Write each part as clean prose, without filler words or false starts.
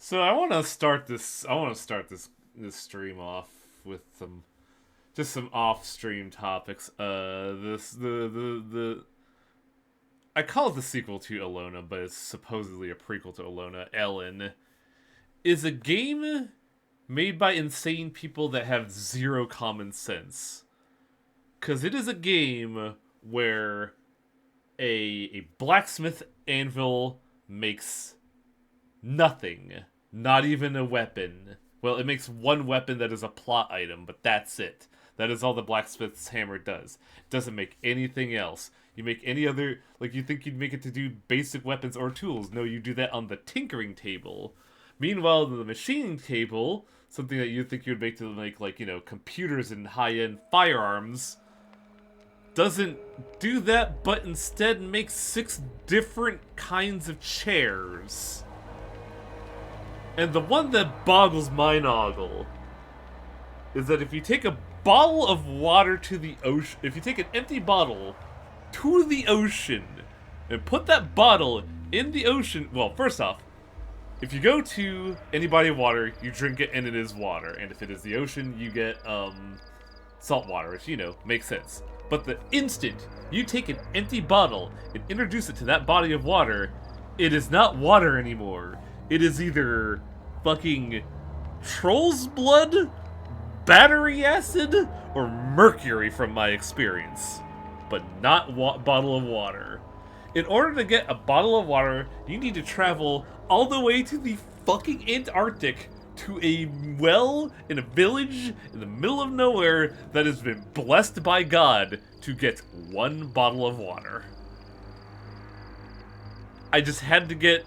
So I want to start this. I want to start this stream off with some off stream topics. This the I call it the sequel to Alona, but it's supposedly a prequel to Alona. Ellen is a game made by insane people that have zero common sense. Cause it is a game where a blacksmith anvil makes nothing. Not even a weapon. Well, it makes one weapon that is a plot item, but that's it. That is all the blacksmith's hammer does. It doesn't make anything else. You make any other, like you think you'd make it to do basic weapons or tools. No, you do that on the tinkering table. Meanwhile, the machining table, something that you think you'd make to make, like, computers and high-end firearms, doesn't do that, but instead makes 6 different kinds of chairs. And the one that boggles my noggle is that if you take a bottle of water to the ocean, if you take an empty bottle to the ocean and put that bottle in the ocean, well, first off, if you go to any body of water, you drink it and it is water. And if it is the ocean, you get salt water, which, makes sense. But the instant you take an empty bottle and introduce it to that body of water, it is not water anymore. It is either fucking troll's blood, battery acid, or mercury from my experience. But not bottle of water. In order to get a bottle of water, you need to travel all the way to the fucking Antarctic to a well in a village in the middle of nowhere that has been blessed by God to get one bottle of water. I just had to get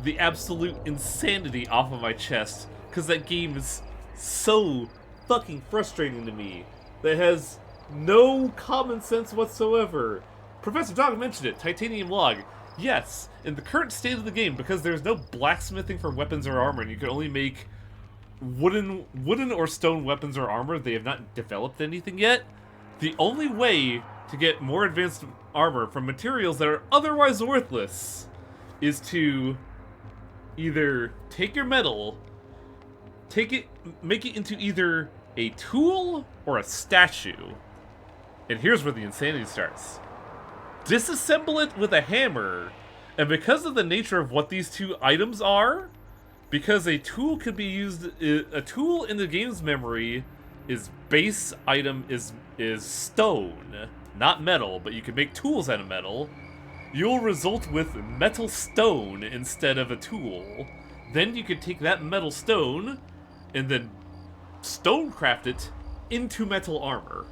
the absolute insanity off of my chest, because that game is so fucking frustrating to me. That has no common sense whatsoever. Professor Dog mentioned it, titanium log. Yes, in the current state of the game, because there's no blacksmithing for weapons or armor, and you can only make wooden or stone weapons or armor, they have not developed anything yet. The only way to get more advanced armor from materials that are otherwise worthless is to either take your metal, make it into either a tool or a statue. And here's where the insanity starts. Disassemble it with a hammer, and because of the nature of what these two items are, because a tool could be used, a tool in the game's memory is base item is stone, not metal, but you can make tools out of metal. You'll result with metal stone instead of a tool. Then you could take that metal stone and then stonecraft it into metal armor.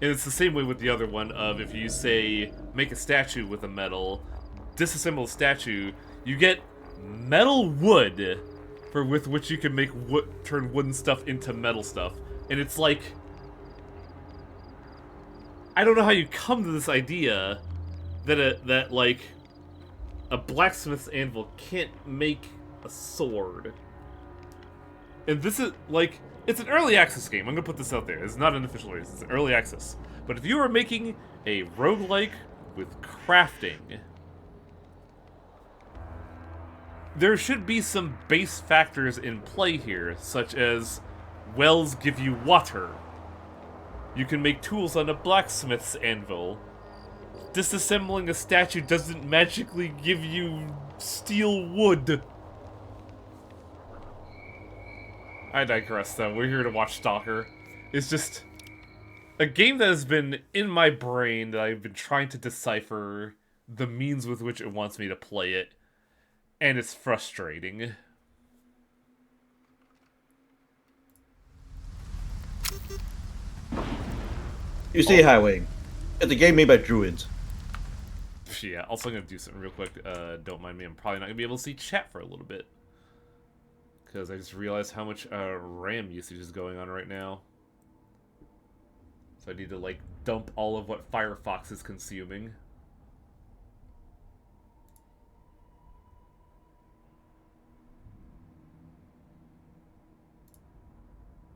And it's the same way with the other one of if you say make a statue with a metal, disassemble a statue, you get metal wood with which you can make turn wooden stuff into metal stuff. And it's like, I don't know how you come to this idea that like a blacksmith's anvil can't make a sword. And this is like, it's an early access game. I'm gonna put this out there. It's not an official release. It's an early access. But if you are making a roguelike with crafting, there should be some base factors in play here, such as wells give you water. You can make tools on a blacksmith's anvil. Disassembling a statue doesn't magically give you steel wood. I digress, though. We're here to watch Stalker. It's just a game that has been in my brain that I've been trying to decipher the means with which it wants me to play it. And it's frustrating. You see, Highway. It's a game made by Druids. Yeah, also I'm going to do something real quick. Don't mind me, I'm probably not going to be able to see chat for a little bit. Because I just realized how much RAM usage is going on right now. So I need to, like, dump all of what Firefox is consuming.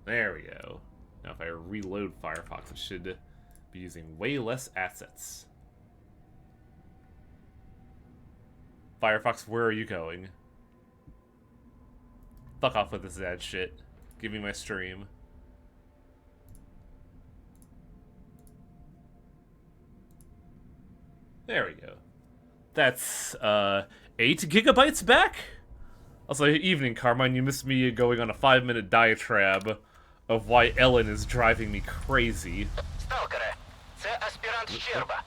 There we go. Now if I reload Firefox, it should be using way less assets. Firefox, where are you going? Fuck off with this ad shit. Give me my stream. There we go. That's, 8 gigabytes back? Also, evening, Carmine. You missed me going on a 5-minute diatribe of why Ellen is driving me crazy. Stalker, це аспірант Щерба.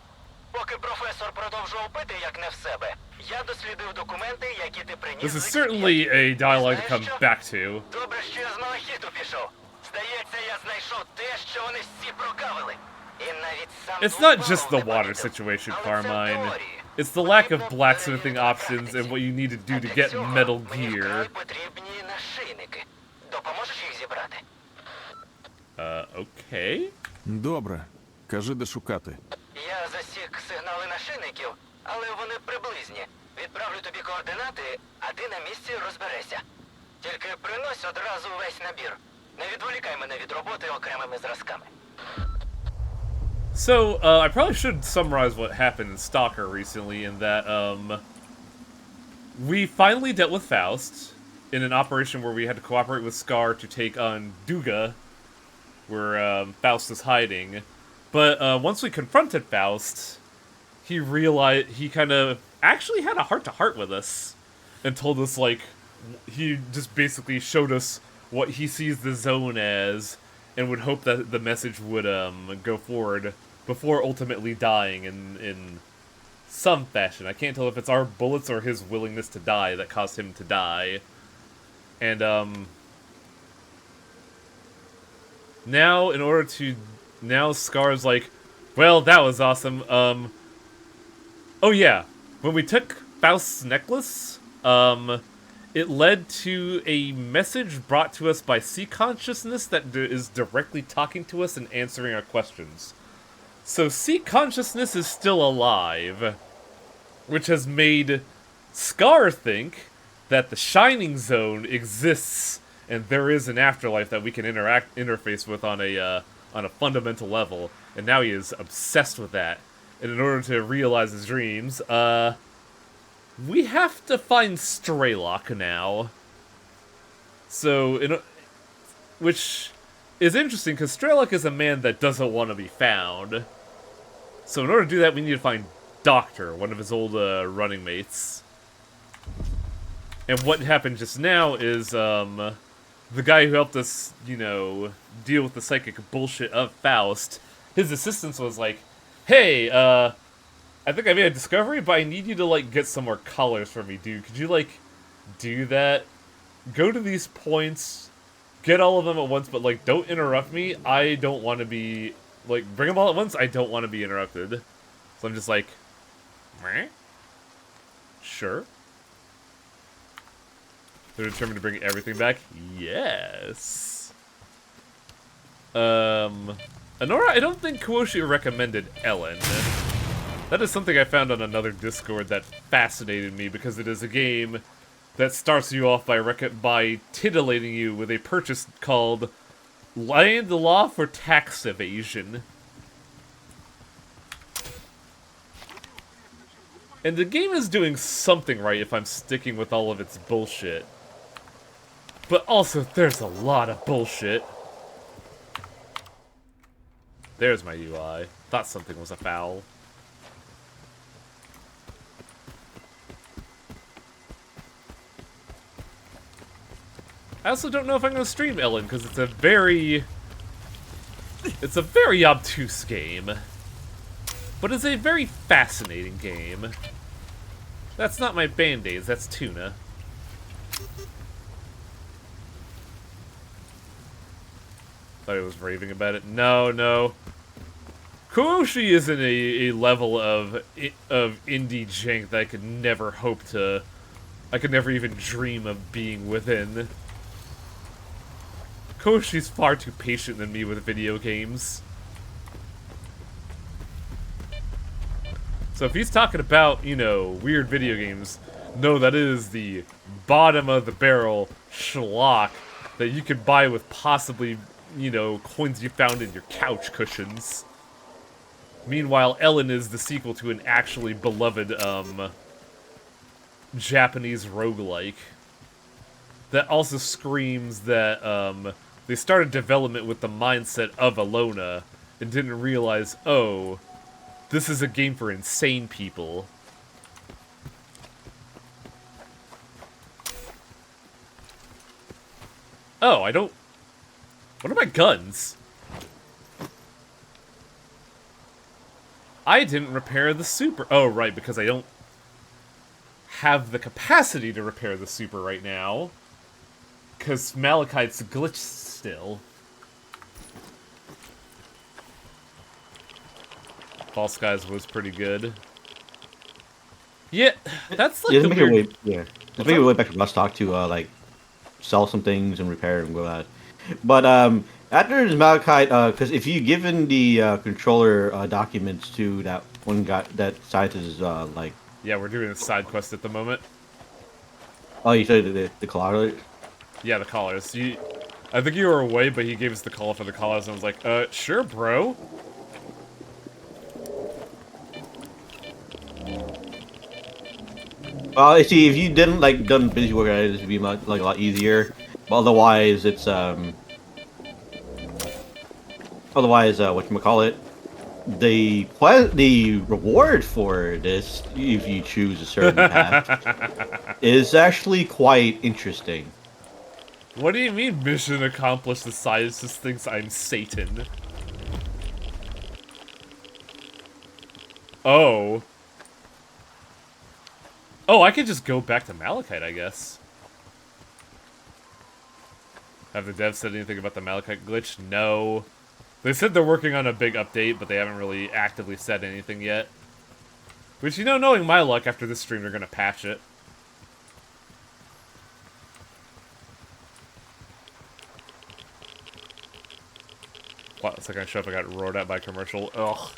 Поки професор продовжував пити, як не в себе, я дослідив документи, які ти приніс. This is certainly a dialogue to come back to. Добре, що я з малахіту пішов. Здається, я знайшов те, що вони всі прогавили. І навіть сам It's not just the water situation, Carmine. It's the lack of blacksmithing options and what you need to do to get Metal Gear. Потрібні нашийники. Допоможеш їх зібрати? Okay. Добре. Кажи, де шукати. Я засік сигнали нашийників, але вони приблизні. Відправлю тобі координати, а ти на місці розберися. Тільки принось одразу весь набір. Не відволікай мене від роботи окремими зразками. So, I probably should summarize what happened in Stalker recently in that, we finally dealt with Faust in an operation where we had to cooperate with Scar to take on Duga, where, Faust is hiding. But, once we confronted Faust, he realized, he kind of actually had a heart-to-heart with us, and told us, like, he just basically showed us what he sees the zone as, and would hope that the message would, go forward before ultimately dying in some fashion. I can't tell if it's our bullets or his willingness to die that caused him to die. And, now, in order to... Now Scar's like, well, that was awesome. Oh yeah, when we took Faust's necklace, it led to a message brought to us by Sea Consciousness that is directly talking to us and answering our questions. So Sea Consciousness is still alive, which has made Scar think that the Shining Zone exists and there is an afterlife that we can interface with on a fundamental level, and now he is obsessed with that. And in order to realize his dreams, we have to find Straylock now. So, which is interesting, because Straylock is a man that doesn't want to be found. So in order to do that, we need to find Doctor, one of his old running mates. And what happened just now is, the guy who helped us, you know, deal with the psychic bullshit of Faust, his assistant was like, hey, I think I made a discovery, but I need you to, like, get some more colors for me, dude. Could you, like, do that? Go to these points, get all of them at once, but, like, don't interrupt me. I don't want to be, like, bring them all at once. I don't want to be interrupted. So I'm just like, meh? Sure. They're determined to bring everything back? Yes. Honora, I don't think Kuoshi recommended Ellen. That is something I found on another Discord that fascinated me, because it is a game that starts you off by titillating you with a purchase called Lying the Law for Tax Evasion. And the game is doing something right if I'm sticking with all of its bullshit. But also, there's a lot of bullshit. There's my UI. Thought something was a foul. I also don't know if I'm going to stream Ellen, because it's a very obtuse game. But it's a very fascinating game. That's not my Band-Aids, that's tuna. Thought I was raving about it. No, no. Kuoshi isn't a level of indie jank that I could never hope to... I could never even dream of being within. Kuoshi's far too patient than me with video games. So if he's talking about, you know, weird video games, no, that is the bottom of the barrel schlock that you could buy with possibly, you know, coins you found in your couch cushions. Meanwhile, Ellen is the sequel to an actually beloved, Japanese roguelike. that also screams that they started development with the mindset of Alona and didn't realize, oh, this is a game for insane people. Oh, I don't... What are my guns? I didn't repair the super... Oh, right, because I don't have the capacity to repair the super right now. Because Malachite's glitched still. Fall Skies was pretty good. Yeah, that's like the weird... Just make your way back to Rustock to like sell some things and repair and go that. But after this Malachite, because if you given the controller documents to that one guy, that scientist, like, Yeah, we're doing a side quest at the moment. oh, you said the collar. Yeah, the collars. I think you were away, but he gave us the call for the collars, and I was like, sure, bro. Well, see, if you didn't like done busy work, it would be much, like a lot easier. But otherwise, it's whatchamacallit, the reward for this, if you choose a certain path, is actually quite interesting. What do you mean, mission accomplished? The scientist thinks I'm Satan. Oh. Oh, I could just go back to Malachite, I guess. Have the devs said anything about the Malachite glitch? No. They said they're working on a big update, but they haven't really actively said anything yet. Which, you know, knowing my luck, after this stream, they're gonna patch it. Wow, it's like I show up, I got roared at by a commercial. Ugh.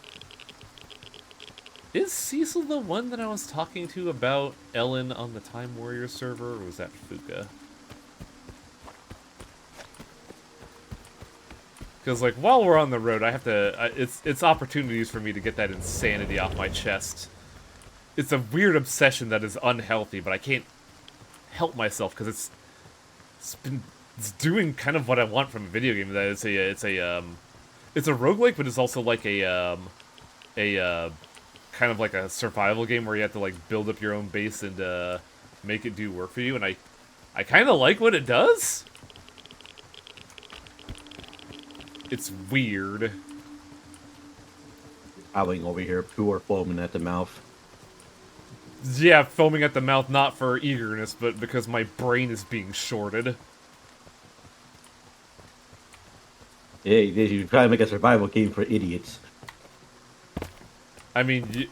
Is Cecil the one that I was talking to about Ellen on the Time Warrior server, or was that Fuka? Because, like, while we're on the road, I have to... it's opportunities for me to get that insanity off my chest. It's a weird obsession that is unhealthy, but I can't help myself, because it's doing kind of what I want from a video game. That it's a roguelike, but it's also like a kind of like a survival game where you have to, like, build up your own base and make it do work for you, and I kind of like what it does. It's weird. Howling over here, poor foaming at the mouth. Yeah, foaming at the mouth, not for eagerness, but because my brain is being shorted. Yeah, you try to make a survival game for idiots. I mean,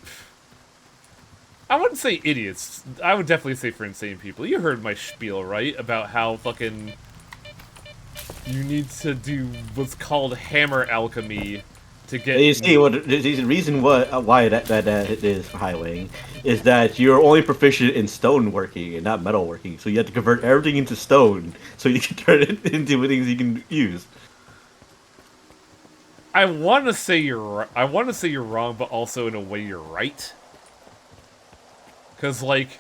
I wouldn't say idiots. I would definitely say for insane people. You heard my spiel, right? About how fucking... you need to do what's called hammer alchemy to get... You see, the reason why that it is for highwaying is that you're only proficient in stone working and not metal working, so you have to convert everything into stone so you can turn it into things you can use. I want to say you're wrong, but also in a way you're right. Because, like,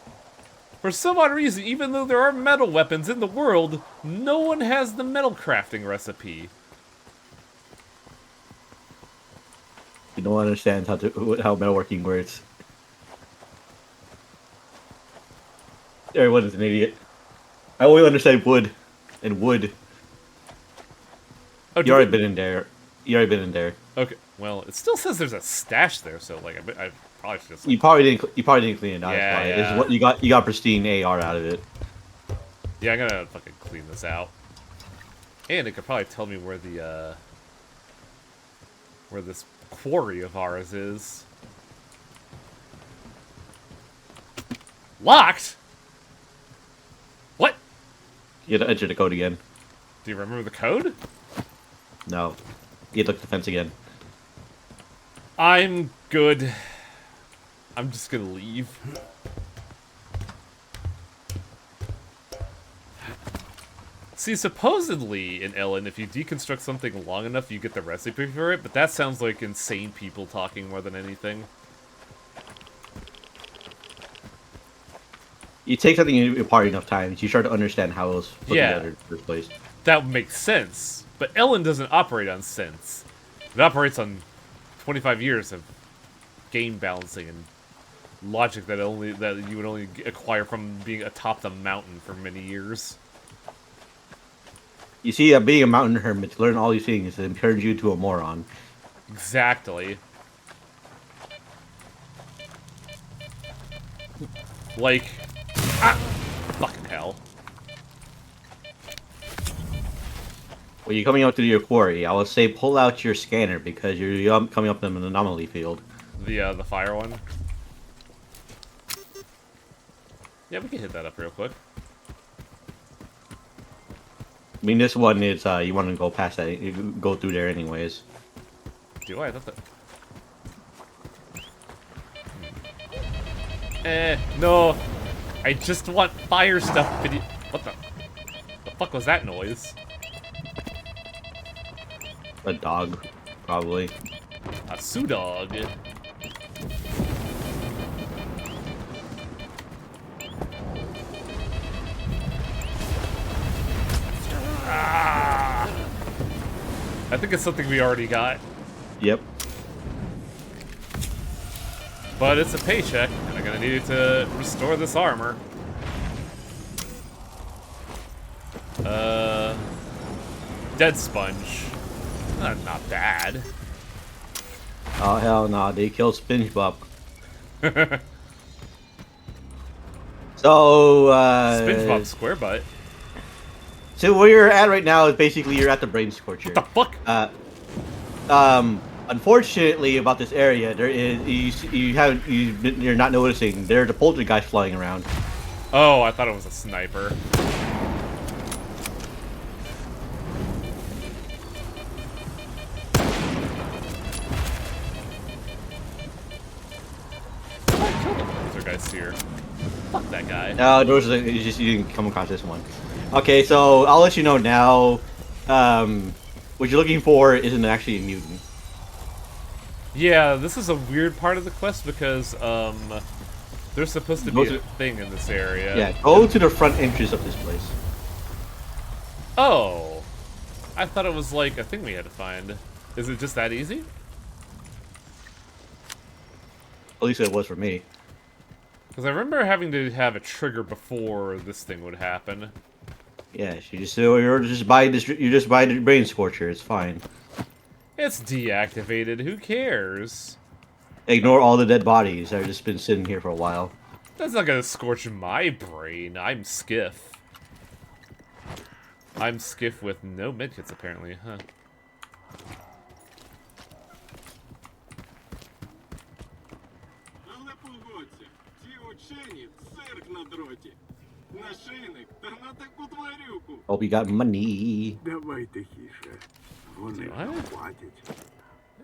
for some odd reason, even though there are metal weapons in the world, no one has the metal crafting recipe. You don't understand how metalworking works. Everyone is an idiot. I only understand wood and wood. Oh, you already been in there. You already been in there. Okay. Well, it still says there's a stash there, so like I probably should just. You probably didn't clean it out. Yeah, yeah. yeah. This is what you got. You got pristine AR out of it. Yeah, I'm gonna fucking clean this out. And it could probably tell me where the where this quarry of ours is. Locked? What? You gotta enter the code again. Do you remember the code? No. You look at the fence again. I'm good. I'm just gonna leave. See, supposedly in Ellen, if you deconstruct something long enough, you get the recipe for it, but that sounds like insane people talking more than anything. You take something apart enough times, you start to understand how it was put Yeah. together in the first place. That makes sense. But Ellen doesn't operate on sense. It operates on 25 years of game balancing and logic that you would only acquire from being atop the mountain for many years. You see, being a mountain hermit, to learn all these things, it turns you into a moron. Exactly. Like, fucking hell. When you're coming up to your quarry, I would say pull out your scanner because you're coming up in an anomaly field. The fire one. Yeah, we can hit that up real quick. I mean, this one is you want to go past that, you go through there anyways. Do I? I thought that. No. I just want fire stuff. Video. What the fuck was that noise? A dog, probably. A Sudog. Ah! I think it's something we already got. Yep. But it's a paycheck, and I'm gonna need it to restore this armor. Dead sponge. Not bad. Oh hell no, they killed SpongeBob. So SpongeBob square butt. So where you're at right now is basically you're at the brain scorcher. What the fuck? Unfortunately about this area, there is you're not noticing there's a poltergeist flying around. Oh, I thought it was a sniper. I killed a poltergeist here. Fuck that guy. No, there was you didn't come across this one. Okay, so I'll let you know now. What you're looking for isn't actually a mutant. Yeah, this is a weird part of the quest because there's supposed to be a thing in this area. Yeah, go to the front entrance of this place. Oh, I thought it was like a thing we had to find. Is it just that easy? At least it was for me. Because I remember having to have a trigger before this thing would happen. Yeah, you just buy the brain scorcher. It's fine. It's deactivated. Who cares? Ignore all the dead bodies that have just been sitting here for a while. That's not gonna scorch my brain. I'm Skiff. I'm Skiff with no medkits, apparently, huh? Але погодься, ці учені – цирк на дроті. Нашийник та на таку тварюку. Hope you got money. Давай тихіше. Вони What? платять.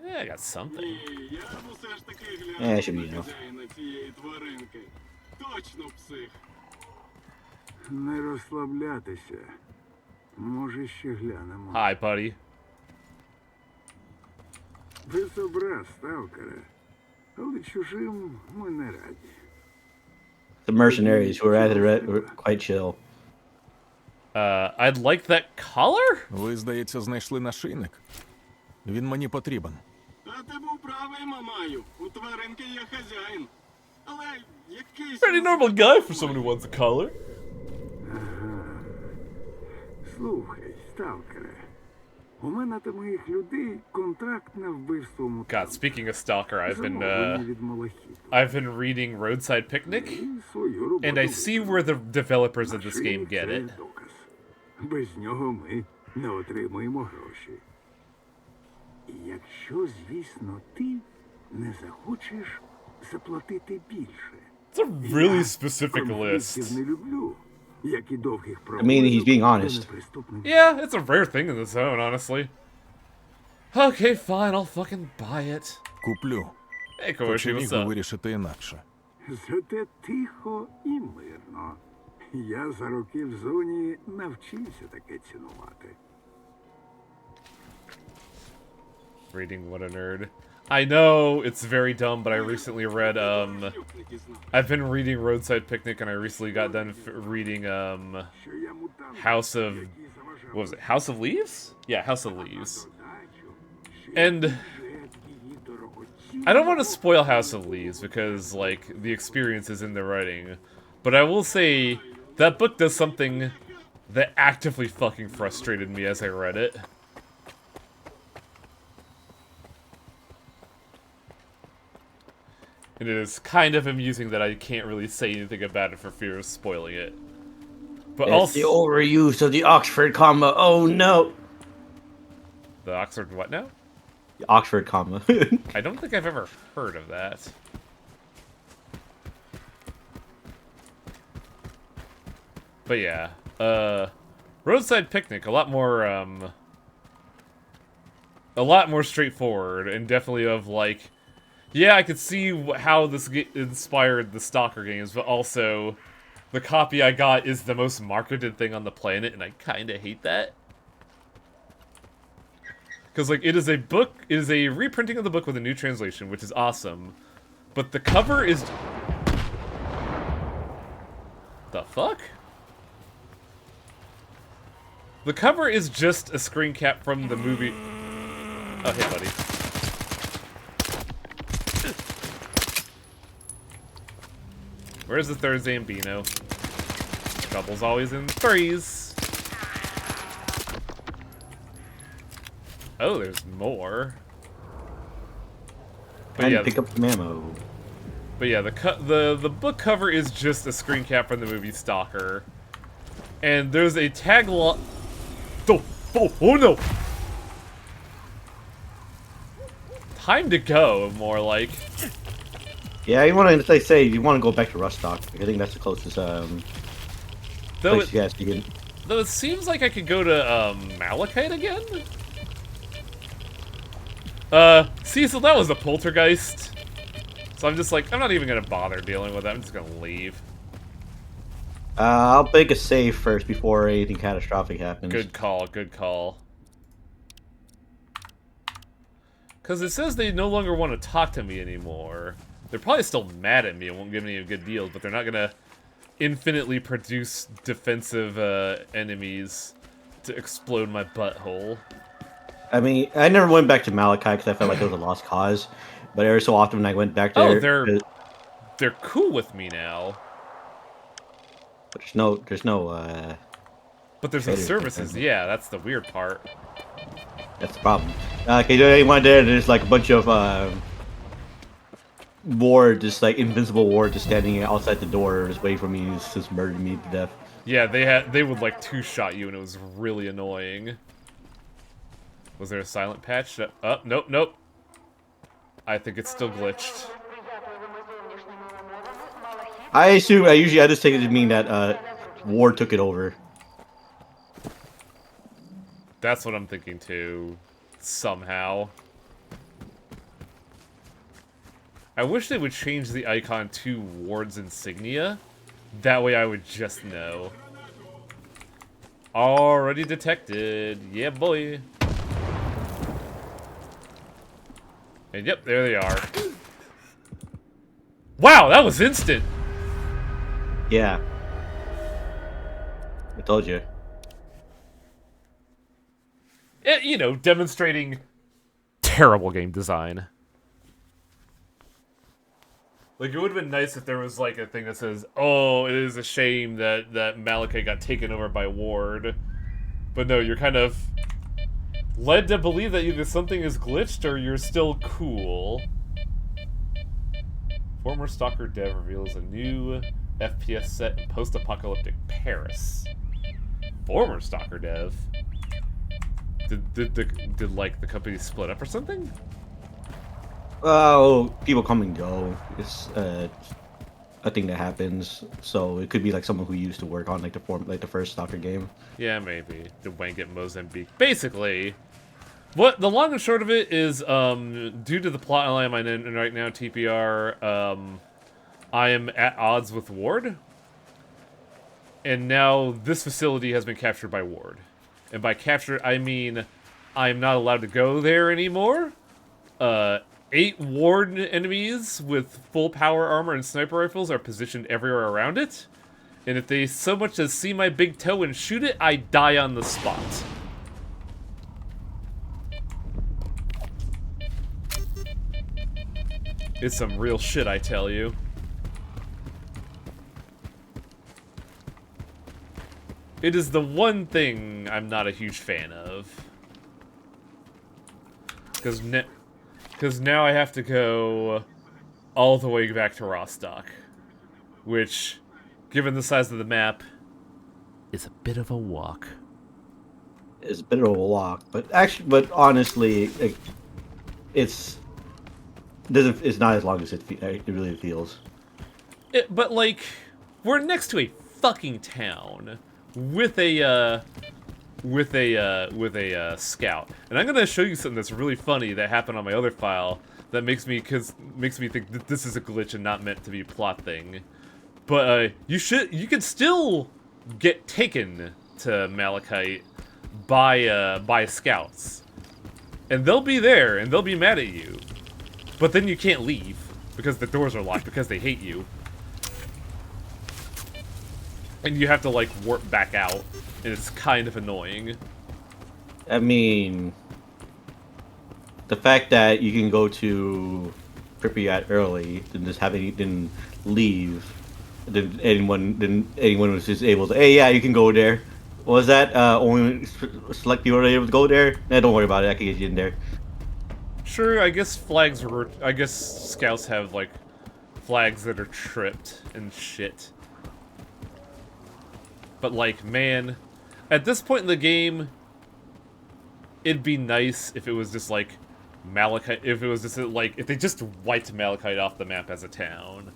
Yeah, I got something. Ні, я б усе ж таки Yeah, it should глянув be на enough. хазяїна цієї тваринки. Точно псих. Не розслаблятися. Може, ще глянемо. Hi, buddy. Без образ, сталкера. Але чужим ми не раді. The mercenaries who are at it were quite chill. I'd like that color? Ви, здається, знайшли нашийник. Він мені потрібен. А ти був правий, мамаю. У тваринки є хазяїн. Але якийсь... Pretty normal guy for someone who wants a collar. Слухай, сталкере. У мене та моїх людей контракт на вбивство God, мутанта. speaking of Stalker, Замовлення від Малахіту. I've been reading Roadside Picnic, І свою роботу and I see where the developers of this game get Це it. доказ. Без нього ми не отримуємо гроші. І якщо, звісно, ти не захочеш заплатити більше. It's a really specific Конфліктів list. не люблю, як і довгих he's being honest. неприступних. Yeah, it's a rare thing in the zone, honestly. Okay, fine, I'll fucking buy it. Куплю. Hey, Хоч і Koichi, міг what's би up? вирішити інакше. Зате тихо і мирно. Я за роки в зоні навчився таке цінувати. Reading what a nerd. I know it's very dumb, but I recently read, I've been reading Roadside Picnic, and I recently got done reading, Що я мутант, House of... який заважав What was it? House of Leaves? Yeah, House of Leaves. додачу, And ще її дорогоцінного I don't want to spoil House of Leaves because, like, the experience is in the writing. But I will say, that book does something that actively fucking frustrated me as I read it. And it is kind of amusing that I can't really say anything about it for fear of spoiling it. But It's also... the overuse of the Oxford comma. Oh no. The Oxford what now? The Oxford comma. I don't think I've ever heard of that. But yeah, Roadside Picnic, a lot more straightforward, and definitely of like, yeah, I could see how this inspired the Stalker games, but also, the copy I got is the most marketed thing on the planet, and I kinda hate that. Because, like, it is a reprinting of the book with a new translation, which is awesome, but the cover is... The fuck? The cover is just a screen cap from the movie... Oh, hey, buddy. Where's the third Zambino? Trouble's always in threes. Oh, there's more. But And yeah, pick up the ammo. But yeah, the book cover is just a screen cap from the movie Stalker, and there's a tagline. Oh no! Time to go, more like. Yeah, you want to say you want to go back to Rustock. I think that's the closest Though place it, you guys can get. though it seems like I could go to Malachite again. See, so that was a poltergeist. So I'm just like, I'm not even gonna bother dealing with that. I'm just gonna leave. I'll make a save first before anything catastrophic happens. Good call, good call. Because it says they no longer want to talk to me anymore. They're probably still mad at me and won't give me a good deal, but they're not gonna infinitely produce defensive enemies to explode my butthole. I mean, I never went back to Malachite because I felt like it was a lost cause. But every so often when I went back there, Oh, they're cool with me now. but there's no. But there's no Traders services. different. Yeah, that's the weird part. That's the problem. Okay, you want there? There's like a bunch of ward, just like invincible ward, just standing outside the door, just waiting for me, just murdering me to death. Yeah, they would like two-shot you, and it was really annoying. Was there a silent patch? Oh, nope, nope. I think it's still glitched. I just take it to mean that ward took it over. That's what I'm thinking too. Somehow. I wish they would change the icon to Ward's insignia. That way I would just know. Already detected. Yeah, boy. And yep, there they are. Wow, that was instant! Yeah. I told you. You know, demonstrating terrible game design. Like, it would have been nice if there was, like, a thing that says, oh, it is a shame that Malachite got taken over by Ward. But no, you're kind of led to believe that either something is glitched or you're still cool. Former Stalker dev reveals a new FPS set in post-apocalyptic Paris. Former Stalker dev? Did like the company split up or something? Oh, people come and go. It's a thing that happens. So it could be like someone who used to work on like the first Stalker game. Yeah, maybe. The wank at Mozambique. Basically, what the long and short of it is, due to the plot line I'm in right now, TPR, I am at odds with Ward. And now this facility has been captured by Ward. And by captured, I mean I am not allowed to go there anymore. 8 warden enemies with full power armor and sniper rifles are positioned everywhere around it. And if they so much as see my big toe and shoot it, I die on the spot. It's some real shit, I tell you. It is the one thing I'm not a huge fan of. Because now I have to go all the way back to Rostock. Which, given the size of the map, is a bit of a walk. It's a bit of a walk, but honestly, it's not as long as it really feels. But like, we're next to a fucking town with a scout, and I'm gonna show you something that's really funny that happened on my other file that makes me think that this is a glitch and not meant to be a plot thing. But you can still get taken to Malachite by scouts, and they'll be there and they'll be mad at you, but then you can't leave because the doors are locked because they hate you, and you have to like warp back out, and it's kind of annoying. I mean, the fact that you can go to Pripyat early then leave. Then anyone was just able to, hey, yeah, you can go there. Was that only select people are able to go there? Nah, don't worry about it. I can get you in there. Sure, I guess scouts have like flags that are tripped and shit. But like, man, at this point in the game, it'd be nice if it was just like Malachite. If it was just like if they just wiped Malachite off the map as a town.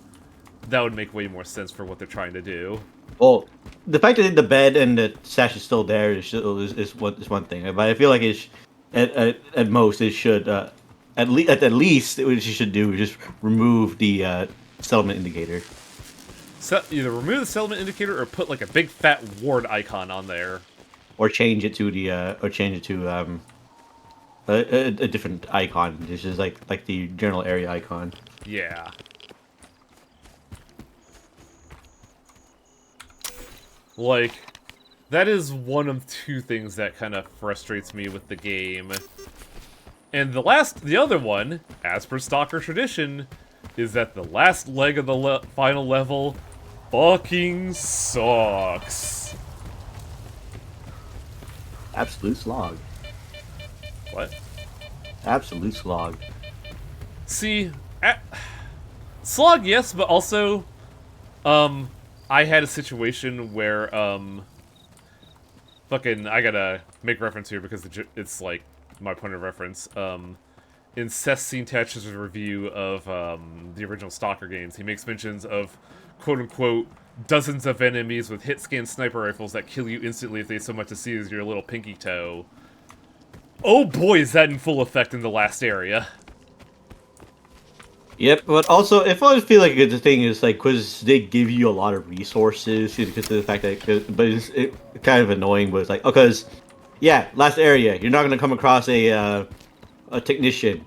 That would make way more sense for what they're trying to do. Well, the fact that the bed and the sash is still there is one thing, but I feel like at most it should at least what you should do is just remove the settlement indicator. So either remove the settlement indicator or put like a big fat ward icon on there, or change it to a different icon. This is like the general area icon. Yeah. Like, that is one of two things that kind of frustrates me with the game. And the other one, as per Stalker tradition, is that the last leg of the final level fucking sucks. Absolute slog. What? Absolute slog. See, slog, yes, but also, I had a situation where, fucking, I gotta make reference here because it's, like, my point of reference. In Seth Scene-Tatch's review of, the original Stalker games, he makes mentions of, quote-unquote, dozens of enemies with hit-scan sniper rifles that kill you instantly if they so much as see as your little pinky toe. Oh boy, is that in full effect in the last area. Yep, but also, if I feel like the thing is, like, because they give you a lot of resources, because of the fact that, but it's kind of annoying, but it's like, because, yeah, last area, you're not going to come across a technician,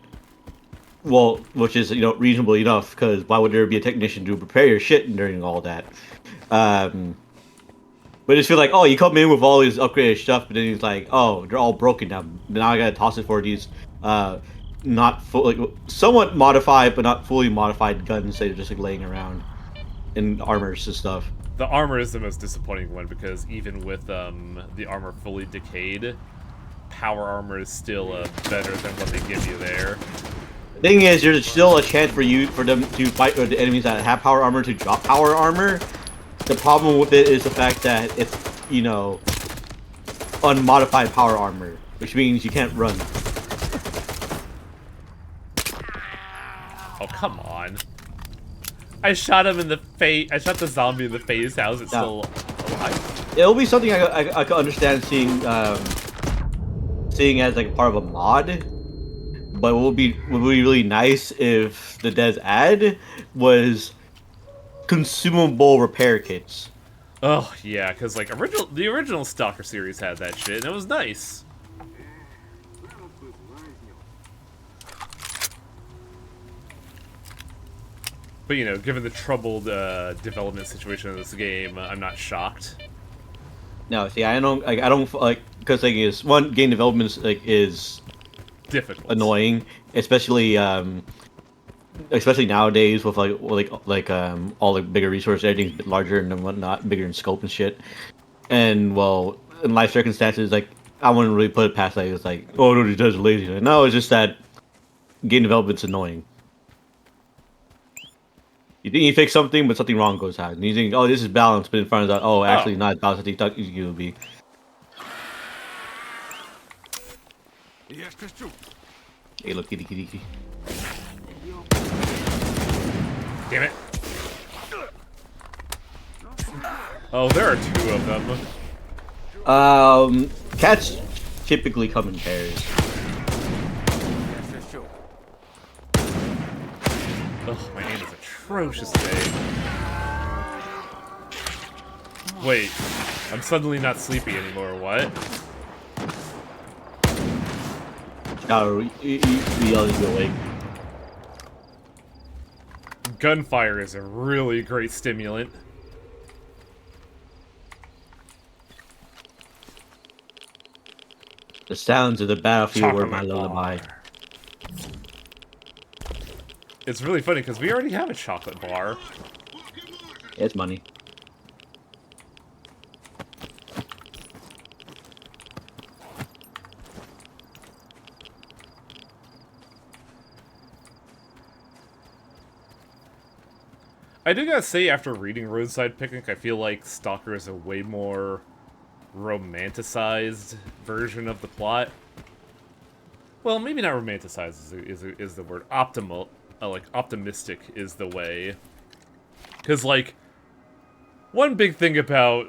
well, which is, reasonable enough, because why would there be a technician to prepare your shit during all that? But it's feel like, oh, you come in with all these upgraded stuff, but then it's like, oh, they're all broken now I gotta toss it for these, not somewhat modified, but not fully modified guns that are just like laying around, and armors and stuff. The armor is the most disappointing one because even with the armor fully decayed, power armor is still better than what they give you there. The thing is, there's still a chance for them to fight with the enemies that have power armor to drop power armor. The problem with it is the fact that it's unmodified power armor, which means you can't run. Oh, come on. I shot him in the face. I shot the zombie in the face. How is it still alive? It'll be something I could understand seeing as like part of a mod. But what would be really nice if the Des add was consumable repair kits. Oh yeah, because like the original Stalker series had that shit, and it was nice. But you know, given the troubled development situation of this game, I'm not shocked. No, see, I don't like because like is one game development is Difficult. annoying, especially nowadays with all the bigger resources, everything's larger and whatnot, bigger in scope and shit. And well, in life circumstances, like I wouldn't really put it past like it's like, oh no, he does lazy. No, it's just that game development's annoying. You think you fix something, but something wrong goes on. And you think, oh, this is balanced, but in front of that, oh, actually not as balanced as you thought it would be. Hey, look, kitty, kitty, kitty. Damn it. Oh, there are two of them. Cats typically come in pairs. Ugh, my aim is atrocious today. Wait, I'm suddenly not sleepy anymore, what? You always go awake. Gunfire is a really great stimulant. The sounds of the battlefield were Chocolate my lullaby. bar. It's really funny because we already have a chocolate bar. Yeah, it's money. I do gotta say, after reading Roadside Picnic, I feel like Stalker is a way more romanticized version of the plot. Well, maybe not romanticized is the word. Optimistic is the way. Because, like, one big thing about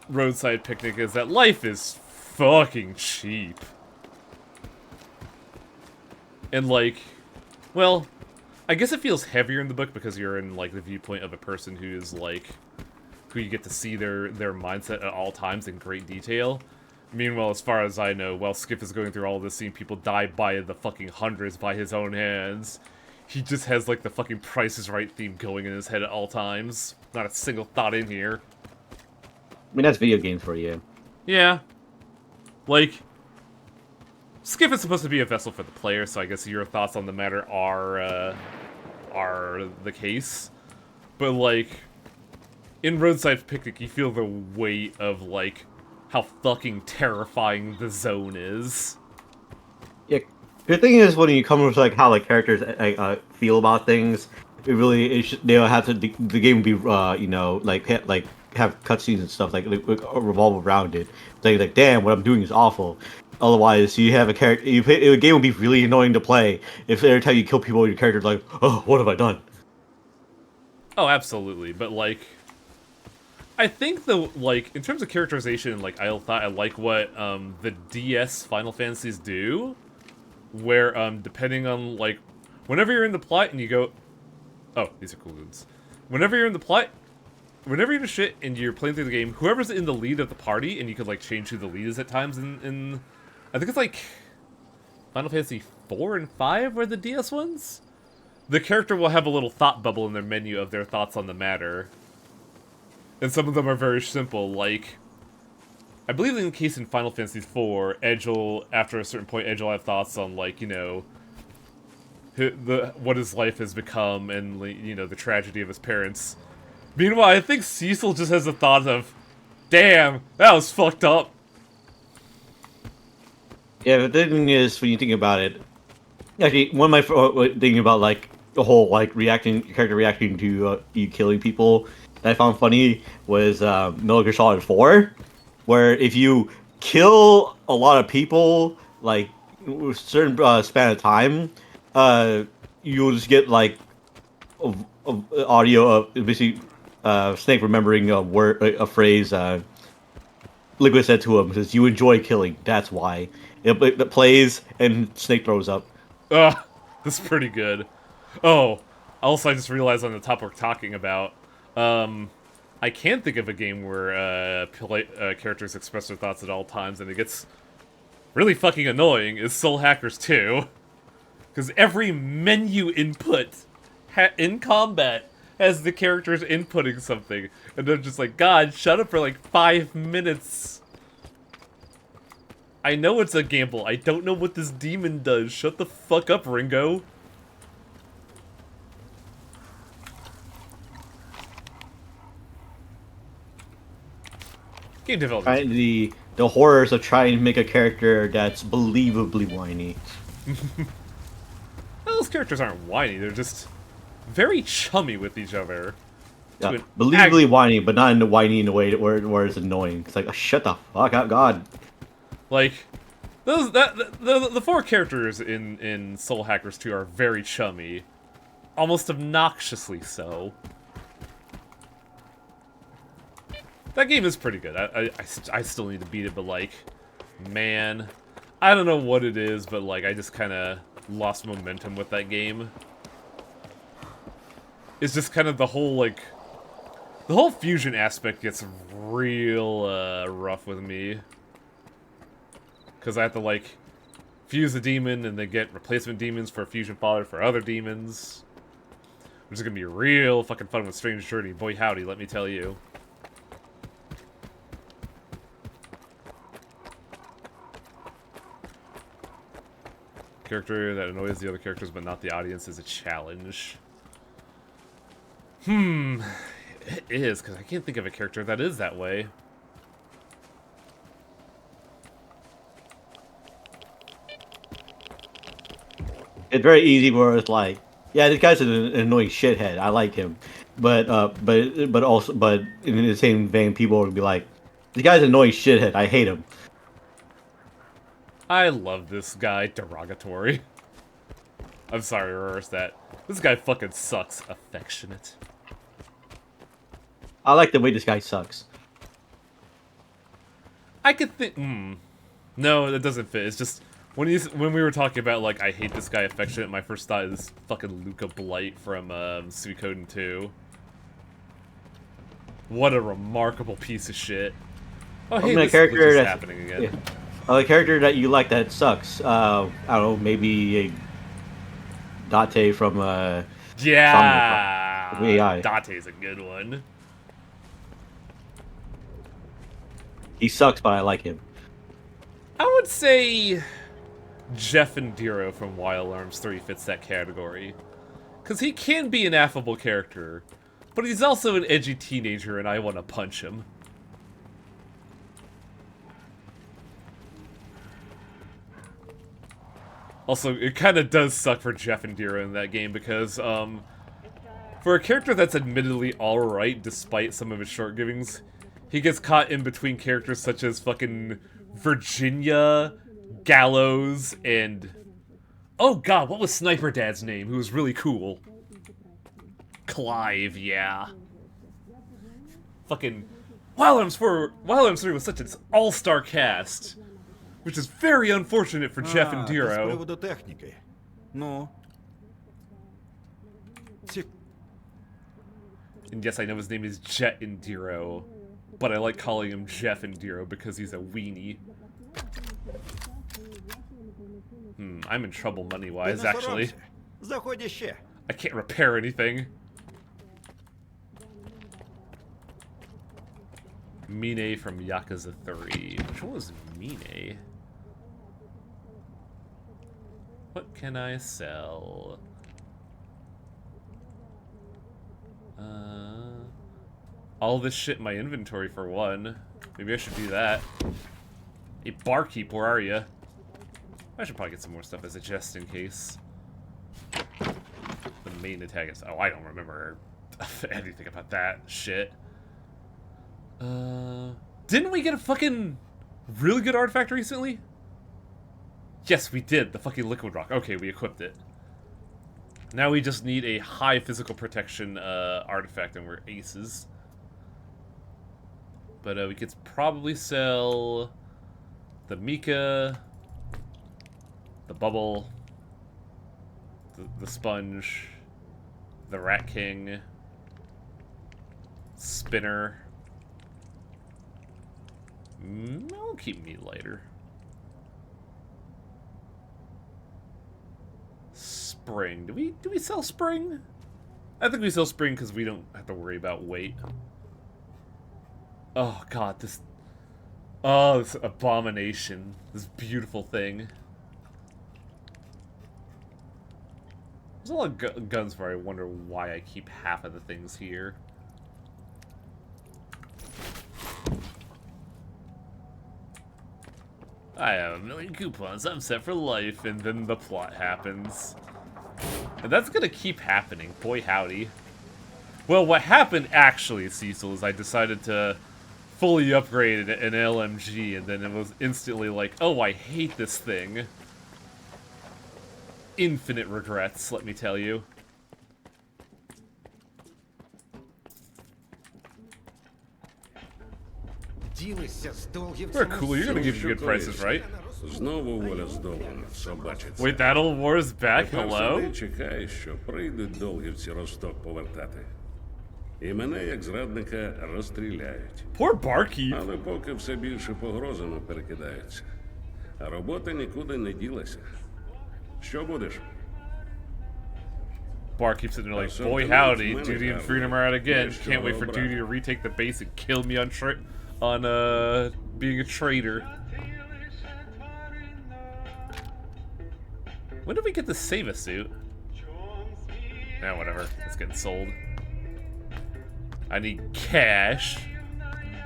Roadside Picnic is that life is fucking cheap. And, like, well, I guess it feels heavier in the book because you're in, like, the viewpoint of a person who is, like, who you get to see their mindset at all times in great detail. Meanwhile, as far as I know, while Skip is going through all this, seeing people die by the fucking hundreds by his own hands, he just has, like, the fucking Price is Right theme going in his head at all times. Not a single thought in here. I mean, that's video games for you. Yeah. Like, Skip is supposed to be a vessel for the player, so I guess your thoughts on the matter are the case. But, like, in Roadside Picnic, you feel the weight of, like, how fucking terrifying the zone is. Yeah. The thing is, when you come with, like, how, like, characters feel about things, they'll have to, the game will be, you know, like have cutscenes and stuff, like, revolve around it. Like, damn, what I'm doing is awful. Otherwise, you have a character, the game will be really annoying to play if every time you kill people, your character's like, oh, what have I done? Oh, absolutely, but, like, I think like, in terms of characterization, like, I like what, the DS Final Fantasies do, where, depending on, like, whenever you're in the plot and you go, oh, these are cool dudes. Whenever you're in the plot, whenever you're in shit and you're playing through the game, whoever's in the lead of the party, and you could, like, change who the lead is at times in I think it's, like, Final Fantasy 4 and 5 were the DS ones? The character will have a little thought bubble in their menu of their thoughts on the matter. And some of them are very simple, like, I believe in the case in Final Fantasy IV, after a certain point, Edge will have thoughts on, like, you know, what his life has become and, you know, the tragedy of his parents. Meanwhile, I think Cecil just has a thought of, damn, that was fucked up. Yeah, the thing is, when you think about it, actually, one of my thinking about, like, the whole, like, character reacting to you killing people that I found funny was Metal Gear Solid 4, where if you kill a lot of people, like, a certain span of time, you'll just get, like, audio of basically Snake remembering a phrase Liquid said to him, says, "You enjoy killing, that's why." It plays, and Snake throws up. Ugh, this is pretty good. Oh, also I just realized on the top we're talking about, I can think of a game where characters express their thoughts at all times, and it gets really fucking annoying, is Soul Hackers 2. Because every menu input in combat as the character's inputting something, and they're just like, God, shut up for like 5 minutes. I know it's a gamble. I don't know what this demon does. Shut the fuck up, Ringo. Game development. Right, the horrors of trying to make a character that's believably whiny. Well, those characters aren't whiny. They're just very chummy with each other. Yeah, an believably whiny, but not in the whiny in a way where it's annoying. It's like, oh, shut the fuck up, God. Like, the 4 characters in Soul Hackers 2 are very chummy. Almost obnoxiously so. That game is pretty good. I still need to beat it, but like, man, I don't know what it is, but like, I just kind of lost momentum with that game. It's just kind of the whole fusion aspect gets real rough with me. Because I have to like fuse a demon and then get replacement demons for fusion fodder for other demons. Which is gonna be real fucking fun with Strange Journey. Boy howdy, let me tell you. Character that annoys the other characters but not the audience is a challenge. It is, because I can't think of a character that is that way. It's very easy where it's like, yeah, this guy's an annoying shithead. I like him, but in the same vein, people would be like, this guy's an annoying shithead. I hate him. I love this guy. Derogatory. I'm sorry, reverse that. This guy fucking sucks. Affectionate. I like the way this guy sucks. I could think. No, that doesn't fit. It's just when we were talking about like I hate this guy affectionate, my first thought is fucking Luca Blight from Suikoden 2. What a remarkable piece of shit. Oh, hey, this character is that's happening again. Yeah. A character that you like that sucks. I don't know, maybe a Date from Yeah, AI. Dante's a good one. He sucks, but I like him. I would say Jeff Endiro from Wild Arms 3 fits that category. Because he can be an affable character, but he's also an edgy teenager and I want to punch him. Also, it kind of does suck for Jeff Endiro in that game because, for a character that's admittedly alright despite some of his shortcomings, he gets caught in between characters such as fucking Virginia, Gallows, and... Oh god, what was Sniper Dad's name, who was really cool? Clive, yeah. Fucking... Wild Arms 3 was such an all-star cast, which is very unfortunate for Jeff З Endiro. приводу техніки. Ну. And yes, I know his name is Jet Endiro, but I like calling him Jeff Endiro because he's a weenie. I'm in trouble money-wise, actually. Заходь іще. I can't repair anything. Mine from Yakuza 3. Which one was Mine? What can I sell? All this shit in my inventory for one. Maybe I should do that. Hey, barkeep, where are you? I should probably get some more stuff as a just in case. The main attack is... Oh, I don't remember anything about that shit. Didn't we get a fucking really good artifact recently? Yes, we did. The fucking liquid rock. Okay, we equipped it. Now we just need a high physical protection artifact and we're aces. But we could probably sell the Mika, the Bubble, the Sponge, the Rat King, Spinner. I'll keep me lighter. Spring. Do we sell Spring? I think we still spring because we don't have to worry about weight. Oh god, this... Oh, this abomination. This beautiful thing. There's a lot of guns where I wonder why I keep half of the things here. I have 1,000,000 coupons, I'm set for life, and then the plot happens. And that's gonna keep happening, boy howdy. Well, what happened actually, Cecil, is I decided to fully upgrade an LMG, and then it was instantly like, oh, I hate this thing. Infinite regrets, let me tell you. We're cool, you're gonna give you good prices, right? Знову воля здолана, собачиться. Wait, that old war is back? Тепер Hello? сиди і чекай, що прийдуть долгівці Росток повертати. І мене, як зрадника, розстріляють. Poor barkeep. Але поки все більше погрозами перекидаються. А робота нікуди не ділася. Що будеш? Barkeep sitting there like, boy howdy, Duty and Freedom are out again. Can't wait for Duty to retake the base and kill me on being a traitor. When did we get the Save a suit? Nah, whatever. It's getting sold. I need cash.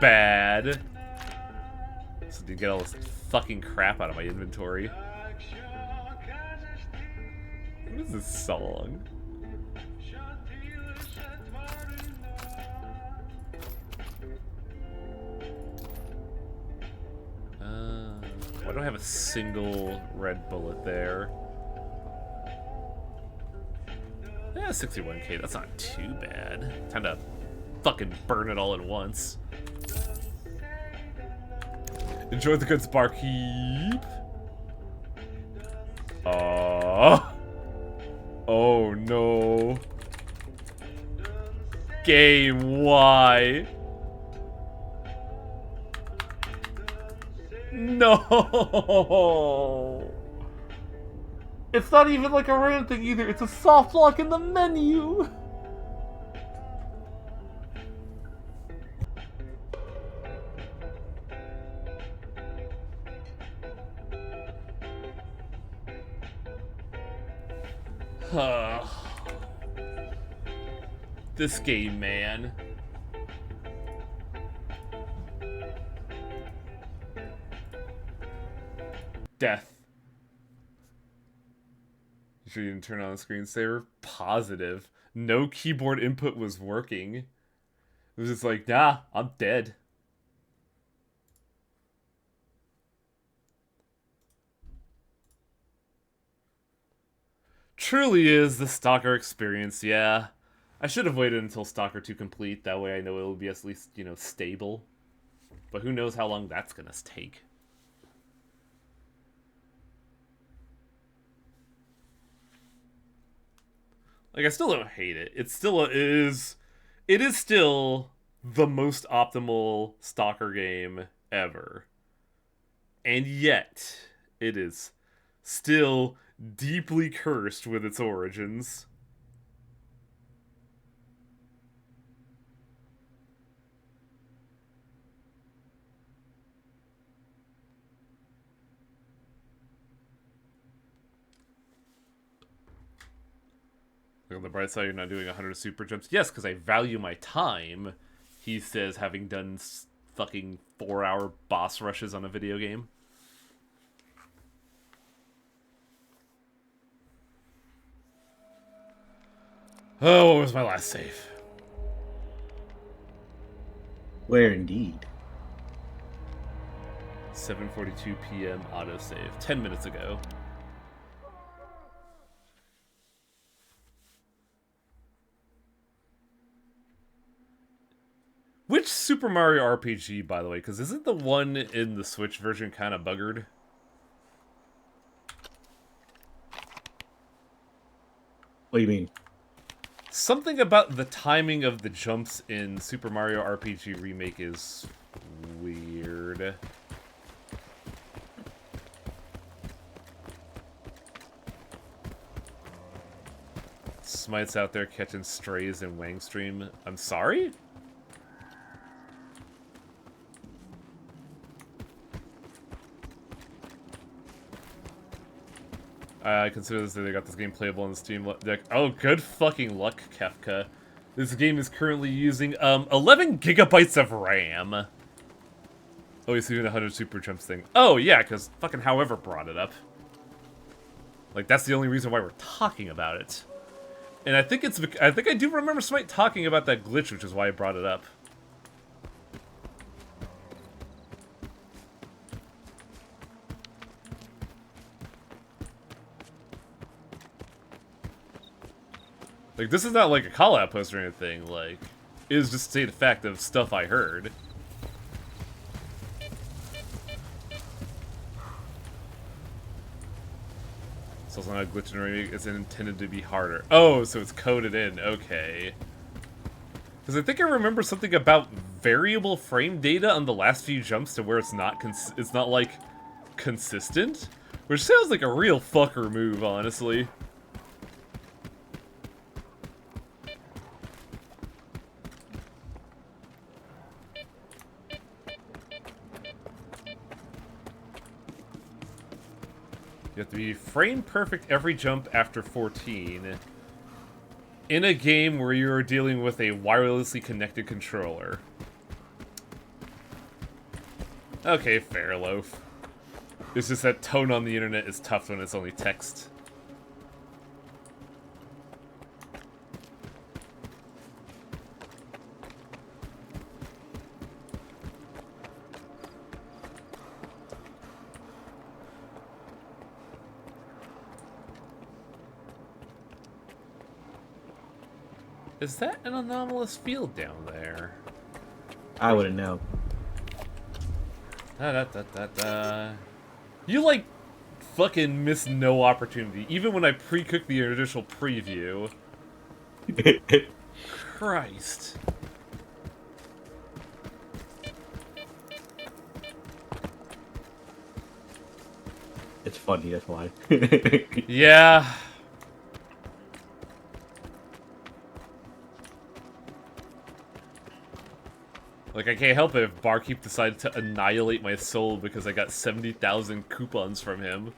Bad. So to get all this fucking crap out of my inventory. What is this song? Why do I have a single red bullet there? Yeah, 61k, that's not too bad. Time to fucking burn it all at once. Enjoy the goods, barkeep. Oh no. Game, why? No! It's not even like a random thing either, it's a soft lock in the menu! This game, man. Death. You sure you didn't turn on the screensaver? Positive. No keyboard input was working. It was just like, nah, I'm dead. Truly is the Stalker experience, yeah. I should have waited until Stalker 2 complete, that way I know it'll be at least, you know, stable. But who knows how long that's gonna take. Like, I still don't hate it. It is still the most optimal Stalker game ever. And yet, it is still deeply cursed with its origins. On the bright side, you're not doing 100 super jumps. Yes, because I value my time, he says, having done fucking 4-hour boss rushes on a video game. Oh, what was my last save? Where indeed? 7:42 p.m. autosave. 10 minutes ago. Which Super Mario RPG, by the way? Because isn't the one in the Switch version kind of buggered? What do you mean? Something about the timing of the jumps in Super Mario RPG Remake is weird. Smite's out there catching strays in Wang stream. I'm sorry? I consider this that they got this game playable on the Steam deck. Oh, good fucking luck, Kefka. This game is currently using 11 gigabytes of RAM. Oh, he's doing 100 super jumps thing. Oh yeah, because fucking however brought it up. Like that's the only reason why we're talking about it. And I think I do remember Smite talking about that glitch, which is why I brought it up. Like, this is not like a call-out post or anything, like, it is just to state the fact of stuff I heard. It's also not a glitch in the remake, it's intended to be harder. Oh, so it's coded in, okay. Because I think I remember something about variable frame data on the last few jumps to where it's not, like, consistent? Which sounds like a real fucker move, honestly. You have to be frame perfect every jump after 14 in a game where you are dealing with a wirelessly connected controller. Okay, fair loaf. It's just that tone on the internet is tough when it's only text. Is that an anomalous field down there? I wouldn't know. You, like, fucking miss no opportunity. Even when I pre-cooked the initial preview. Christ. It's funny, that's why. Yeah. Like, I can't help it if Barkeep decided to annihilate my soul because I got 70,000 coupons from him.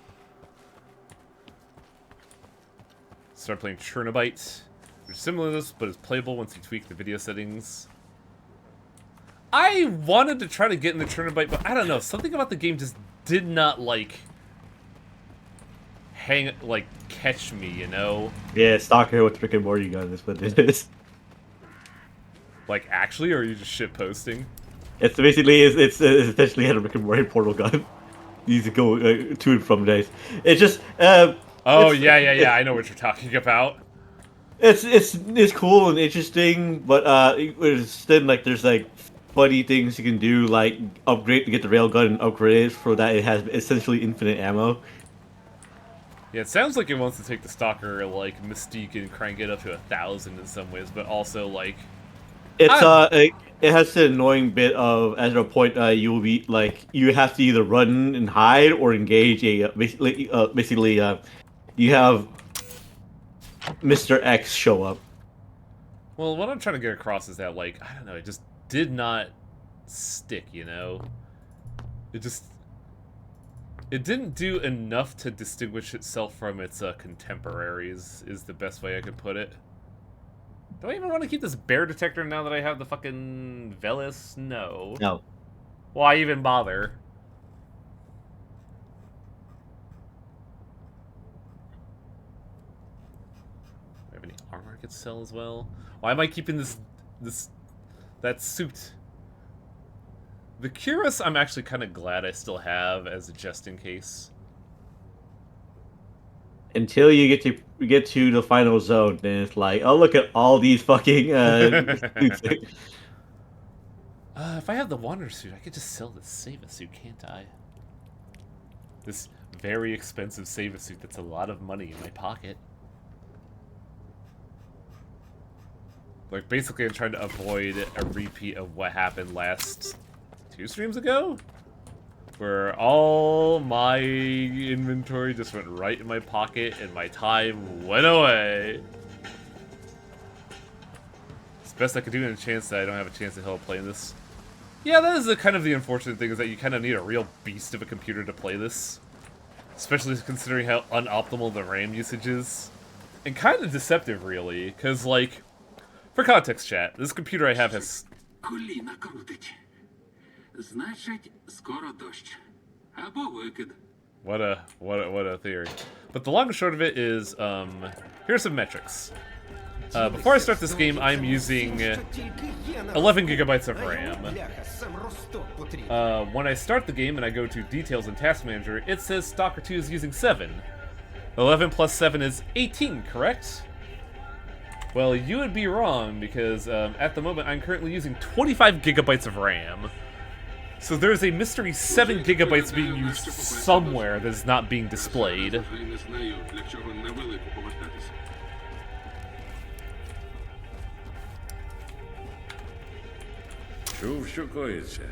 Start playing Chernobite, which is similar to this, but is playable once you tweak the video settings. I wanted to try to get into Chernobite, but I don't know, something about the game just did not, like, catch me, you know? Yeah, Stalker with Rick and Morty gun is what it is. Like, actually, or are you just shitposting? It's basically, it's essentially had a Rick and Morty portal gun. You need to go to and from days. It's just, oh, yeah, I know what you're talking about. It's cool and interesting, but it's then like there's like funny things you can do, like upgrade to get the railgun and upgrade it for that it has essentially infinite ammo. Yeah, it sounds like it wants to take the Stalker, like, mystique and crank it up to 1,000 in some ways, but also, like... It's it has the annoying bit of at a point you will be like you have to either run and hide or engage a basically you have Mr. X show up. Well, what I'm trying to get across is that, like, I don't know, it just did not stick, you know? It didn't do enough to distinguish itself from its contemporaries, is the best way I could put it. Do I even want to keep this bear detector now that I have the fucking Velis? No. No. Why even bother? Do I have any armor I could sell as well? Why am I keeping that suit? The Cuirass I'm actually kind of glad I still have as a just in case. Until you get to the final zone, then it's like, oh, look at all these fucking suits. If I have the Wander suit, I could just sell this Sava suit, can't I? This very expensive Sava suit that's a lot of money in my pocket. Like, basically I'm trying to avoid a repeat of what happened last 2 streams ago? Where all my inventory just went right in my pocket and my time went away. It's best I could do in a chance that I don't have a chance to hell playing this. Yeah, that is kind of the unfortunate thing, is that you kind of need a real beast of a computer to play this. Especially considering how unoptimal the RAM usage is. And kind of deceptive, really, because, like, for context, chat, this computer I have has... Коліна крутить. Значить, скоро дощ. Або викид. What a theory. But the long and short of it is, here's some metrics. Before I start this game, I'm using 11 gigabytes of RAM. When I start the game and I go to Details and Task Manager, it says Stalker 2 is using 7. 11 plus 7 is 18, correct? Well, you would be wrong, because at the moment I'm currently using 25 gigabytes of RAM. So there's a mystery 7 gigabytes being used somewhere that is not being displayed. Вже не знаю, для чого на велику повертатися. Чув, що коїться.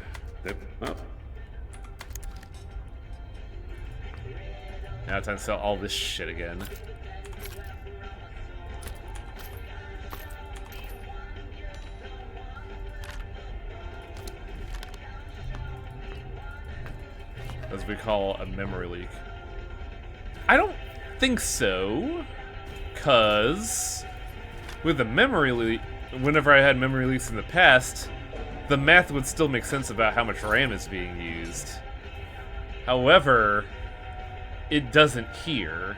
Now time to sell all this shit again. As we call a memory leak. I don't think so, cause with a memory leak, whenever I had memory leaks in the past, the math would still make sense about how much RAM is being used. However, it doesn't here.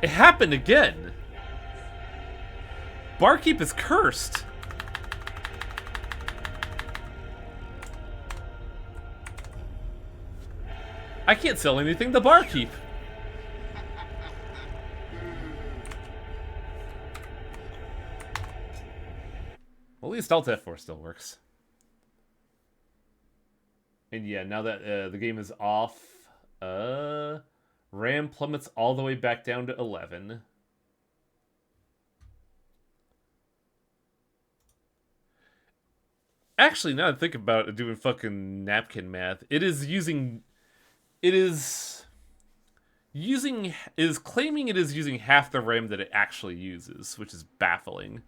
It happened again. Barkeep is cursed. I can't sell anything to Barkeep. Well, at least Alt F4 still works. And yeah, now that the game is off, RAM plummets all the way back down to 11. Actually, now that I think about it, doing fucking napkin math, it is claiming it is using half the RAM that it actually uses, which is baffling.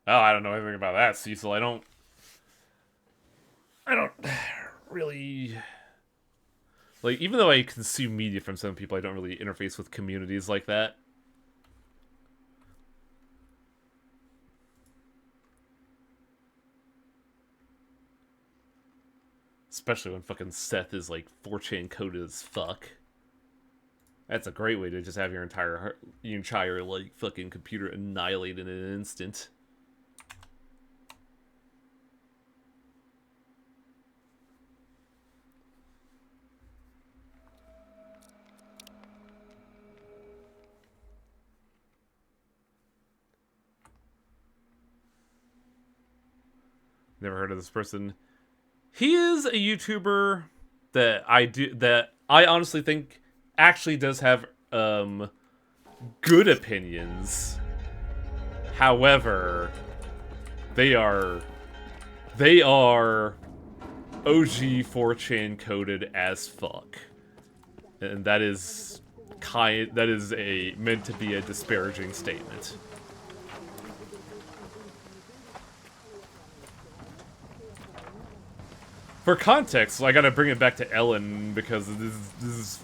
Oh, I don't know anything about that, Cecil. I don't really... Like, even though I consume media from some people, I don't really interface with communities like that. Especially when fucking Seth is, like, 4chan coded as fuck. That's a great way to just have your entire like, fucking computer annihilated in an instant. Never heard of this person. He is a YouTuber that I honestly think actually does have good opinions. However, they are OG 4chan coded as fuck. And that is meant to be a disparaging statement. For context, I gotta bring it back to Ellen because this is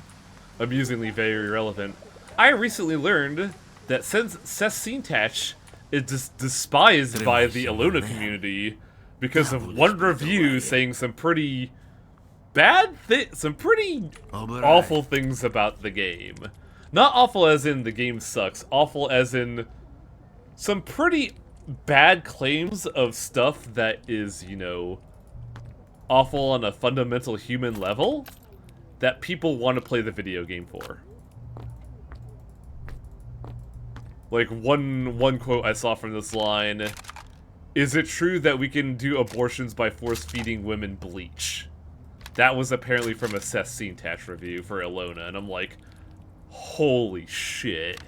amusingly very relevant. I recently learned that since Sesintach is despised by the Aluna community because of one review saying some pretty awful things about the game. Not awful as in the game sucks, awful as in some pretty bad claims of stuff that is, you know, awful on a fundamental human level that people want to play the video game for. Like, one quote I saw from this line, "Is it true that we can do abortions by force-feeding women bleach?" that was apparently from a Seth Scene-Tatch review for Ilona, and I'm like, holy shit.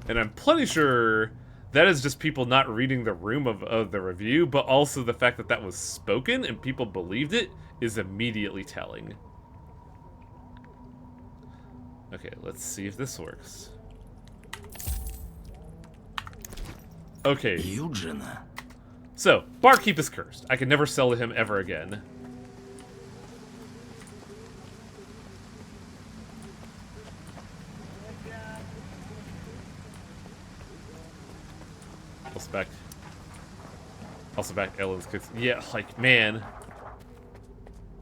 And I'm plenty sure that is just people not reading the room of the review, but also the fact that that was spoken and people believed it is immediately telling. Okay, let's see if this works. Okay. Юджина. So, Barkeep is cursed. I can never sell to him ever again. Also back Ellen's cooks. Yeah, like, man.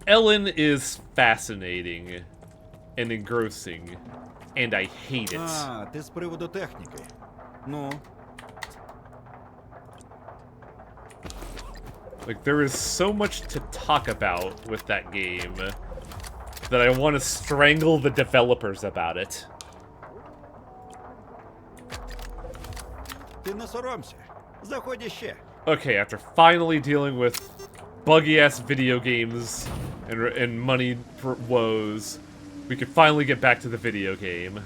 Ellen is fascinating and engrossing, and I hate it. А, ти з приводу техніки. Ну, Like, there is so much to talk about with that game that I want to strangle the developers about it. ти не соромся. Заходь іще. Okay, after finally dealing with buggy-ass video games and money woes, we can finally get back to the video game.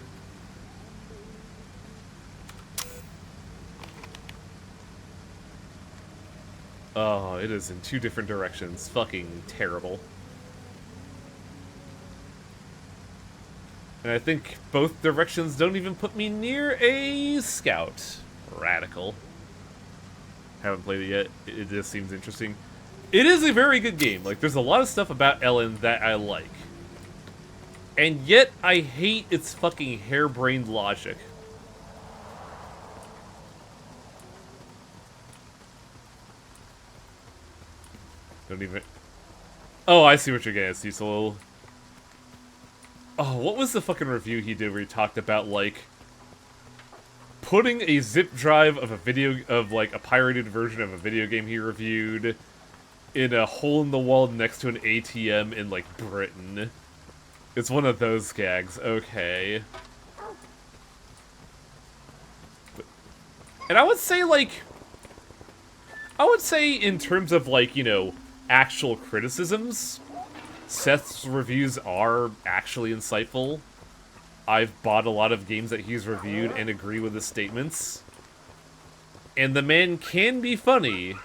Oh, it is in two different directions. Fucking terrible. And I think both directions don't even put me near a scout. Radical. Haven't played it yet. It just seems interesting. It is a very good game. Like, there's a lot of stuff about Ellen that I like. And yet, I hate its fucking harebrained logic. Don't even... Oh, I see what you're getting at, Cecil. Oh, what was the fucking review he did where he talked about, like, putting a zip drive of a video, of, like, a pirated version of a video game he reviewed in a hole in the wall next to an ATM in, like, Britain. It's one of those gags. Okay. And I would say, like... I would say, in terms of, like, you know, actual criticisms, Seth's reviews are actually insightful. I've bought a lot of games that he's reviewed and agree with his statements. And the man can be funny,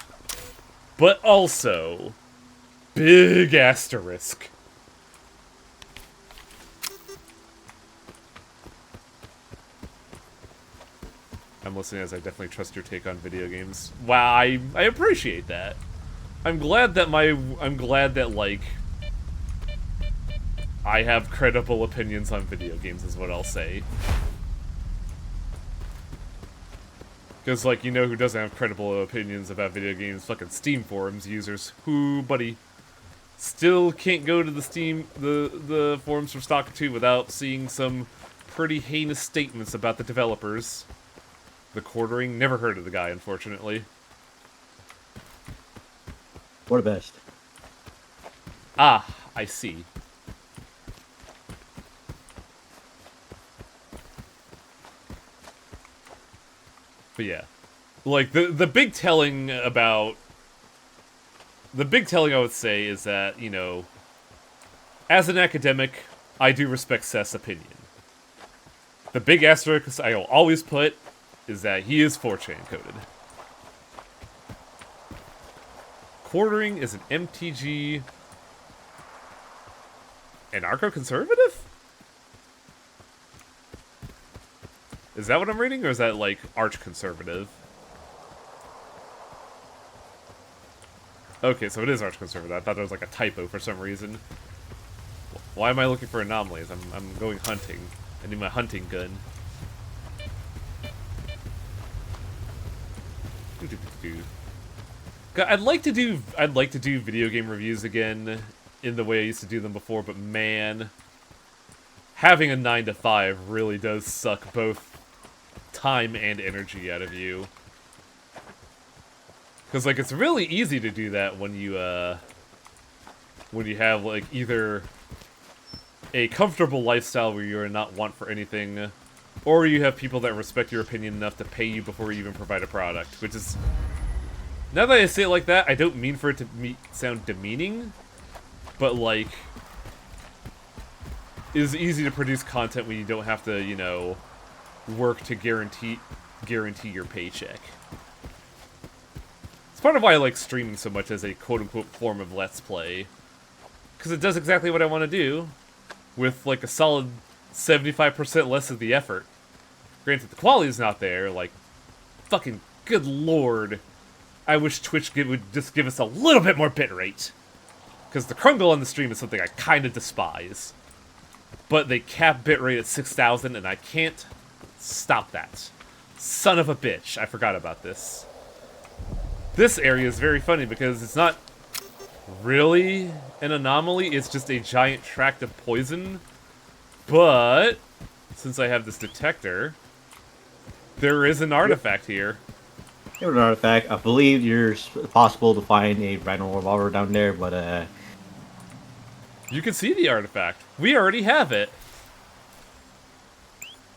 but also, big asterisk. I'm listening as I definitely trust your take on video games. Wow, I appreciate that. I'm glad that like I have credible opinions on video games is what I'll say. Because, like, you know who doesn't have credible opinions about video games? Fucking Steam forums users. Who, buddy? Still can't go to the the forums for Stalker 2 without seeing some pretty heinous statements about the developers. The Quartering, never heard of the guy, unfortunately. We're the best. Ah, I see. But yeah. Like, the big telling about... The big telling, I would say, is that, you know, as an academic, I do respect Seth's opinion. The big asterisk I will always put is that he is 4chan coded. Quartering is an MTG anarcho-conservative? Is that what I'm reading, or is that, like, arch-conservative? Okay, so it is arch-conservative. I thought there was, like, a typo for some reason. Why am I looking for anomalies? I'm going hunting. I need my hunting gun. God, I'd like to do video game reviews again in the way I used to do them before, but man, having a 9 to 5 really does suck both time and energy out of you. Because, like, it's really easy to do that when you have, like, either a comfortable lifestyle where you're not want for anything, or you have people that respect your opinion enough to pay you before you even provide a product, which is... Now that I say it like that, I don't mean for it to sound demeaning, but, like, it's easy to produce content when you don't have to, you know, work to guarantee your paycheck. It's part of why I like streaming so much as a quote-unquote form of Let's Play. Because it does exactly what I want to do, with, like, a solid 75% less of the effort. Granted, the quality's not there, like, fucking good lord. I wish Twitch would just give us a little bit more bitrate. Because the crungle on the stream is something I kind of despise. But they cap bitrate at 6,000, and I can't stop that. Son of a bitch, I forgot about this. This area is very funny because it's not really an anomaly, it's just a giant tract of poison. But, since I have this detector, there is an artifact here. Here's an artifact. I believe it's possible to find a random revolver down there, but You can see the artifact. We already have it.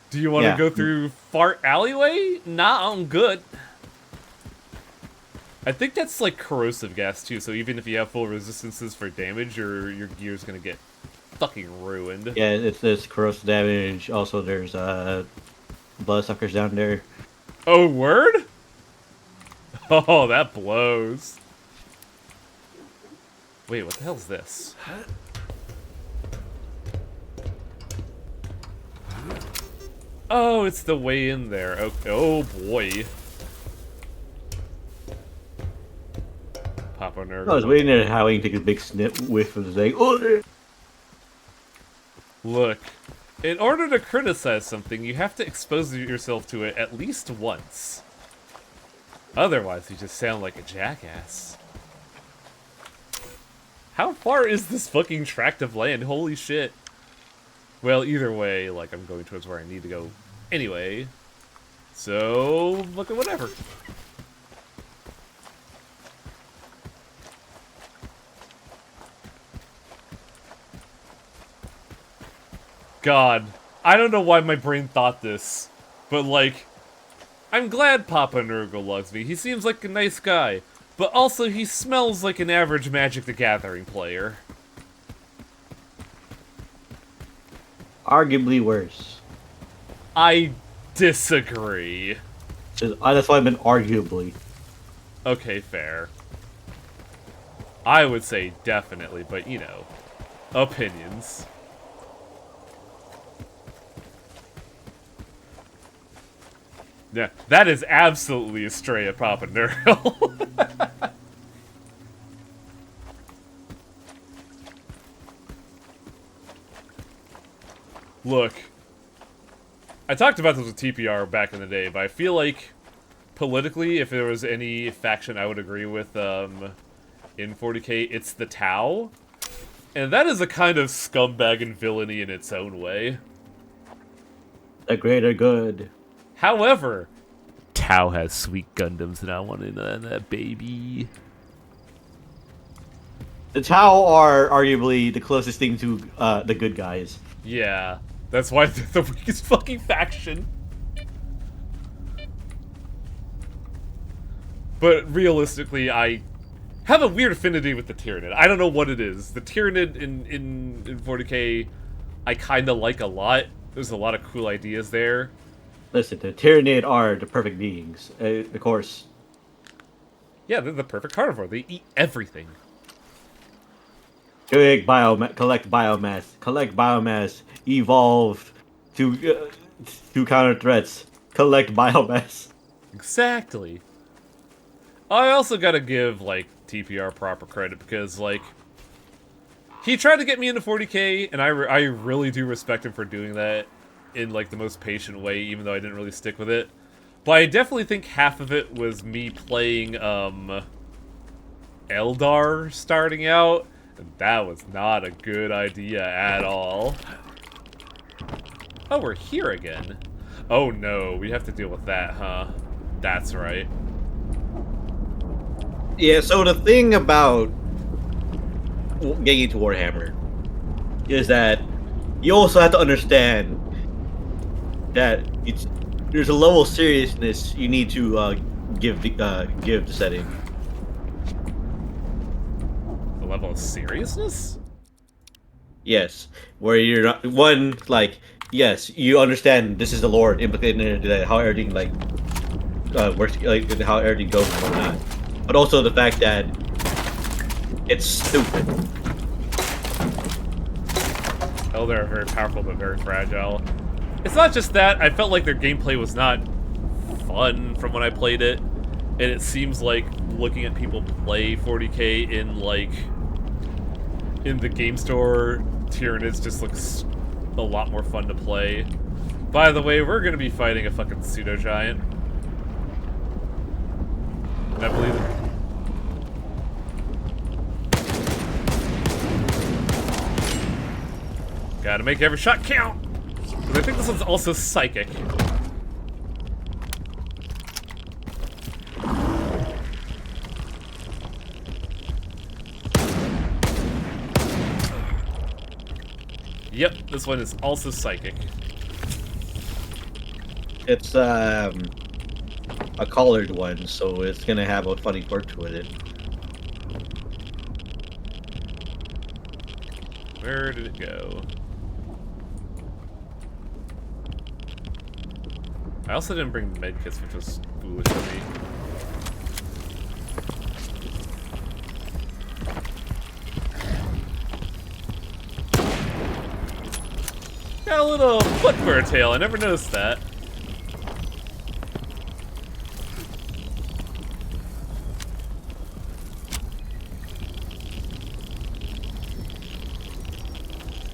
Do you want to go through Fart Alleyway? Nah, I'm good. I think that's like corrosive gas too, so even if you have full resistances for damage, your gear's gonna get fucking ruined. Yeah, it's corrosive damage. Also, there's bloodsuckers down there. Oh, word? Oh, that blows. Wait, what the hell's this? Oh, it's the way in there. Okay. Oh, boy. Papa Nerd. I was waiting at Howie to take a big snip whiff of the thing. Oh! Look, in order to criticize something, you have to expose yourself to it at least once. Otherwise, you just sound like a jackass. How far is this fucking tract of land? Holy shit. Well, either way, like, I'm going towards where I need to go anyway. So, look at whatever. God, I don't know why my brain thought this, but, like, I'm glad Papa Nurgle loves me. He seems like a nice guy, but also he smells like an average Magic the Gathering player. Arguably worse. I disagree. That's why I meant arguably. Okay, fair. I would say definitely, but you know, opinions. Yeah, that is absolutely a stray at Papa Nurgle. Look, I talked about this with TPR back in the day, but I feel like politically, if there was any faction I would agree with in 40k, it's the Tau. And that is a kind of scumbag and villainy in its own way. The greater good. However, Tau has sweet Gundams and I want in that baby. The Tau are arguably the closest thing to the good guys. Yeah, that's why they're the weakest fucking faction. But realistically, I have a weird affinity with the Tyranid. I don't know what it is. The Tyranid in 40k, I kind of like a lot. There's a lot of cool ideas there. Listen, the Tyranid are the perfect beings, of course. Yeah, they're the perfect carnivore. They eat everything. Collect biomass, evolve to counter threats. Collect biomass. Exactly. I also gotta give, like, TPR proper credit because, like, he tried to get me into 40k, and I really do respect him for doing that in, like, the most patient way, even though I didn't really stick with it. But I definitely think half of it was me playing, Eldar starting out, and that was not a good idea at all. Oh, we're here again. Oh no, we have to deal with that, huh? That's right. Yeah, so the thing about getting into Warhammer is that you also have to understand that it's there's a level of seriousness you need to give the setting. The level of seriousness? Yes, where you're not one like yes, you understand this is the Lord implicated in it, how everything like works, like how everything goes and whatnot, but also the fact that it's stupid. Oh, they're very powerful but very fragile. It's not just that, I felt like their gameplay was not fun from when I played it. And it seems like looking at people play 40k in, like, in the game store, Tyranids just looks a lot more fun to play. By the way, we're gonna be fighting a fucking pseudo-giant. And I believe it. Gotta make every shot count! Because I think this one's also psychic. Yep, this one is also psychic. It's a collared one, so it's gonna have a funny quirk with it. Where did it go? I also didn't bring medkits, which was foolish of me. Got a little foot for a tail, I never noticed that.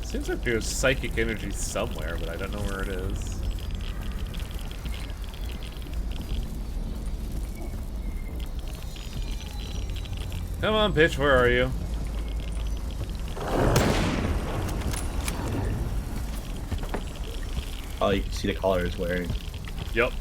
Seems like there's psychic energy somewhere, but I don't know where it is. Come on, bitch, where are you? Oh, you can see the collar it's wearing. Yup.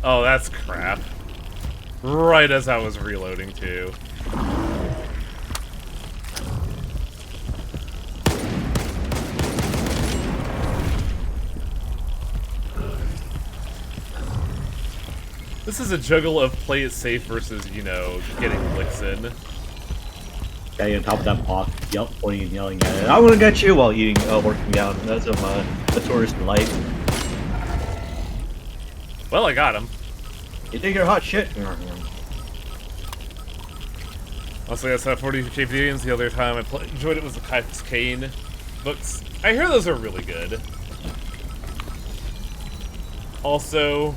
Oh, that's crap. Right as I was reloading, too. This is a juggle of play it safe versus, you know, getting licks in. Guy on top of that block, pointing and yelling at it. I'm gonna get you while eating, working out. That's a tourist delight. Well, I got him. You think you're hot shit? Also, I saw 40k videos the other time I enjoyed it was the Kyphus Kane books. I hear those are really good. Also,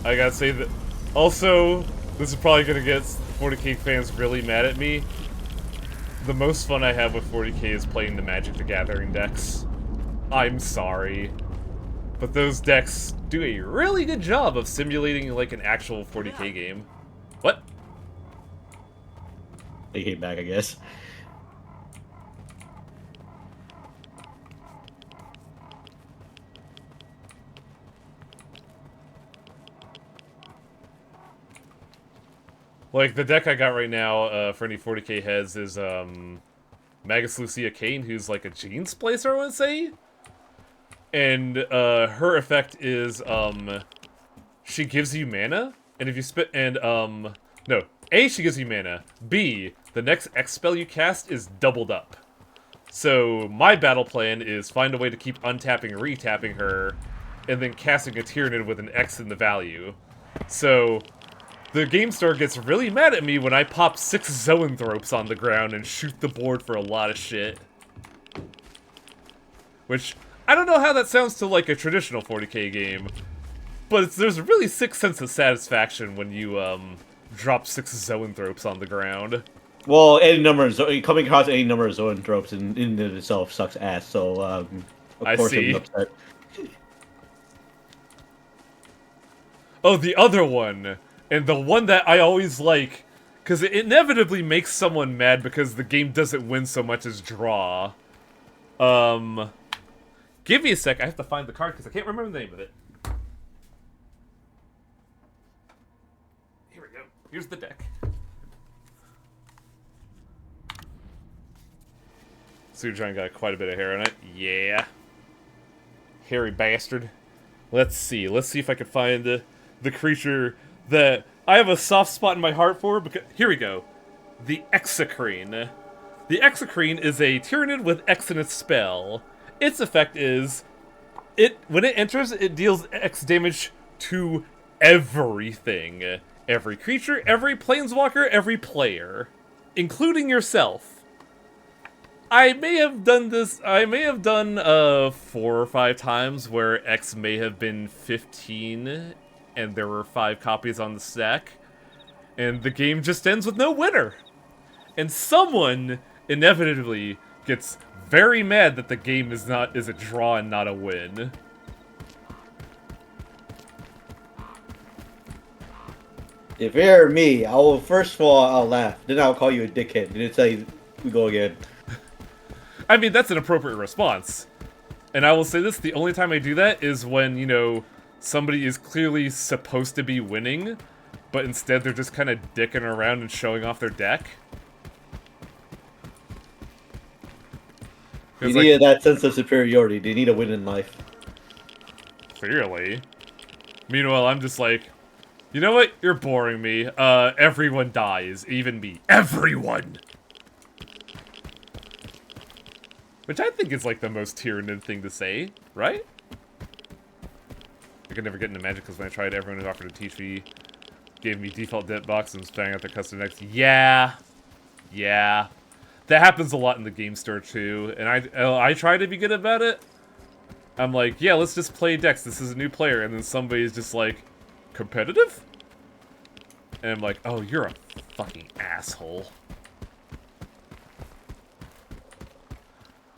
I gotta say that. Also, this is probably gonna get 40k fans really mad at me. The most fun I have with 40k is playing the Magic the Gathering decks. I'm sorry. But those decks do a really good job of simulating like an actual 40k game. What? They came back, I guess. Like, the deck I got right now, for any 40k heads, is, Magus Lucia Kane, who's like a gene splicer, I would say? And, her effect is, she gives you mana, and if you no. A, she gives you mana. B, the next X spell you cast is doubled up. So, my battle plan is find a way to keep untapping and retapping her, and then casting a Tyranid with an X in the value. So, the game store gets really mad at me when I pop 6 Zoanthropes on the ground and shoot the board for a lot of shit. Which, I don't know how that sounds to like a traditional 40k game, but there's a really sick sense of satisfaction when you, drop 6 Zoanthropes on the ground. Well, any number of coming across any number of zoanthropes in itself sucks ass. So, of course, see. I'm upset. Oh, the other one! And the one that I always like, because it inevitably makes someone mad because the game doesn't win so much as draw. Give me a sec, I have to find the card because I can't remember the name of it. Here's the deck. Sujan got quite a bit of hair on it. Yeah. Hairy bastard. Let's see. Let's see if I can find the creature that I have a soft spot in my heart for. Because here we go. The Exocrine. The Exocrine is a Tyranid with X in its spell. Its effect is, when it enters, it deals X damage to everything. Every creature, every planeswalker, every player. Including yourself. I may have done this, 4 or 5 times where X may have been 15 and there were 5 copies on the stack. And the game just ends with no winner. And someone inevitably gets very mad that the game is a draw and not a win. If you're me, I will first of all I'll laugh, then I'll call you a dickhead, then I'll tell you we go again. I mean, that's an appropriate response. And I will say this, the only time I do that is when, you know, somebody is clearly supposed to be winning, but instead they're just kind of dicking around and showing off their deck. You need that sense of superiority. They need a win in life. Clearly. Meanwhile, I'm just like, you know what? You're boring me. Everyone dies. Even me. Everyone! Which I think is like the most Tyranid thing to say, right? I could never get into Magic because when I tried, everyone who offered to teach me gave me default debt box and was banging out their custom decks. Yeah. Yeah. That happens a lot in the game store too, and I try to be good about it. I'm like, yeah, let's just play decks. This is a new player, and then somebody's just like, competitive? And I'm like, oh, you're a fucking asshole.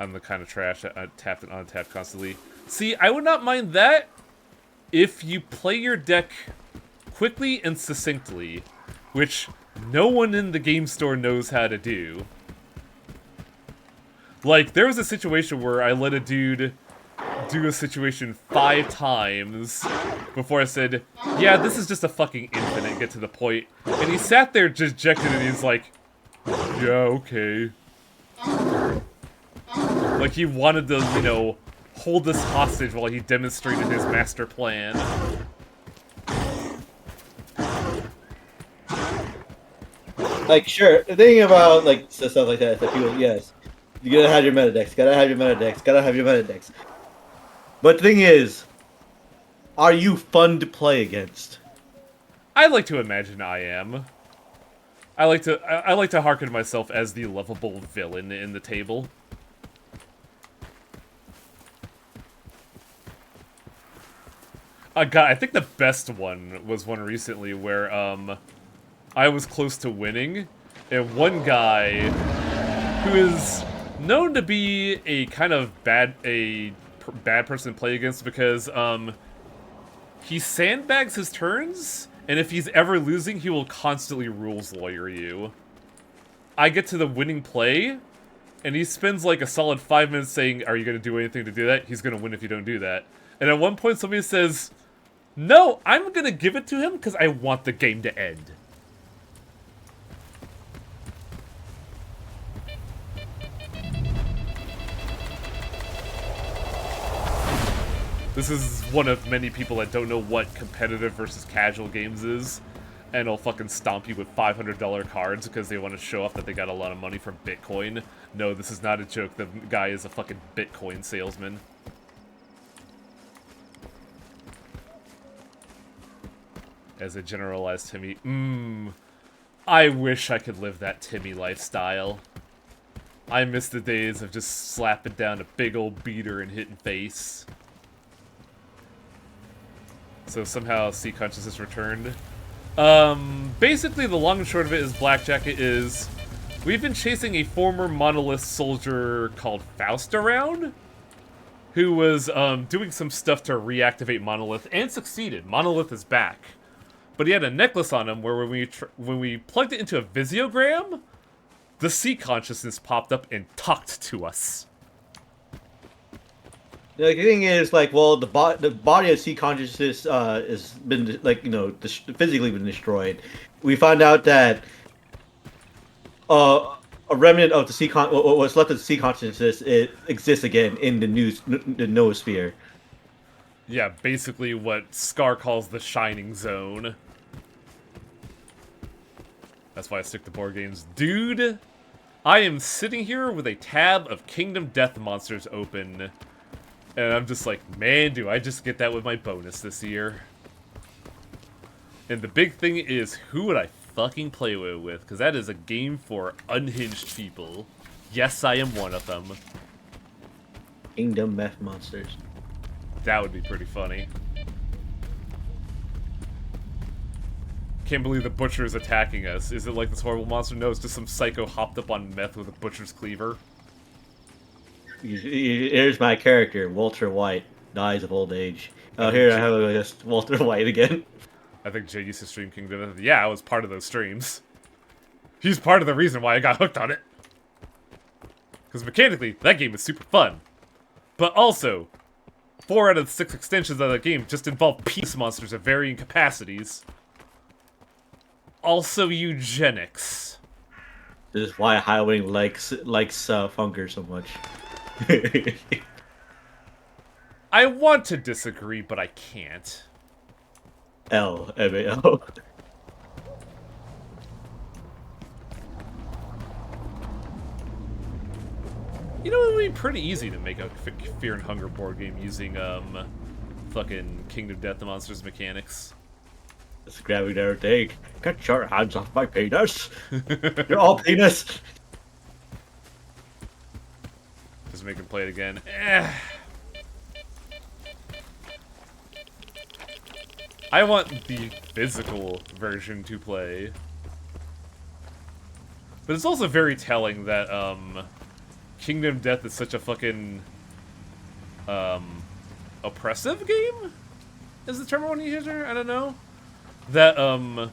I'm the kind of trash that tapped and untapped constantly. See, I would not mind that if you play your deck quickly and succinctly, which no one in the game store knows how to do. Like, there was a situation where I let a dude do a situation 5 times before I said, yeah, this is just a fucking infinite, get to the point. And he sat there dejected and he's like, yeah, okay. Like, he wanted to, you know, hold this hostage while he demonstrated his master plan. Like, sure, the thing about, like, stuff like that is that people, yes, you gotta have your meta decks, gotta have your meta decks, gotta have your meta decks. But the thing is, are you fun to play against? I like to imagine I am. I like to hearken to myself as the lovable villain in the table. God, I think the best one was one recently where I was close to winning, and one guy who is known to be a kind of bad person to play against because he sandbags his turns, and if he's ever losing, he will constantly rules lawyer you. I get to the winning play, and he spends like a solid 5 minutes saying, are you going to do anything to do that? He's going to win if you don't do that. And at one point somebody says, no, I'm going to give it to him because I want the game to end. This is one of many people that don't know what competitive versus casual games is, and will fucking stomp you with $500 cards because they want to show off that they got a lot of money from Bitcoin. No, this is not a joke. The guy is a fucking Bitcoin salesman. As a generalized Timmy, I wish I could live that Timmy lifestyle. I miss the days of just slapping down a big old beater and hitting face. So somehow Sea Consciousness returned. Basically the long and short of it is Blackjacket is... We've been chasing a former Monolith soldier called Faust around, who was doing some stuff to reactivate Monolith, and succeeded. Monolith is back. But he had a necklace on him where when we plugged it into a Visiogram, the Sea Consciousness popped up and talked to us. The thing is, like, well, the body of sea consciousness has been like physically been destroyed. We found out that a remnant of the what's left of the sea consciousness, it exists again in the noosphere. Yeah, basically what Scar calls the Shining Zone. That's why I stick to board games. Dude, I am sitting here with a tab of Kingdom Death Monsters open. And I'm just like, man, do I just get that with my bonus this year. And the big thing is, who would I fucking play with? Because that is a game for unhinged people. Yes, I am one of them. Kingdom Death Monsters. That would be pretty funny. Can't believe the butcher is attacking us. Is it like this horrible monster? No, it's just some psycho hopped up on meth with a butcher's cleaver. Here's my character, Walter White, dies of old age. Oh, here I have just Walter White again. I think Jay used to stream Kingdom Death. Yeah, I was part of those streams. He's part of the reason why I got hooked on it. Because mechanically, that game is super fun. But also, 4 out of the 6 extensions of that game just involve peace monsters of varying capacities. Also eugenics. This is why Highwing likes Funker so much. I want to disagree, but I can't. LMAO. You know, it would be pretty easy to make a Fear and Hunger board game using, fucking Kingdom Death Monsters mechanics. It's grabbing everything. Get your hands off my penis. You're all penis. Just make him play it again. Eh. I want the physical version to play. But it's also very telling that, Kingdom Death is such a fucking, oppressive game? Is the term I want to use here? I don't know. That,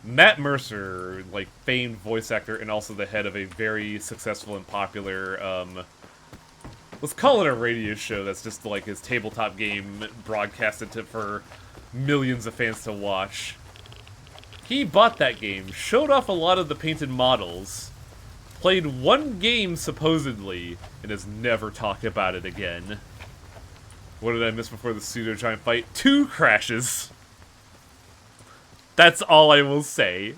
Matt Mercer, like, famed voice actor and also the head of a very successful and popular, let's call it a radio show that's just, like, his tabletop game broadcasted for millions of fans to watch. He bought that game, showed off a lot of the painted models, played one game, supposedly, and has never talked about it again. What did I miss before the pseudo-giant fight? 2 crashes! That's all I will say.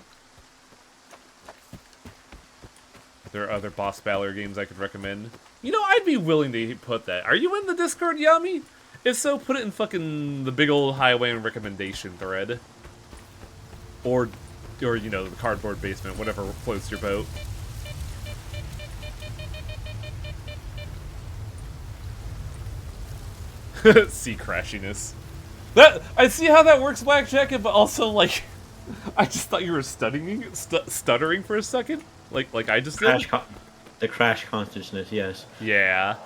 There are other Boss Battler games I could recommend. You know, I'd be willing to put that. Are you in the Discord, Yami? If so, put it in fucking the big old highway recommendation thread. Or, you know, the cardboard basement, whatever floats your boat. Sea crashiness. That I see how that works, Black Jacket, but also like, I just thought you were stuttering for a second, like I just did. The crash consciousness, yes. Yeah.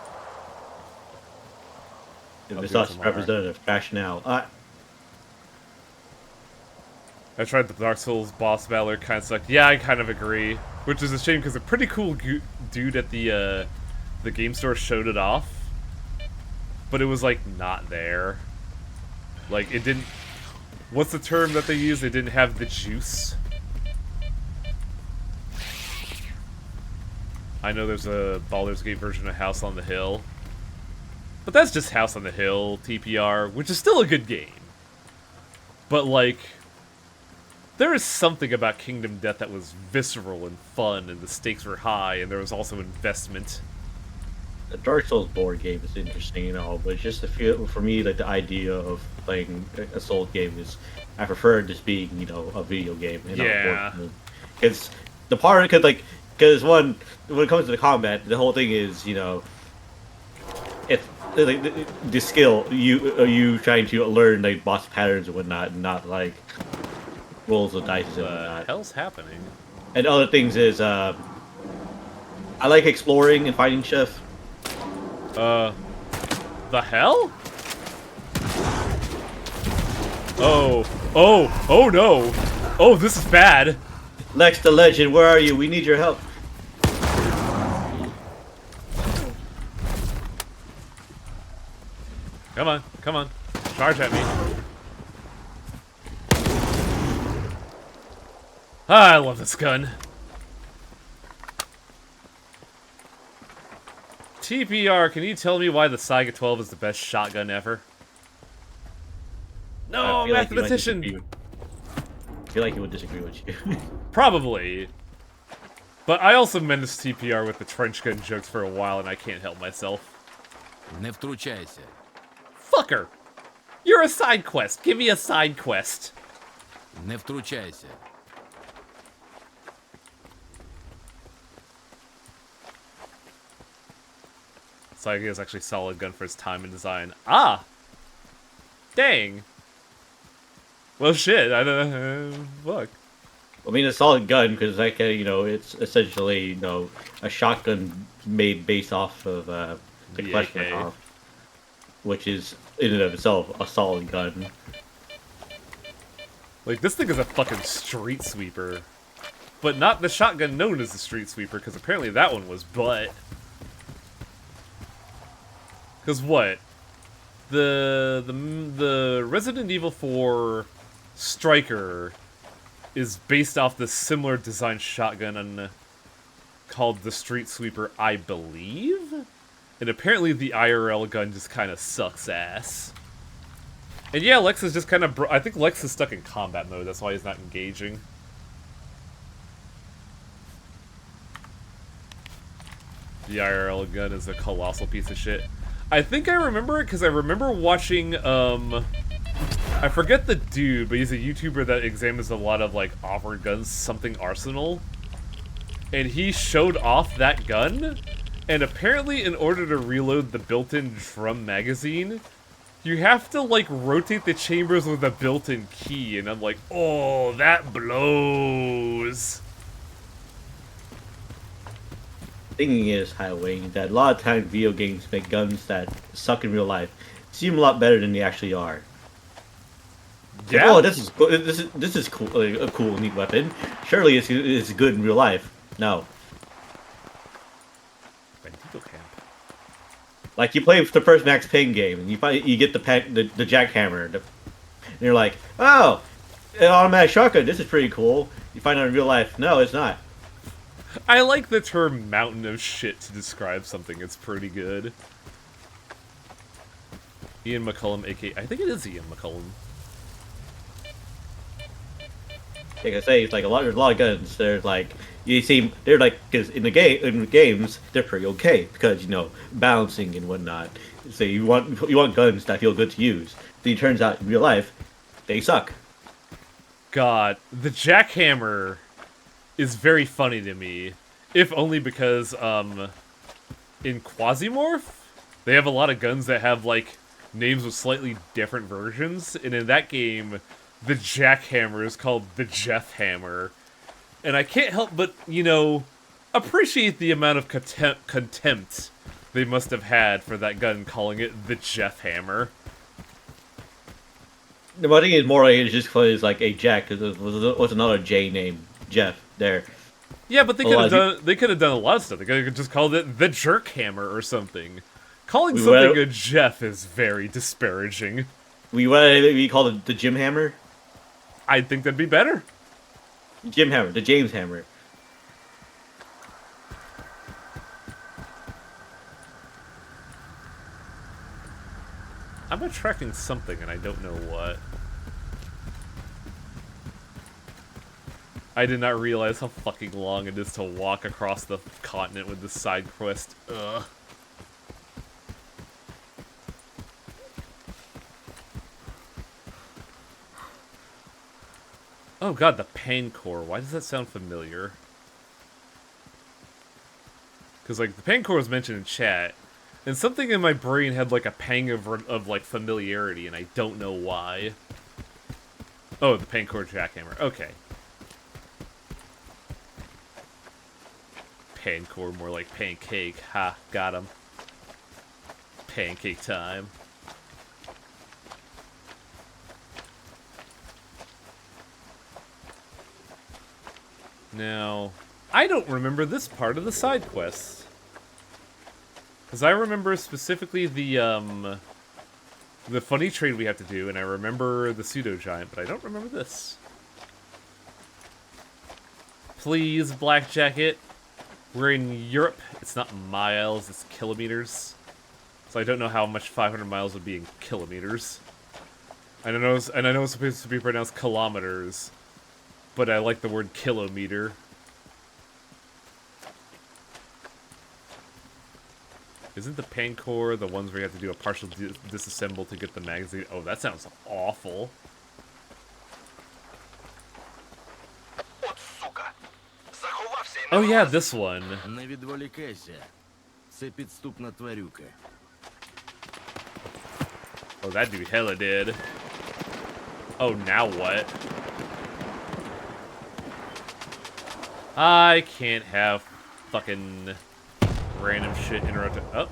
If it's us representative, crash now. I tried the Dark Souls boss battler, kind of sucked. Yeah, I kind of agree, which is a shame because a pretty cool dude at the game store showed it off. But it was, like, not there. Like, it didn't... What's the term that they use? They didn't have the juice. I know there's a Baldur's Gate version of House on the Hill. But that's just House on the Hill, TPR, which is still a good game. But, like... There is something about Kingdom Death that was visceral and fun, and the stakes were high, and there was also investment. The Dark Souls board game is interesting and all, but it's just for me, like, the idea of playing a Souls game is, I prefer it just being, you know, a video game and not a board game. Because the part, because when it comes to the combat, the whole thing is, you know, if like the skill, you trying to learn like boss patterns and whatnot, and not like rolls of dice and whatnot. What the hell's happening? And other things is, I like exploring and finding stuff. The hell? Oh no! Oh, this is bad! Lex the Legend, where are you? We need your help. Come on, come on. Charge at me. Ah, I love this gun. TPR, can you tell me why the Saiga 12 is the best shotgun ever? No, I feel like he might mathematician! disagree. I feel like he would disagree with you. Probably. But I also menaced TPR with the trench gun jokes for a while, and I can't help myself. Не втручайся. Fucker! You're a side quest. Give me a side quest. Не втручайся. Saiga is actually a solid gun for its time and design. Ah! Dang. Well, shit. I don't know. Fuck. I mean, a solid gun because like you know, it's essentially a shotgun made based off of the The Kalashnikov, AK. which is in and of itself a solid gun. Like, this thing is a fucking street sweeper. But not the shotgun known as the street sweeper, because apparently that one was butt. Because what? The Resident Evil 4 Striker is based off the similar design shotgun called the Street Sweeper, I believe? And apparently the IRL gun just kind of sucks ass. And yeah, Lex is just kind of... I think Lex is stuck in combat mode, that's why he's not engaging. The IRL gun is a colossal piece of shit. I think I remember it because I remember watching, I forget the dude, but he's a YouTuber that examines a lot of, like, off-road guns, something Arsenal. And he showed off that gun, and apparently in order to reload the built-in drum magazine, you have to, like, rotate the chambers with a built-in key, and I'm like, oh, that blows. Thing is, Highway, that a lot of times video games make guns that suck in real life seem a lot better than they actually are. Yeah. Oh, this is cool. This is cool. A cool, neat weapon. Surely it's good in real life. No. Bandito camp. Like you play the first Max Payne game, and you get the jackhammer, and you're like, oh, an automatic shotgun. This is pretty cool. You find out in real life, no, it's not. I like the term mountain of shit to describe something. It's pretty good. Ian McCullum, aka... I think it is Ian McCullum. Like I say, it's like there's a lot of guns. There's like they're like because in the games they're pretty okay because balancing and whatnot. So you want guns that feel good to use. Then it turns out in real life they suck. God, the jackhammer is very funny to me, if only because in Quasimorph they have a lot of guns that have like names with slightly different versions, and in that game the jackhammer is called the Jeff Hammer. And I can't help but, appreciate the amount of contempt they must have had for that gun, calling it the Jeff Hammer. The one thing is more like it's just because it's like a Jack, because there was another J name, Jeff, there. Yeah, but they could have done a lot of stuff. They could have just called it the Jerk Hammer or something. Calling something a Jeff is very disparaging. We called it the Jim Hammer? I think that'd be better. Jim Hammer, the James Hammer. I'm attracting something and I don't know what. I did not realize how fucking long it is to walk across the continent with this side quest. Ugh. Oh god, the pain core. Why does that sound familiar? Because, like, the pain core was mentioned in chat, and something in my brain had, like, a pang of like, familiarity, and I don't know why. Oh, the pain core jackhammer. Okay. Pain core, more like pancake. Ha, got him. Pancake time. Now, I don't remember this part of the side quest. Because I remember specifically the the funny trade we have to do, and I remember the pseudo giant, but I don't remember this. Please, Black Jacket. We're in Europe. It's not miles, it's kilometers. So I don't know how much 500 miles would be in kilometers. And I know it's supposed to be pronounced kilometers, but I like the word kilometer. Isn't the Pancor the ones where you have to do a partial disassemble to get the magazine? Oh, that sounds awful. От сука. Заховався і Oh не yeah, вилазить. this one. Не відволікайся. Це підступна тварюка. Oh, that dude hella did. Oh, now what? I can't have fucking random shit interrupted. Oh.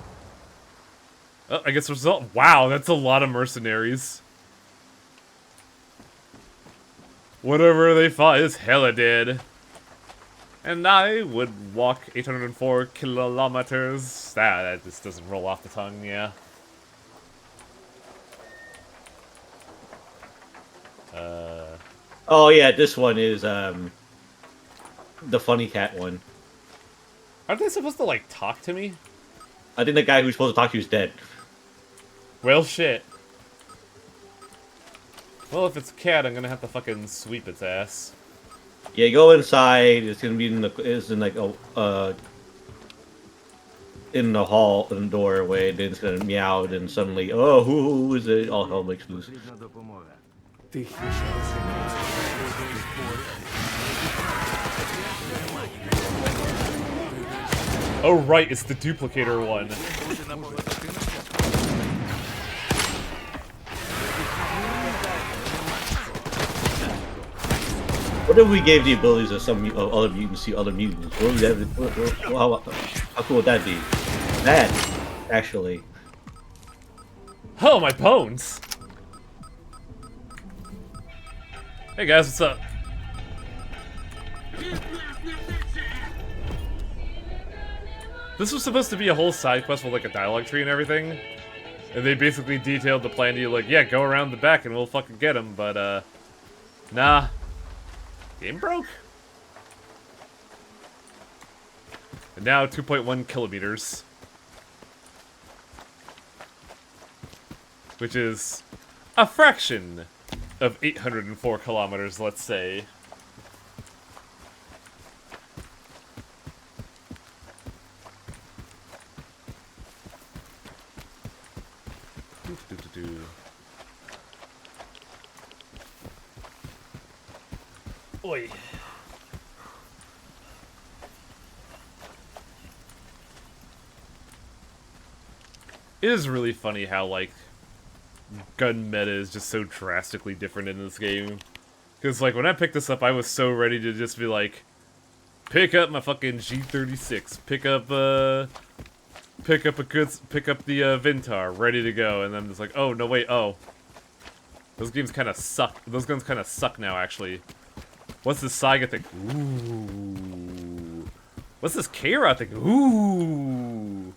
Oh, I guess result. Wow, that's a lot of mercenaries. Whatever they fought is hella dead. And I would walk 804 kilometers. That just doesn't roll off the tongue, yeah. Oh yeah, this one is the funny cat one. Aren't they supposed to, like, talk to me? I think the guy who's supposed to talk to you is dead. Well, shit. Well, if it's a cat, I'm gonna have to fucking sweep its ass. Yeah, go inside. It's gonna be in the hall, in the doorway. Then it's gonna meow. Then suddenly, oh, who is it? All hell breaks loose. Потрібна допомога. Oh, right, it's the duplicator one. What if we gave the abilities of some other mutants to other mutants? What would how cool would that be? That, actually. Oh, my bones! Hey guys, what's up? This was supposed to be a whole side quest with like a dialogue tree and everything. And they basically detailed the plan to you like, yeah, go around the back and we'll fucking get him, but nah. Game broke. And now 2.1 kilometers. Which is a fraction of 804 kilometers, let's say. Oi. It is really funny how, like, gun meta is just so drastically different in this game. Because, like, when I picked this up, I was so ready to just be like, pick up my fucking G36, pick up the Vintar, ready to go, and then it's like, oh, no, wait, oh. Those games kind of suck. Those guns kind of suck now, actually. What's this Saiga thing? Ooh. What's this Keira thing? Ooh.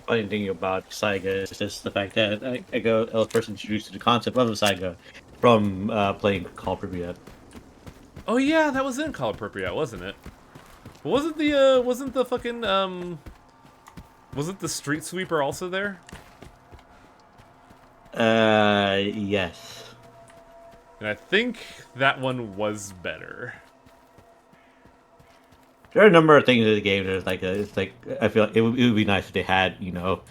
Funny thing about Saiga is just the fact that I was first introduced to the concept of a Saiga from playing Call of Pripyat. Oh yeah, that was in Call of Pripyat, wasn't it? Wasn't the fucking wasn't the Street Sweeper also there? Yes. And I think that one was better. There are a number of things in the game that's like, it's like, I feel like it would be nice if they had, you know,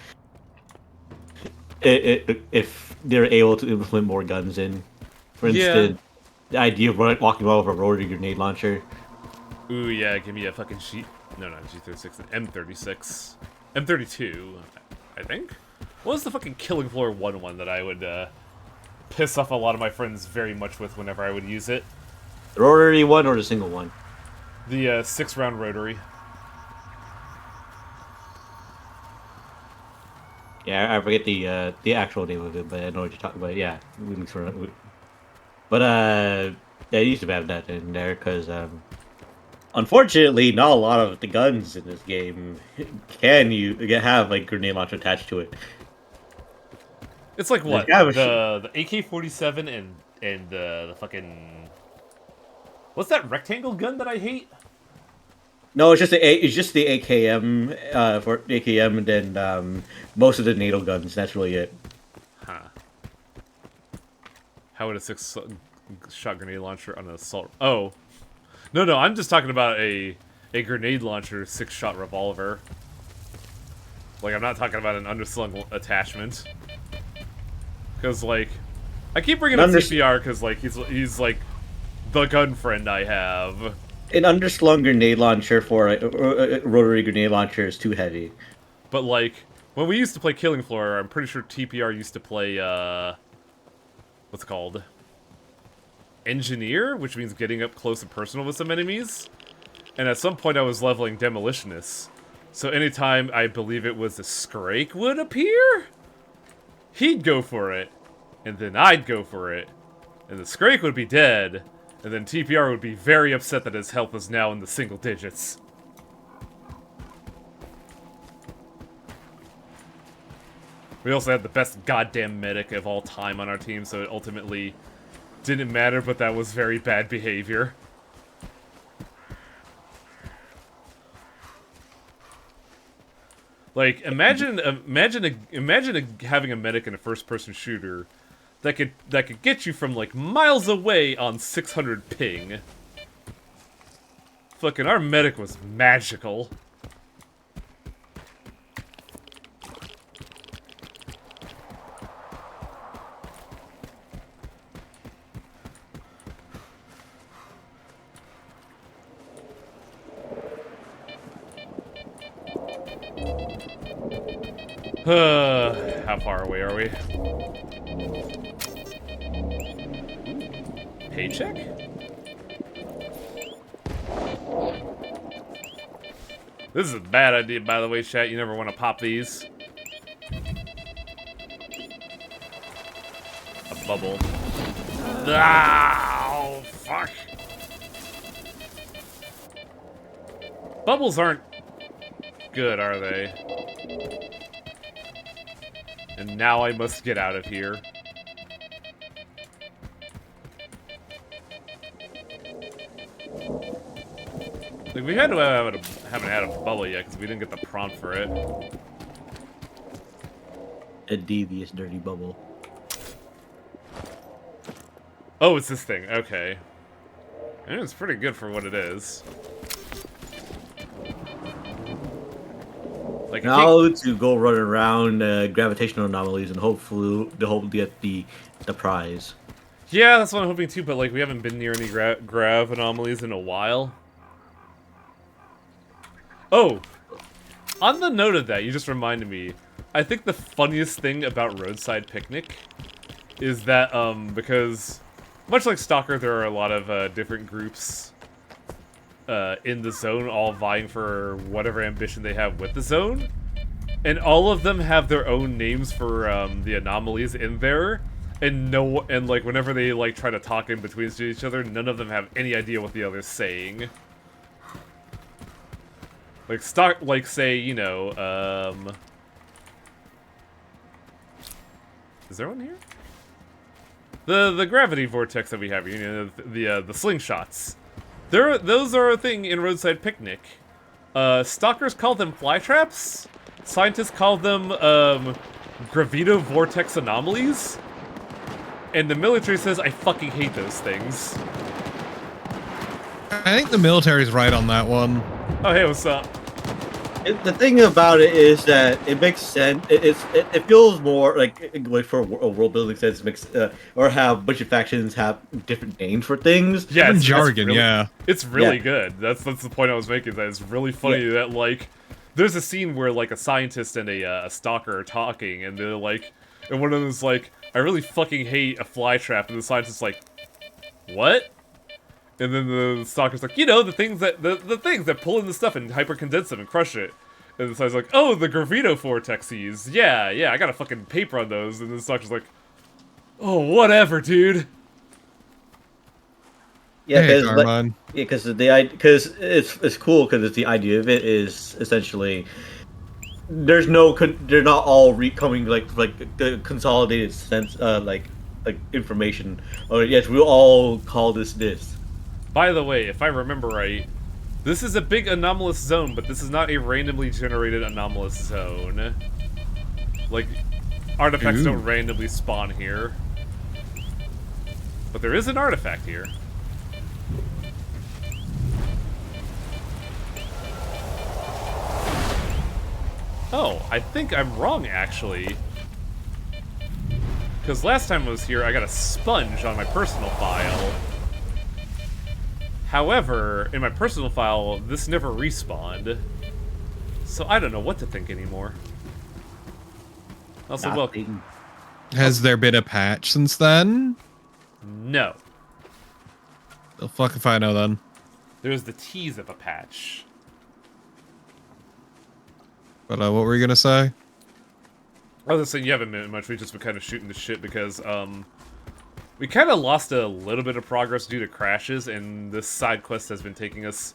if they're able to implement more guns in. For instance, the idea of walking around with a rotary grenade launcher. Ooh, yeah, give me a fucking no, not G36, an M36. M32, I think? What was the fucking Killing Floor 1 that I would, piss off a lot of my friends very much with whenever I would use it? The rotary one or the single one? The, 6-round rotary. Yeah, I forget the actual name of it, but I know what you're talking about. Yeah, but yeah, you used to have that in there because unfortunately, not a lot of the guns in this game can have like grenade launcher attached to it. It's like what Yeah, but the AK-47 and the fucking what's that rectangle gun that I hate? No, it's just the AKM for AKM, and then most of the NATO guns. That's really it. Huh. How would a 6-shot grenade launcher on an assault? Oh, no, I'm just talking about a grenade launcher 6-shot revolver. Like, I'm not talking about an underslung attachment. Because, like, I keep bringing up CPR because, like, he's like the gun friend I have. An underslung grenade launcher for a rotary grenade launcher is too heavy. But, like, when we used to play Killing Floor, I'm pretty sure TPR used to play, what's it called? Engineer, which means getting up close and personal with some enemies. And at some point I was leveling Demolitionist. So anytime I believe it was a Scrake would appear, he'd go for it. And then I'd go for it. And the Scrake would be dead. And then TPR would be very upset that his health is now in the single digits. We also had the best goddamn medic of all time on our team, so it ultimately didn't matter, but that was very bad behavior. Like, imagine having a medic in a first-person shooter that could get you from like miles away on 600 ping. Fucking our medic was magical. How far away are we? Paycheck? This is a bad idea, by the way, chat. You never want to pop these. A bubble. Oh, fuck. Bubbles aren't good, are they? And now I must get out of here. Like, we haven't had a bubble yet because we didn't get the prompt for it. A devious, dirty bubble. Oh, it's this thing. Okay. And it's pretty good for what it is. Like, now to go run around gravitational anomalies and hopefully get the prize. Yeah, that's what I'm hoping too. But like, we haven't been near any grav anomalies in a while. Oh, on the note of that, you just reminded me. I think the funniest thing about Roadside Picnic is that because much like Stalker, there are a lot of different groups in the zone, all vying for whatever ambition they have with the zone, and all of them have their own names for the anomalies in there, and like whenever they like try to talk in between each other, none of them have any idea what the other's saying. Like say, you know, is there one here? The gravity vortex that we have here, you know, the slingshots. Those are a thing in Roadside Picnic. Stalkers call them fly traps. Scientists call them gravito vortex anomalies. And the military says, I fucking hate those things. I think the military's right on that one. Oh, hey, what's up? The thing about it is that it makes sense. It feels more like for a world building sense, it makes or have a bunch of factions have different names for things. Yeah, it's jargon. Really, it's really good. That's the point I was making. That it's really funny that like there's a scene where like a scientist and a stalker are talking, and they're like, and one of them is like, I really fucking hate a fly trap, and the scientist's like, what? And then the stalker's like, you know, the things that pull in the stuff and hypercondense them and crush it. And the scientist's like, oh, the gravito vortexes. Yeah, I got a fucking paper on those. And the stalker's like, oh, whatever, dude. Yeah, because it's cool because the idea of it is essentially there's no they're not all coming like the consolidated sense like information. Or yes, we'll all call this. By the way, if I remember right, this is a big anomalous zone, but this is not a randomly generated anomalous zone. Like, artifacts don't randomly spawn here. But there is an artifact here. Oh, I think I'm wrong, actually. Because last time I was here, I got a sponge on my personal file. However, in my personal file, this never respawned. So I don't know what to think anymore. Also, look. Has there been a patch since then? No. The fuck if I know then. There's the tease of a patch. But what were you gonna say? I was just saying you haven't been much. We've just been kind of shooting the shit because we kind of lost a little bit of progress due to crashes, and this side quest has been taking us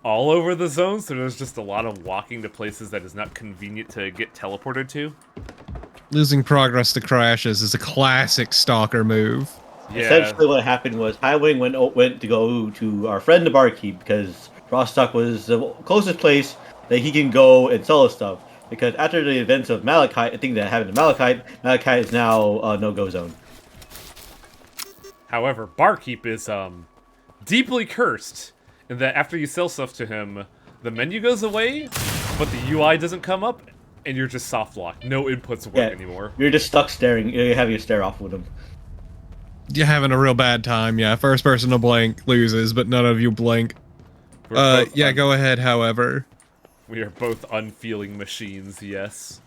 all over the zone. So there's just a lot of walking to places that is not convenient to get teleported to. Losing progress to crashes is a classic Stalker move. Yeah. Essentially, what happened was Highwing went to go to our friend the barkeep because Rostock was the closest place that he can go and sell his stuff. Because after the events of Malachite, I think that happened to Malachite is now a no-go zone. However, Barkeep is deeply cursed in that after you sell stuff to him, the menu goes away, but the UI doesn't come up, and you're just soft locked. No inputs work anymore. You're just stuck staring. You're having a stare off with him. You're having a real bad time, yeah. First person to blink loses, but none of you blink. Yeah, go ahead, however. We are both unfeeling machines, yes.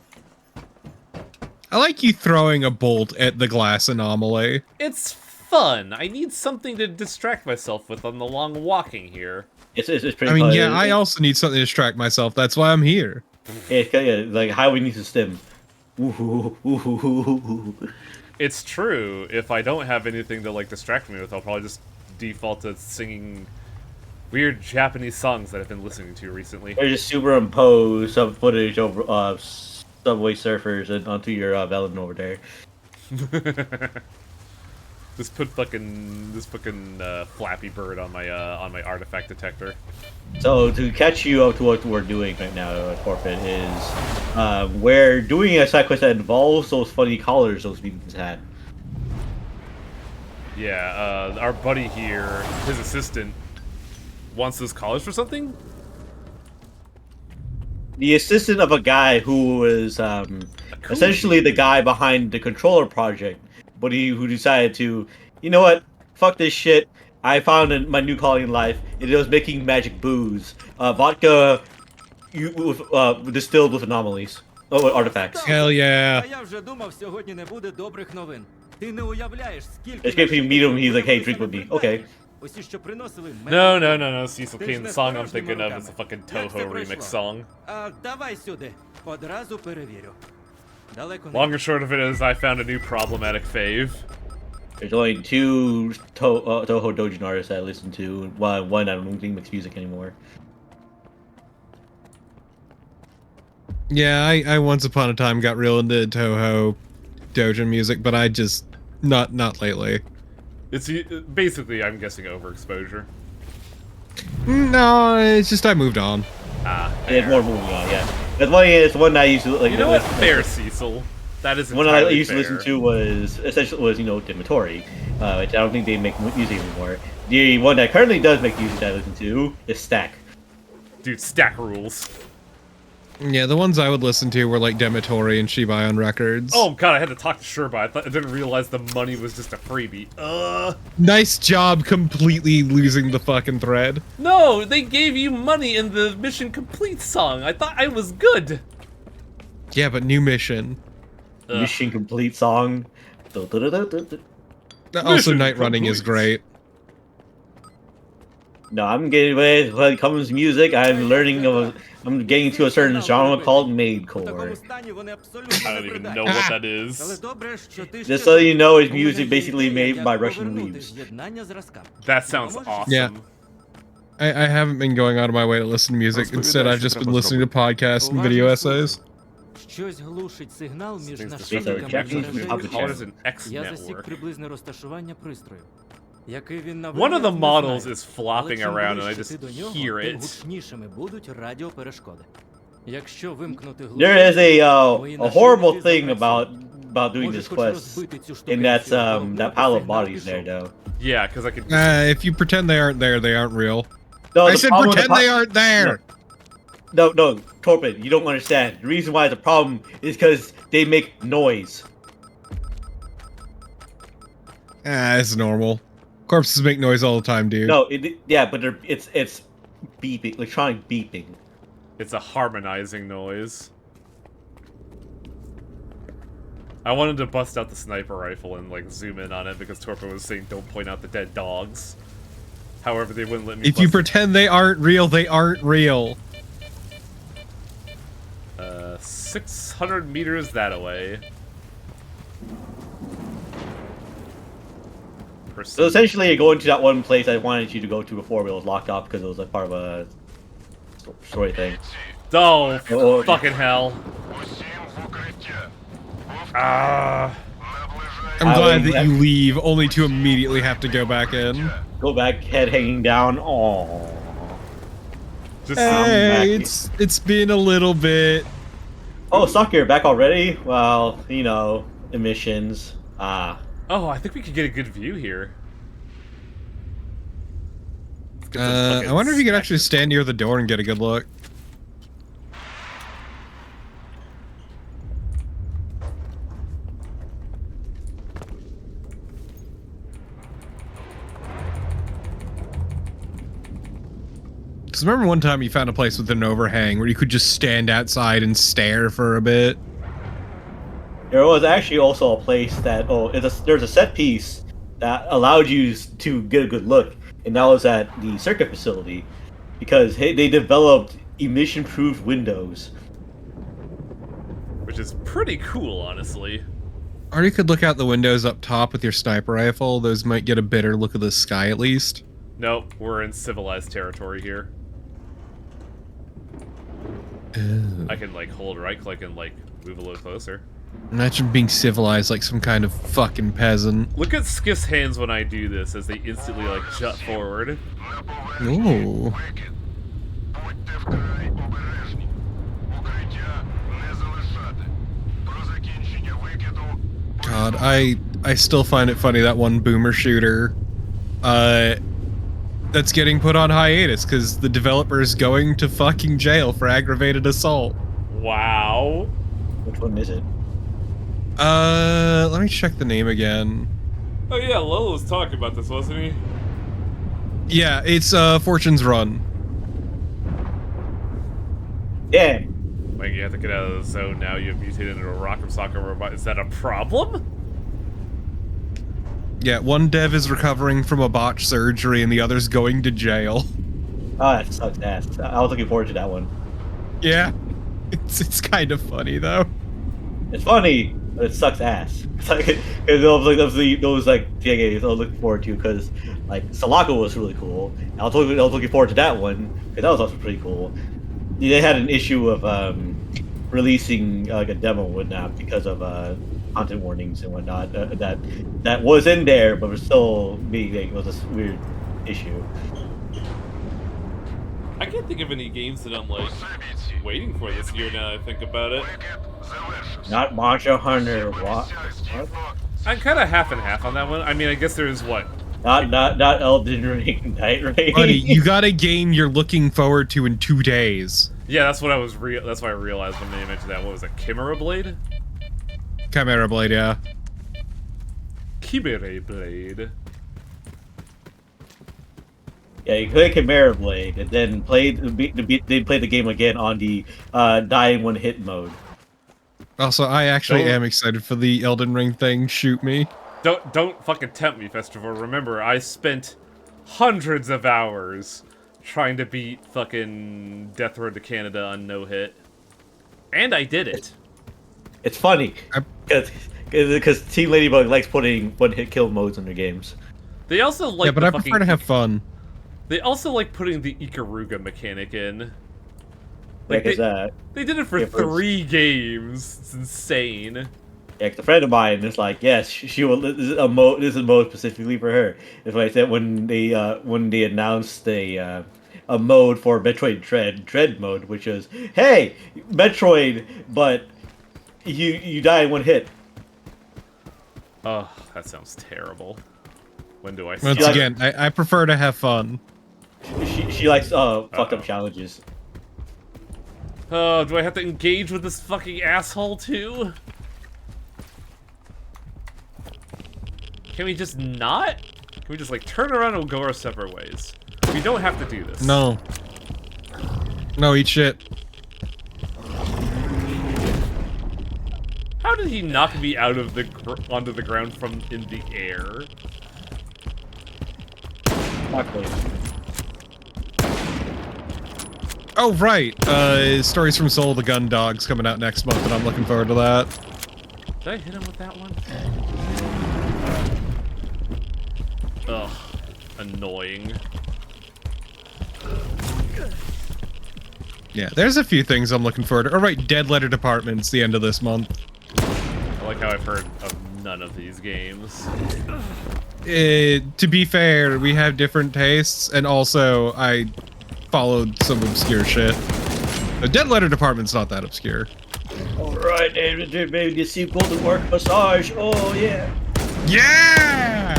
I like you throwing a bolt at the glass anomaly. It's fun. I need something to distract myself with on the long walking here. It's pretty I mean, fun. yeah, I also need something to distract myself. That's why I'm here. Yeah, like Highway needs a stim. It's true. If I don't have anything to, like, distract me with, I'll probably just default to singing weird Japanese songs that I've been listening to recently. Or just superimpose some footage of Subway Surfers and onto your Velen over there. Just put this fucking Flappy Bird on my artifact detector. So to catch you up to what we're doing right now, Forfeit, is we're doing a side quest that involves those funny collars those mutants had. Yeah, our buddy here, his assistant, wants those collars for something? The assistant of a guy who was essentially the guy behind the controller project, but who decided to, you know what, fuck this shit. I found my new calling in life. It was making magic booze, vodka, distilled with anomalies, artifacts. Hell yeah! It's great if you meet him. He's like, "Hey, drink with me." Okay. No, Cecil Kane. The song I'm thinking of is a fucking Toho remix song. Long and short of it is, I found a new problematic fave. There's only two Toho Dojin artists I listen to. One I don't think makes music anymore. Yeah, I once upon a time got real into Toho Dojin music, but I just not lately. It's basically, I'm guessing, overexposure. No, it's just I moved on. It's more moving on, yeah. It's one I used to like. You know what? Fair, Cecil. That is one I used fair. to listen to was Dimitori, which I don't think they make music anymore. The one that currently does make music that I listen to is Stack. Dude, Stack rules. Yeah, the ones I would listen to were like Demitori and Shibai on records. Oh god, I had to talk to Sherba. I didn't realize the money was just a freebie. Nice job completely losing the fucking thread. No, they gave you money in the Mission Complete song. I thought I was good. Yeah, but new mission. Mission Complete song. Also, night running is great. No, I'm getting when it comes to music. I'm getting to a certain genre called maidcore. I don't even know what that is. Just so you know, it's music basically made by Russian weebs. That sounds awesome. Yeah. I haven't been going out of my way to listen to music. Instead, I've just been listening to podcasts and video essays. Щось глушить сигнал між Things нашильниками і Japanese мережею public Colors зв'язку. and X Я засік network. приблизне розташування пристрою. Який він на One of the вигляд, не models знаю. is Але flopping чим around and I ближче just ти до нього, hear тим it. гучнішими будуть радіоперешкоди. Якщо вимкнути There is глушилки, a horrible thing about doing this Можеш хоч quest, розбити цю and that's штукенцію, that pile of сигнал bodies there, пішов. though. Yeah, because I could. If you pretend they aren't there, they aren't real. No, I the said problem with pretend the they aren't there. No, Torpid, you don't understand. The reason why it's a problem is because they make noise. It's normal. Corpses make noise all the time, dude. No, yeah, but it's beeping, electronic beeping. It's a harmonizing noise. I wanted to bust out the sniper rifle and like zoom in on it because Torpo was saying don't point out the dead dogs. However, they wouldn't let me. If you pretend they aren't real, they aren't real. 600 meters that away. So essentially, you're going to that one place I wanted you to go to before, but it was locked off because it was like part of a story thing. Oh, Oh, fucking hell. Ah. I'm glad that you leave, only to immediately have to go back in. Go back, head hanging down. Aww. Just Hey, it's been a little bit. Oh, Stalker, back already? Well, you know, emissions. Oh, I think we could get a good view here. I wonder if you could actually stand near the door and get a good look. Because remember one time you found a place with an overhang where you could just stand outside and stare for a bit? There was actually also a place that there's a set piece that allowed you to get a good look, and that was at the circuit facility because they developed emission-proof windows, which is pretty cool, honestly. Or you could look out the windows up top with your sniper rifle. Those might get a better look of the sky at least. Nope, we're in civilized territory here. I can like hold right click and like move a little closer. Imagine being civilized like some kind of fucking peasant. Look at Skiff's hands when I do this as they instantly like jut forward. Ooh. God, I still find it funny that one boomer shooter that's getting put on hiatus because the developer is going to fucking jail for aggravated assault. Wow. Which one is it? Let me check the name again. Oh yeah, Lolo was talking about this, wasn't he? Yeah, it's Fortune's Run. Yeah. Like you have to get out of the zone now. You have mutated into a rock'em sock'em robot. Is that a problem? Yeah, one dev is recovering from a botched surgery and the other's going to jail. Oh, that sucks ass. I was looking forward to that one. Yeah, it's kind of funny though. It's funny, but it sucks ass. It's like those games I was looking forward to because like Stalker was really cool. I was looking forward to that one because that was also pretty cool. They had an issue of releasing like a demo and whatnot because of content warnings and whatnot that was in there, but was still being it was a weird issue. I can't think of any games that I'm like waiting for this year now that I think about it. Not Monster Hunter. What? I'm kind of half and half on that one. I mean, I guess there's what? Not Elden Ring Night Raid. Buddy, you got a game you're looking forward to in 2 days. Yeah, that's what I was. That's why I realized when they mentioned that. What was it? Chimera Blade? Chimera Blade, yeah. Chimera Blade. Yeah, you play Chimera Blade and then play the game again on the die in one hit mode. Also, I actually am excited for the Elden Ring thing. Shoot me. Don't fucking tempt me, Festival. Remember, I spent hundreds of hours trying to beat fucking Death Road to Canada on no hit, and I did it. It's funny because Team Ladybug likes putting one hit kill modes in their games. They also like. Yeah, but I prefer to have fun. They also like putting the Ikaruga mechanic in. Like, because they did it for yeah, first- 3 games. It's insane. yeah, 'cause a friend of mine is like, yes, she will. This is a mode. This is a mode specifically for her. It's what I said when they announced a mode for Metroid Dread mode, which is, hey, Metroid, but you die in one hit. Oh, that sounds terrible. When do I Once start? again, I prefer to have fun. She likes fucked up challenges. Oh, do I have to engage with this fucking asshole too? Can we just not? Can we just like turn around and go our separate ways? We don't have to do this. No. No, eat shit. How did he knock me out of the onto the ground from in the air? Oh, right. Stories from Soul of the Gun Dog's coming out next month, and I'm looking forward to that. Did I hit him with that one? Ugh. Annoying. Yeah, there's a few things I'm looking forward to. All right, Dead Letter Department's the end of this month. I like how I've heard of none of these games. To be fair, we have different tastes, and also I followed some obscure shit. The Dead Letter Department's not that obscure. Alright, and maybe the sequel to Work Massage. Oh, yeah. Yeah!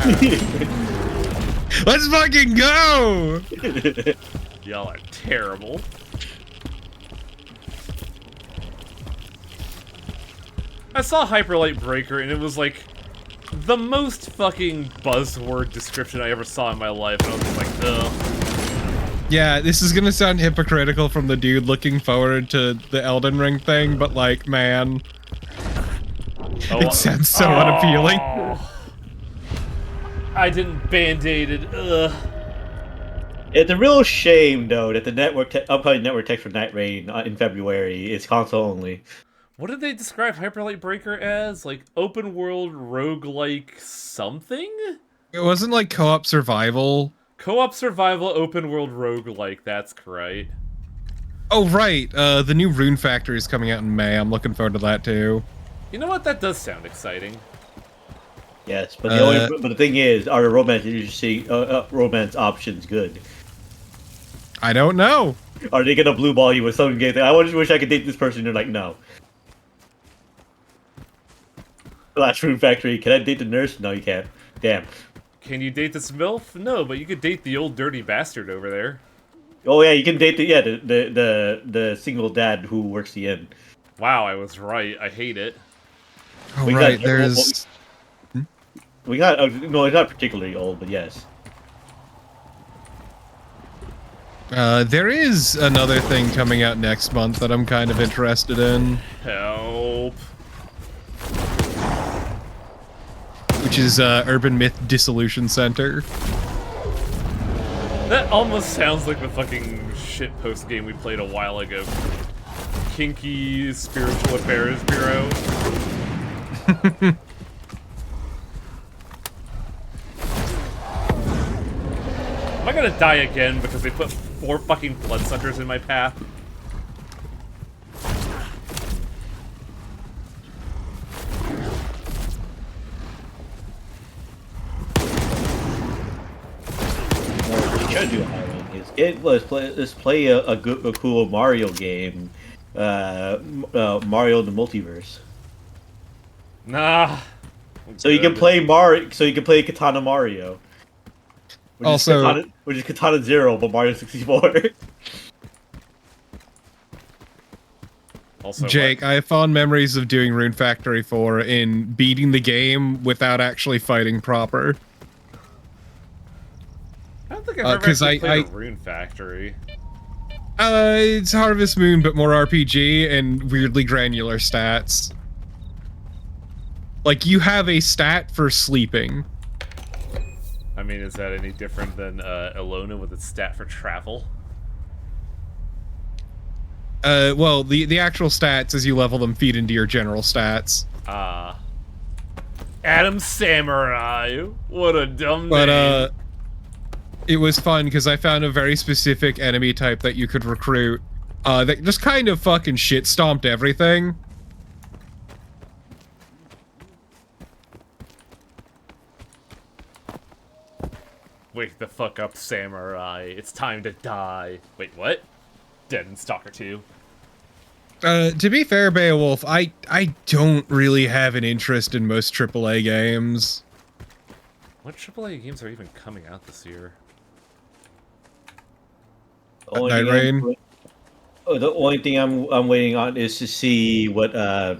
Let's fucking go! Y'all are terrible. I saw Hyperlight Breaker and it was like the most fucking buzzword description I ever saw in my life, and I was just like, ugh. Yeah, this is gonna sound hypocritical from the dude looking forward to the Elden Ring thing, but like, man, it sounds so unappealing. I didn't band-aid it. Ugh. It's a real shame, though, that the upcoming network text for Night Rain in February is console only. What did they describe Hyperlight Breaker as? Like open world roguelike something? It wasn't like co-op survival. Co-op survival open world roguelike, that's right. Oh right, the new Rune Factory is coming out in May. I'm looking forward to that too. You know what? That does sound exciting. Yes, but the thing is, are the romance options good? I don't know. Are they gonna blue ball you with some gay thing? I just wish I could date this person. They're like, no. Last Rune Factory. Can I date the nurse? No, you can't. Damn. Can you date this MILF? No, but you could date the old dirty bastard over there. Oh yeah, you can date the single dad who works the inn. Wow, I was right. I hate it. Oh right, there's. We got no, it's not particularly old, but yes. There is another thing coming out next month that I'm kind of interested in. Help. Which is Urban Myth Dissolution Center. That almost sounds like the fucking shitpost game we played a while ago. Kinky Spiritual Affairs Bureau. Am I gonna die again because they put 4 fucking blood suckers in my path? Try to do a high rank is let's play a cool Mario game, Mario the Multiverse. Nah. So you can play Katana Mario. Which is Katana Zero, but Mario 64. Also, Jake, I have fond memories of doing Rune Factory 4 in beating the game without actually fighting proper. I don't think I've ever actually played a Rune Factory. It's Harvest Moon, but more RPG and weirdly granular stats. Like, you have a stat for sleeping. I mean, is that any different than Elona with its stat for travel? Well, the actual stats as you level them feed into your general stats. Adam Samurai! What a dumb name. It was fun because I found a very specific enemy type that you could recruit that just kind of fucking shit stomped everything. Wake the fuck up, samurai. It's time to die. Wait, what? Dead in Stalker 2. To be fair, Beowulf, I don't really have an interest in most AAA games. What AAA games are even coming out this year? Night Rain. The only thing I'm waiting on is to see what I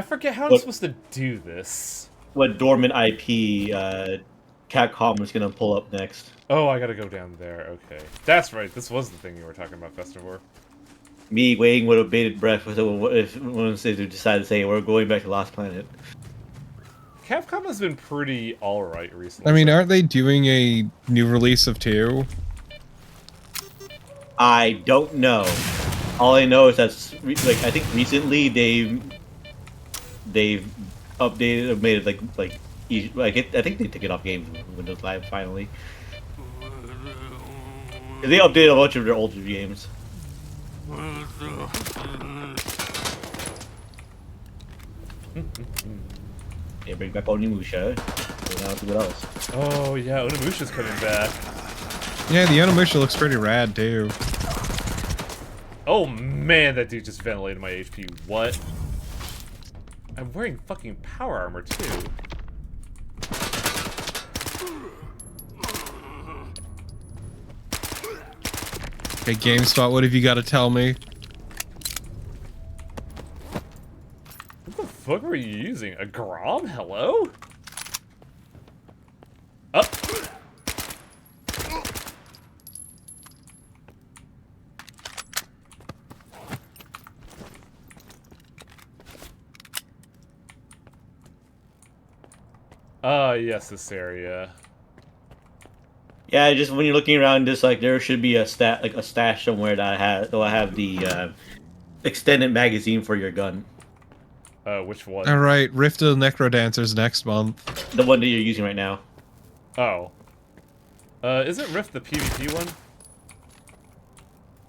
forget how I'm supposed to do this. What dormant IP Capcom is gonna pull up next. Oh, I gotta go down there. Okay, that's right. This was the thing you were talking about, Festivore. Me waiting with a bated breath once they decide to say we're going back to Lost Planet. Capcom has been pretty alright recently. I mean, aren't they doing a new release of 2? I don't know. All I know is that I think recently they've updated, made it I think they took it off games Windows Live finally. They updated a bunch of their older games. They bring back Onimusha. What else? Oh yeah, Onimusha's coming back. Yeah, the Onimusha looks pretty rad too. Oh man, that dude just ventilated my HP. What? I'm wearing fucking power armor too. Hey, GameSpot, what have you got to tell me? What the fuck were you using? A Grom? Hello? Up. Yes, this area. Yeah, just when you're looking around, just like there should be a stash somewhere that I have the extended magazine for your gun. Which one? All right, Rift of the Necrodancers next month. The one that you're using right now. Oh. Isn't Rift the PvP one?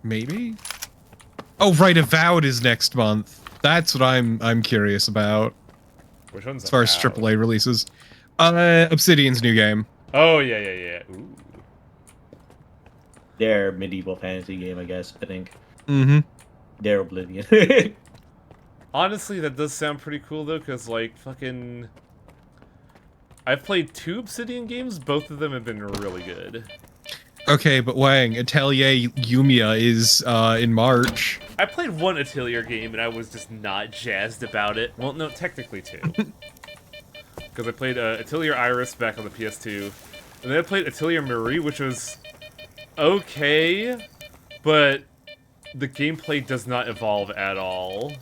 Maybe. Oh, right, Avowed is next month. That's what I'm curious about. Which one's as far as Avowed? AAA releases? Obsidian's new game. Oh yeah. Ooh. Their medieval fantasy game, I guess. I think. Mm-hmm. Their Oblivion. Honestly, that does sound pretty cool though, because like fucking, I've played 2 Obsidian games. Both of them have been really good. Okay, but Wang, Atelier Yumiya is in March. I played 1 Atelier game and I was just not jazzed about it. Well, no, technically 2. Because I played Atelier Iris back on the PS2, and then I played Atelier Marie, which was okay, but the gameplay does not evolve at all.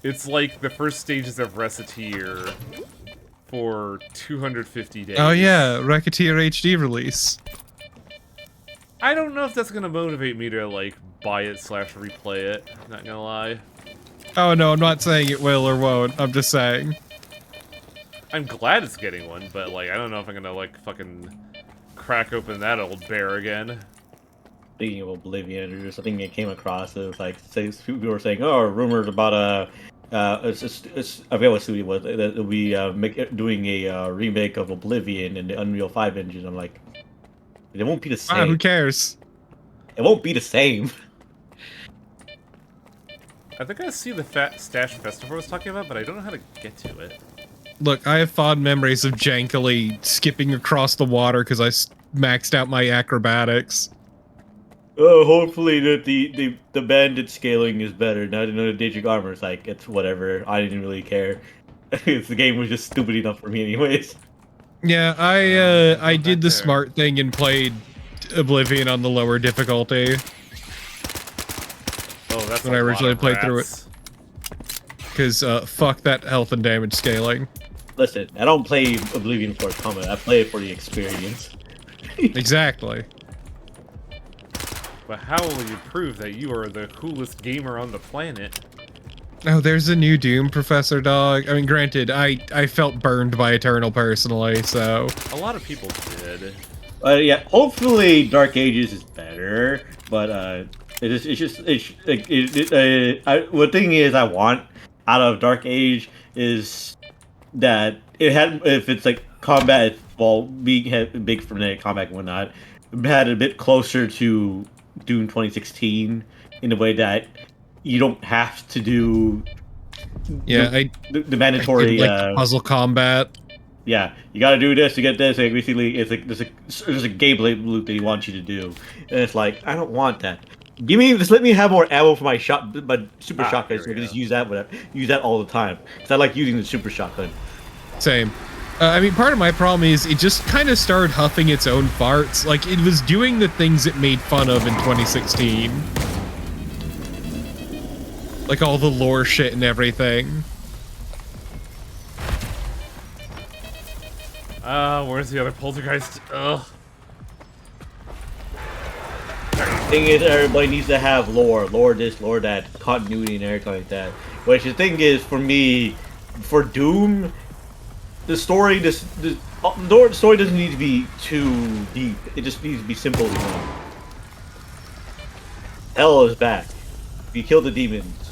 It's like the first stages of Reciteer for 250 days. Oh yeah, Racketeer HD release. I don't know if that's gonna motivate me to like buy it / replay it. Not gonna lie. Oh no, I'm not saying it will or won't. I'm just saying. I'm glad it's getting one, but like I don't know if I'm gonna like fucking crack open that old bear again. Speaking of Oblivion, there's something I came across. It was like people were saying, "Oh, rumors about I forget what studio it was that we doing a remake of Oblivion in the Unreal 5 engine." I'm like, it won't be the same. Who cares? It won't be the same. I think I see the fat stash Festival was talking about, but I don't know how to get to it. Look, I have fond memories of jankily skipping across the water because I maxed out my acrobatics. Oh, hopefully that the bandit scaling is better. Now the Daedric armor is like, it's whatever. I didn't really care. The game was just stupid enough for me anyways. Yeah, I did the smart thing and played Oblivion on the lower difficulty. Oh, that's when I originally played through it. Because fuck that health and damage scaling. Listen, I don't play Oblivion for its combat. I play it for the experience. Exactly. But how will you prove that you are the coolest gamer on the planet? Oh, there's a new Doom, Professor Dog. I mean, granted, I felt burned by Eternal personally, so... A lot of people did. Yeah, hopefully Dark Ages is better, but one thing is I want out of Dark Age is that it had, if it's like combat, well, being had big frenetic combat and whatnot, it had a bit closer to Doom 2016 in the way that you don't have to do Yeah, the I did mandatory like puzzle combat. yeah, you got to do this to get this. Like, basically, it's like there's a gameplay loop that he wants you to do, and it's like I don't want that. Just let me have more ammo for my super shotgun, so I can just use that all the time. Cause I like using the super shotgun. Same. I mean, part of my problem is it just kind of started huffing its own farts. Like, it was doing the things it made fun of in 2016. Like all the lore shit and everything. Where's the other poltergeist? Ugh. Thing is, everybody needs to have lore this, lore that, continuity and everything like that. Which the thing is, for me, for Doom, the story doesn't need to be too deep. It just needs to be simple to know. Hell is back. You kill the demons.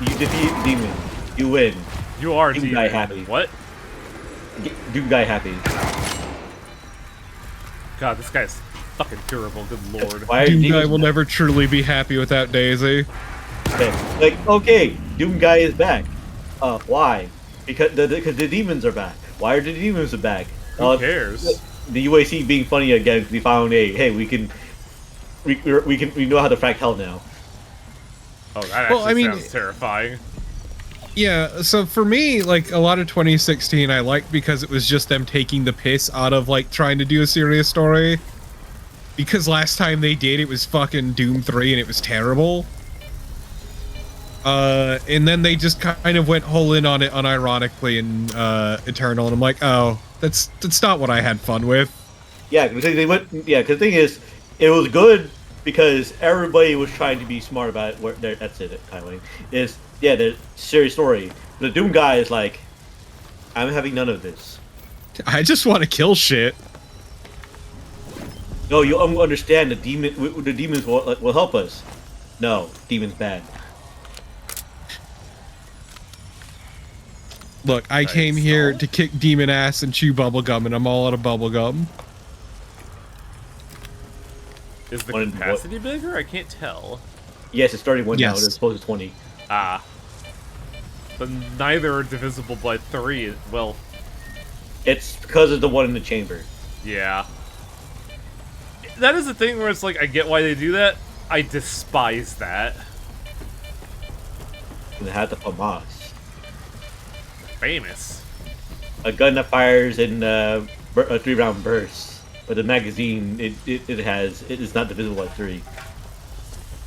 You defeat demons. You win. You are Doom demon. guy happy. What? Doom guy happy. God, this guy's fucking durable. Good lord. Doom guy will never truly be happy without Daisy. Okay. Like, okay, Doom guy is back. Why? Because the demons are back. Why are the demons back? Who cares? The UAC being funny again because we found hey, we know how to frack hell now. Oh, that actually sounds terrifying. Yeah, so for me, like, a lot of 2016 I liked because it was just them taking the piss out of, like, trying to do a serious story. Because last time they did, it was fucking Doom 3 and it was terrible. And then they just kind of went whole in on it unironically in Eternal, and I'm like, oh, that's not what I had fun with. Yeah, because the thing is, it was good because everybody was trying to be smart about it. That's it, kind of is. Yeah, the serious story. The Doom guy is like, I'm having none of this. I just want to kill shit. No, you understand the demons will help us. No, demons bad. Look, I came here to kick demon ass and chew bubblegum, and I'm all out of bubblegum. Is the capacity bigger? I can't tell. Yes, it's 31 now. It's supposed to 20. Ah. But neither are divisible by 3. Well, it's because of the one in the chamber. Yeah. That is the thing where it's like, I get why they do that. I despise that. And they had the FAMAS. Famous. A gun that fires in a 3-round bursts, but the magazine it is not divisible by 3.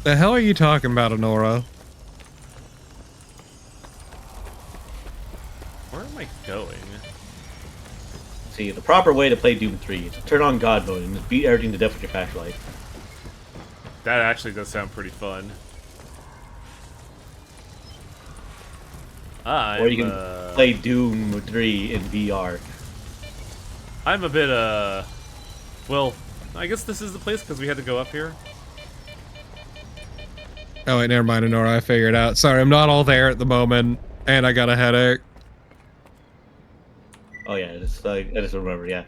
The hell are you talking about, Honora? Where am I going? See, the proper way to play Doom 3 is to turn on God mode and just beat everything to death with your flashlight. That actually does sound pretty fun. Or you can play Doom 3 in VR. I'm a bit, well, I guess this is the place because we had to go up here. Oh wait, never mind, Honora, I figured out. Sorry, I'm not all there at the moment, and I got a headache. Oh yeah, I just remember, yeah.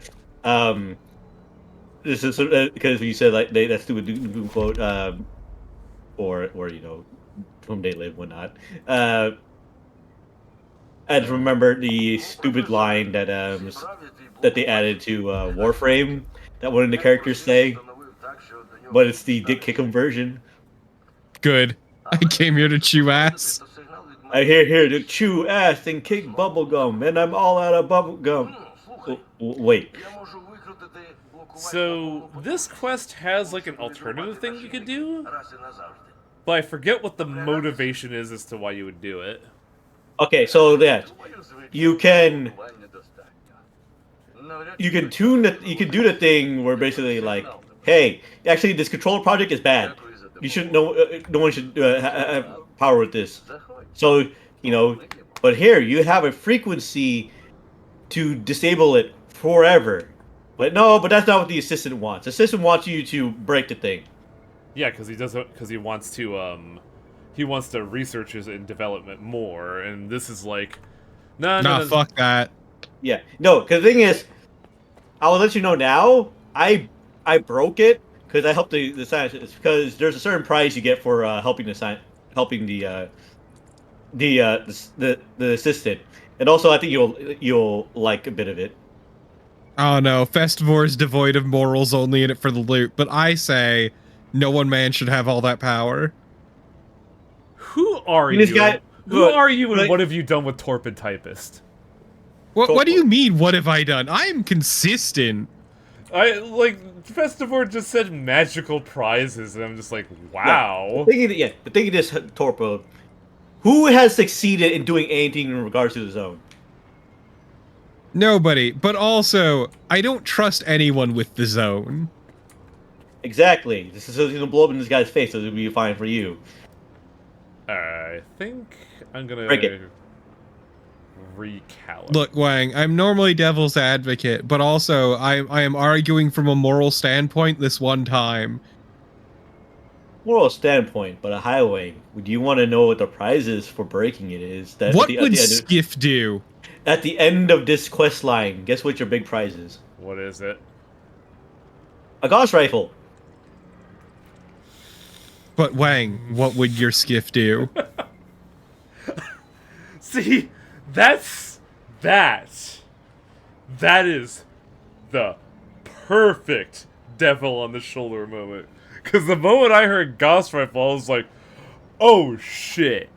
This is because you said like that stupid Doom quote, or you know, from They Live, whatnot. I just remember the stupid line that that they added to Warframe that one of the characters say, but it's the Dick Kickham version. Good. I came here to chew ass. I here to chew ass and kick bubblegum, and I'm all out of bubblegum. Wait. So, this quest has like an alternative thing you could do, but I forget what the motivation is as to why you would do it. Okay, so that you can do the thing where basically like, hey, actually this controller project is bad. You should no one should have power with this. So you know, but here you have a frequency to disable it forever. But no, but that's not what the assistant wants. The assistant wants you to break the thing. Yeah, because he wants to research it and development more, and this is like, no. fuck that. Yeah, no, because the thing is, I will let you know now. I broke it because I helped the scientists because there's a certain prize you get for helping the assistant, and also I think you'll like a bit of it. Oh no, Festivore is devoid of morals, only in it for the loot. But I say, no one man should have all that power. Who are This you? guy- Who are you, and like- what have you done with Torpid Typist? What do you mean, what have I done? I'm consistent. Festivore just said magical prizes, and I'm just like, wow. The thing is, Torpo, who has succeeded in doing anything in regards to the zone? Nobody. But also, I don't trust anyone with the zone. Exactly. This is gonna blow up in this guy's face, so it'll be fine for you. I think I'm gonna Break it. recalibrate. Look, Wang, I'm normally devil's advocate, but also I am arguing from a moral standpoint this one time. Moral standpoint, but a highway. Do you want to know what the prize is for breaking it? Is that What would Skiff do? at the end of this quest line? Guess what your big prize is? What is it? A Gauss rifle. But Wang, what would your Skiff do? See, that is the perfect devil on the shoulder moment. Because the moment I heard Gauss rifle, I was like, oh shit.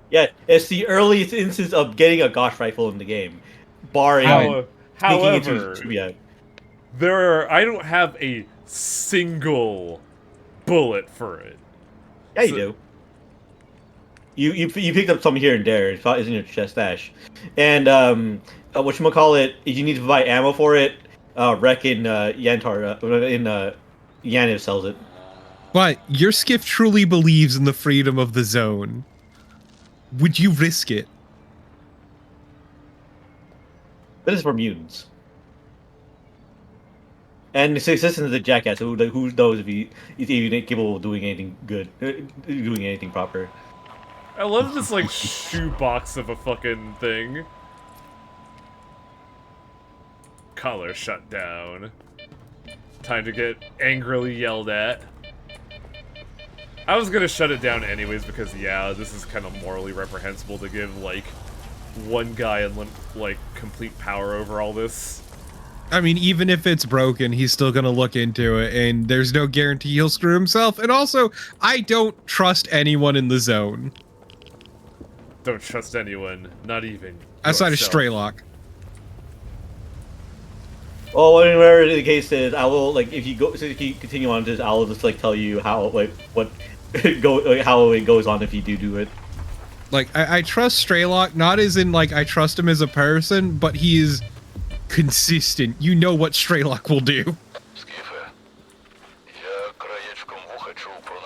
Yeah, it's the earliest instance of getting a Gauss rifle in the game, barring However, I don't have a single bullet for it. Yeah, you do. You picked up some here and there. It's in your chest stash, and whatchamacallit, if you need to buy ammo for it, Rec in Yantar Yaniv sells it. But your Skiff truly believes in the freedom of the zone. Would you risk it? But it's for mutants. And the assistant is a jackass. Who knows if he's even capable of doing anything good, doing anything proper. I love this, like, shoebox of a fucking thing. Collar shut down. Time to get angrily yelled at. I was gonna shut it down anyways because, yeah, this is kind of morally reprehensible to give, like, one guy, like, complete power over all this. I mean, even if it's broken, he's still gonna look into it, and there's no guarantee he'll screw himself. And also, I don't trust anyone in the zone. Don't trust anyone, not even outside of yourself. Straylock. Well, whatever the case is, I will, like, if you continue on this, I'll just, like, tell you how, like, how it goes on if you do it. Like, I trust Straylock, not as in, like, I trust him as a person, but he is consistent. You know what Straylock will do.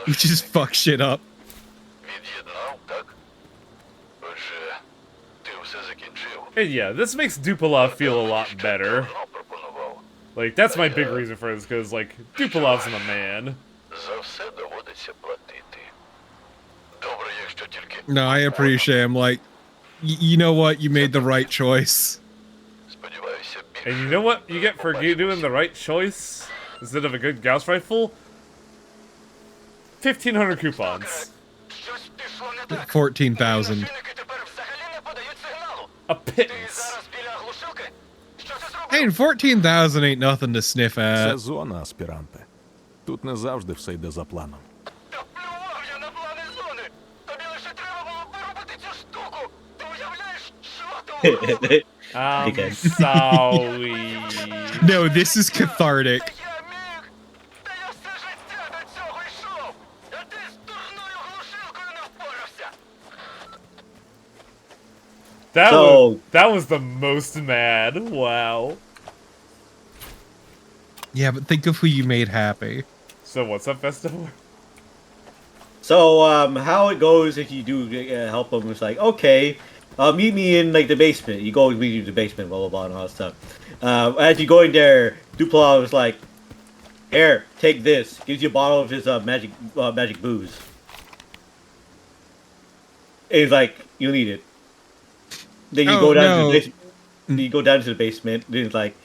Which is fuck shit up. And yeah, this makes Dupolov feel a lot better. Like, that's my big reason for this, because, like, Dupolov's my man. No, I appreciate him. Like, you know what? You made the right choice. And you know what you get for doing the right choice? Instead of a good Gauss rifle? 1,500 coupons. 14,000. A pittance. Hey, 14,000 ain't nothing to sniff Це at. зона, аспіранте. Тут не завжди все йде за планом. I'm sorry. No, this is cathartic. That was the most mad. Wow. Yeah, but think of who you made happy. So what's up, Festival? So, how it goes if you do help them is like, okay, meet me in like the basement. You go meet you in the basement, blah blah blah, and all that stuff. As you go in there, Dupla was like, "Here, take this." Gives you a bottle of his magic booze. And he's like, "You need it." Then you go down to the basement. You go down to the basement. Then it's like,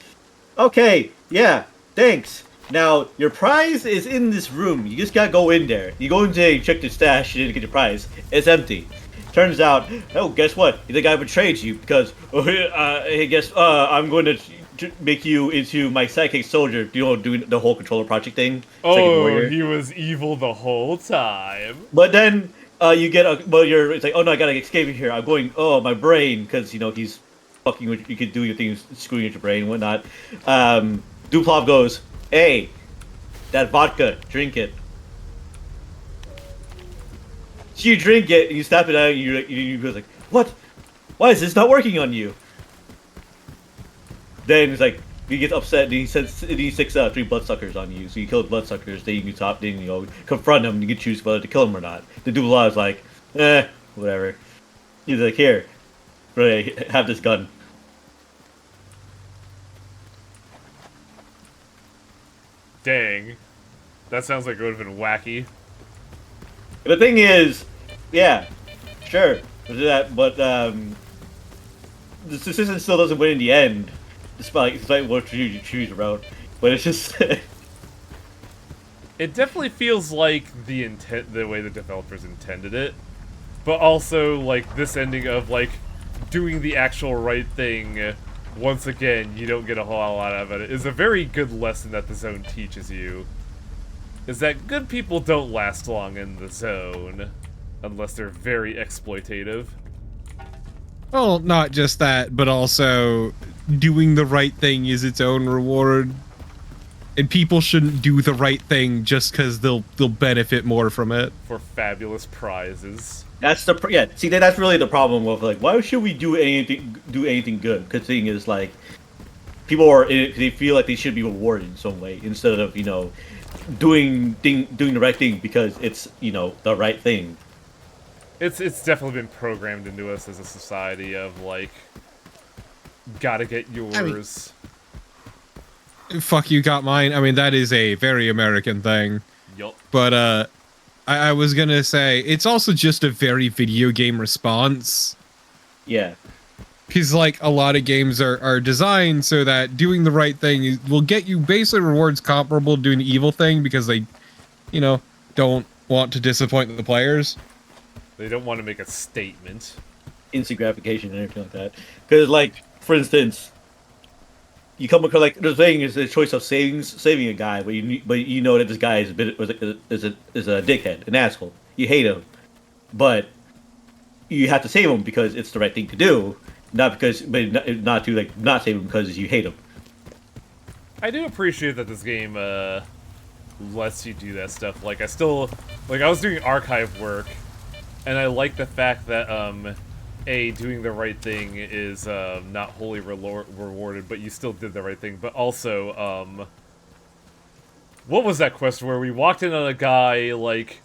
"Okay, yeah, thanks. Now your prize is in this room. You just gotta go in there. You go in there, you check the stash, you didn't get your prize. It's empty." Turns out, oh, guess what? The guy betrayed you because, hey, guess, I'm going to make you into my psychic soldier. You know, doing the whole controller project thing. Oh, he was evil the whole time. But then you get it's like, oh no, I gotta escape here. I'm going, oh, my brain, because you know he's fucking with, you could do your things, screwing with your brain and whatnot. Duplov goes, hey, that vodka, drink it. So you drink it, and you snap it out, and you go like, what? Why is this not working on you? Then it's like, he gets upset, and he sends 3 bloodsuckers on you. So you kill the bloodsuckers, then you top, then you know, confront them, and you can choose whether to kill them or not. The Dupla is like, whatever. He's like, here, really, have this gun. Dang. That sounds like it would have been wacky. The thing is, yeah, sure, we'll do that, but the system still doesn't win in the end, despite what you choose around. But it's just, it definitely feels like the way the developers intended it, but also like this ending of like doing the actual right thing. Once again, you don't get a whole lot out of it. Is a very good lesson that the zone teaches you. Is that good people don't last long in the zone, unless they're very exploitative. Well, not just that, but also doing the right thing is its own reward. And people shouldn't do the right thing just because they'll benefit more from it. For fabulous prizes. That's see, that's really the problem with like, why should we do anything good? Because the thing is, like, people are in it, they feel like they should be rewarded in some way instead of, you know, doing the right thing because it's, you know, the right thing. It's definitely been programmed into us as a society of like, gotta get yours. I mean, fuck you, got mine. I mean, that is a very American thing. Yup. But I was gonna say it's also just a very video game response. Yeah. Because, like, a lot of games are designed so that doing the right thing will get you basically rewards comparable to doing the evil thing because they, you know, don't want to disappoint the players. They don't want to make a statement. Instant gratification and everything like that. Because, like, for instance, you come across, like, the thing is the choice of saving a guy, but you know that this guy is a dickhead, an asshole. You hate him, but you have to save him because it's the right thing to do. Not because, but not to like not save him because you hate him. I do appreciate that this game lets you do that stuff. Like I was doing archive work, and I like the fact that doing the right thing is not wholly rewarded, but you still did the right thing. But also, what was that quest where we walked in on a guy like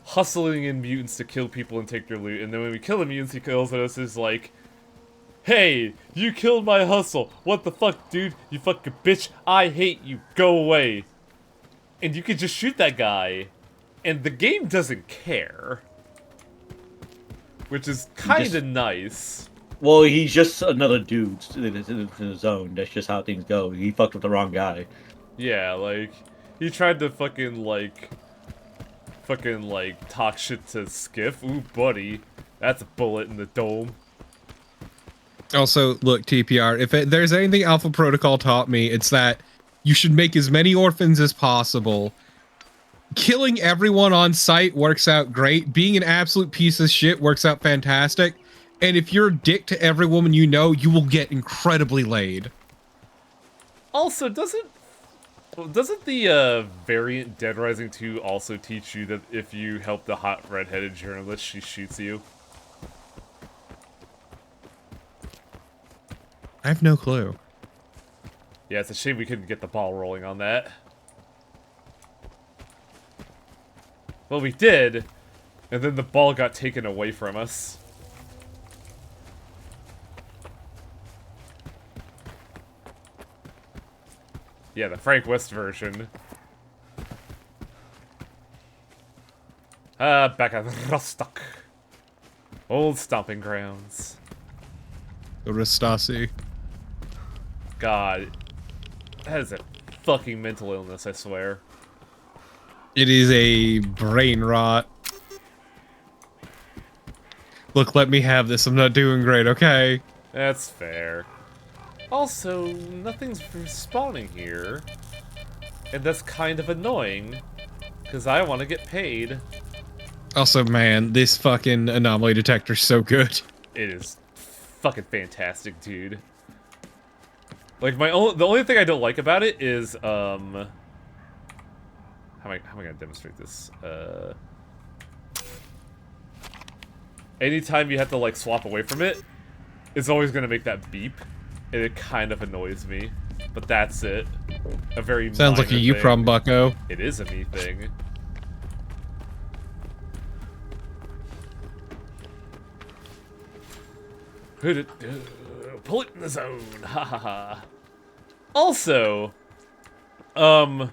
hustling in mutants to kill people and take their loot, and then when we kill the mutants, he kills us. Is like, hey, you killed my hustle. What the fuck, dude? You fucking bitch. I hate you. Go away. And you can just shoot that guy. And the game doesn't care. Which is kind of nice. Well, he's just another dude in the zone. That's just how things go. He fucked with the wrong guy. Yeah, like, he tried to fucking talk shit to Skiff. Ooh, buddy. That's a bullet in the dome. Also, look, TPR, if there's anything Alpha Protocol taught me, it's that you should make as many orphans as possible. Killing everyone on sight works out great. Being an absolute piece of shit works out fantastic. And if you're a dick to every woman you know, you will get incredibly laid. Also, doesn't the variant Dead Rising 2 also teach you that if you help the hot redheaded journalist, she shoots you? I have no clue. Yeah, it's a shame we couldn't get the ball rolling on that. Well, we did, and then the ball got taken away from us. Yeah, the Frank West version. Back at Rostock. Old stomping grounds. The Rastasi. God. That is a fucking mental illness, I swear. It is a brain rot. Look, let me have this. I'm not doing great, okay? That's fair. Also, nothing's respawning here. And that's kind of annoying. Because I want to get paid. Also, man, this fucking anomaly detector's so good. It is fucking fantastic, dude. Like, the only thing I don't like about it is, how am I gonna demonstrate this? Anytime you have to, like, swap away from it, it's always gonna make that beep, and it kind of annoys me. But that's it. A very Sounds like a you thing. prom, bucko. It is a me thing. Pull it in the zone. Ha ha ha. Also, going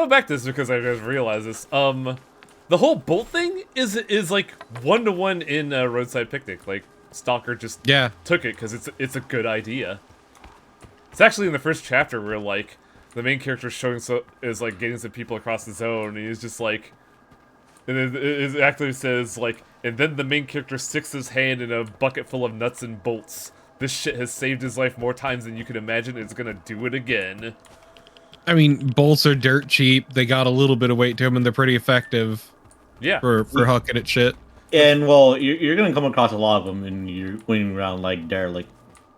back to this because I just realized this. The whole bolt thing is like 1-to-1 in Roadside Picnic. Like Stalker just took it because it's a good idea. It's actually in the first chapter where like the main character is like getting some people across the zone, and he's just like, and it actually says like, and then the main character sticks his hand in a bucket full of nuts and bolts. This shit has saved his life more times than you can imagine. It's gonna do it again. I mean, bolts are dirt cheap. They got a little bit of weight to them, and they're pretty effective. Yeah. For hucking at shit. And well, you're gonna come across a lot of them, and you're winning around like derelict,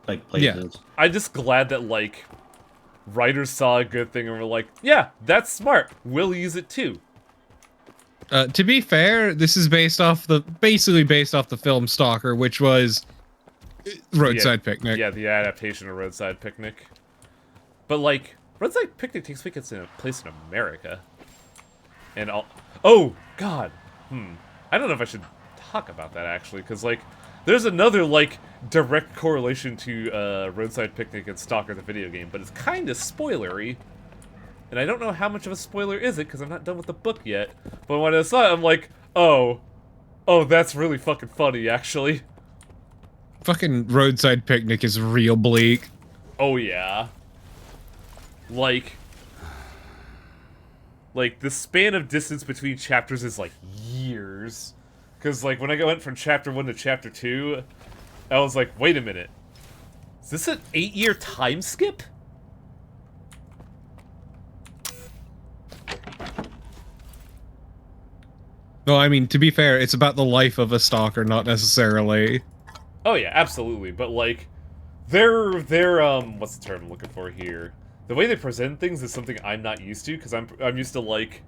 like places. Yeah. I'm just glad that like writers saw a good thing and were like, yeah, that's smart. We'll use it too. To be fair, this is basically based off the film Stalker, which was Roadside Picnic. Yeah, the adaptation of Roadside Picnic. But like, Roadside Picnic takes place in America. And oh God, I don't know if I should talk about that actually, because like, there's another like direct correlation to Roadside Picnic and Stalker the video game, but it's kind of spoilery. And I don't know how much of a spoiler is it, because I'm not done with the book yet. But when I saw it, I'm like, oh, that's really fucking funny, actually. Fucking Roadside Picnic is real bleak. Oh yeah. Like the span of distance between chapters is like years. Because like when I went from chapter 1 to chapter 2, I was like, wait a minute. Is this an 8-year time skip? Well, I mean, to be fair, it's about the life of a stalker, not necessarily. Oh yeah, absolutely. But like, they're what's the term I'm looking for here? The way they present things is something I'm not used to, because I'm used to like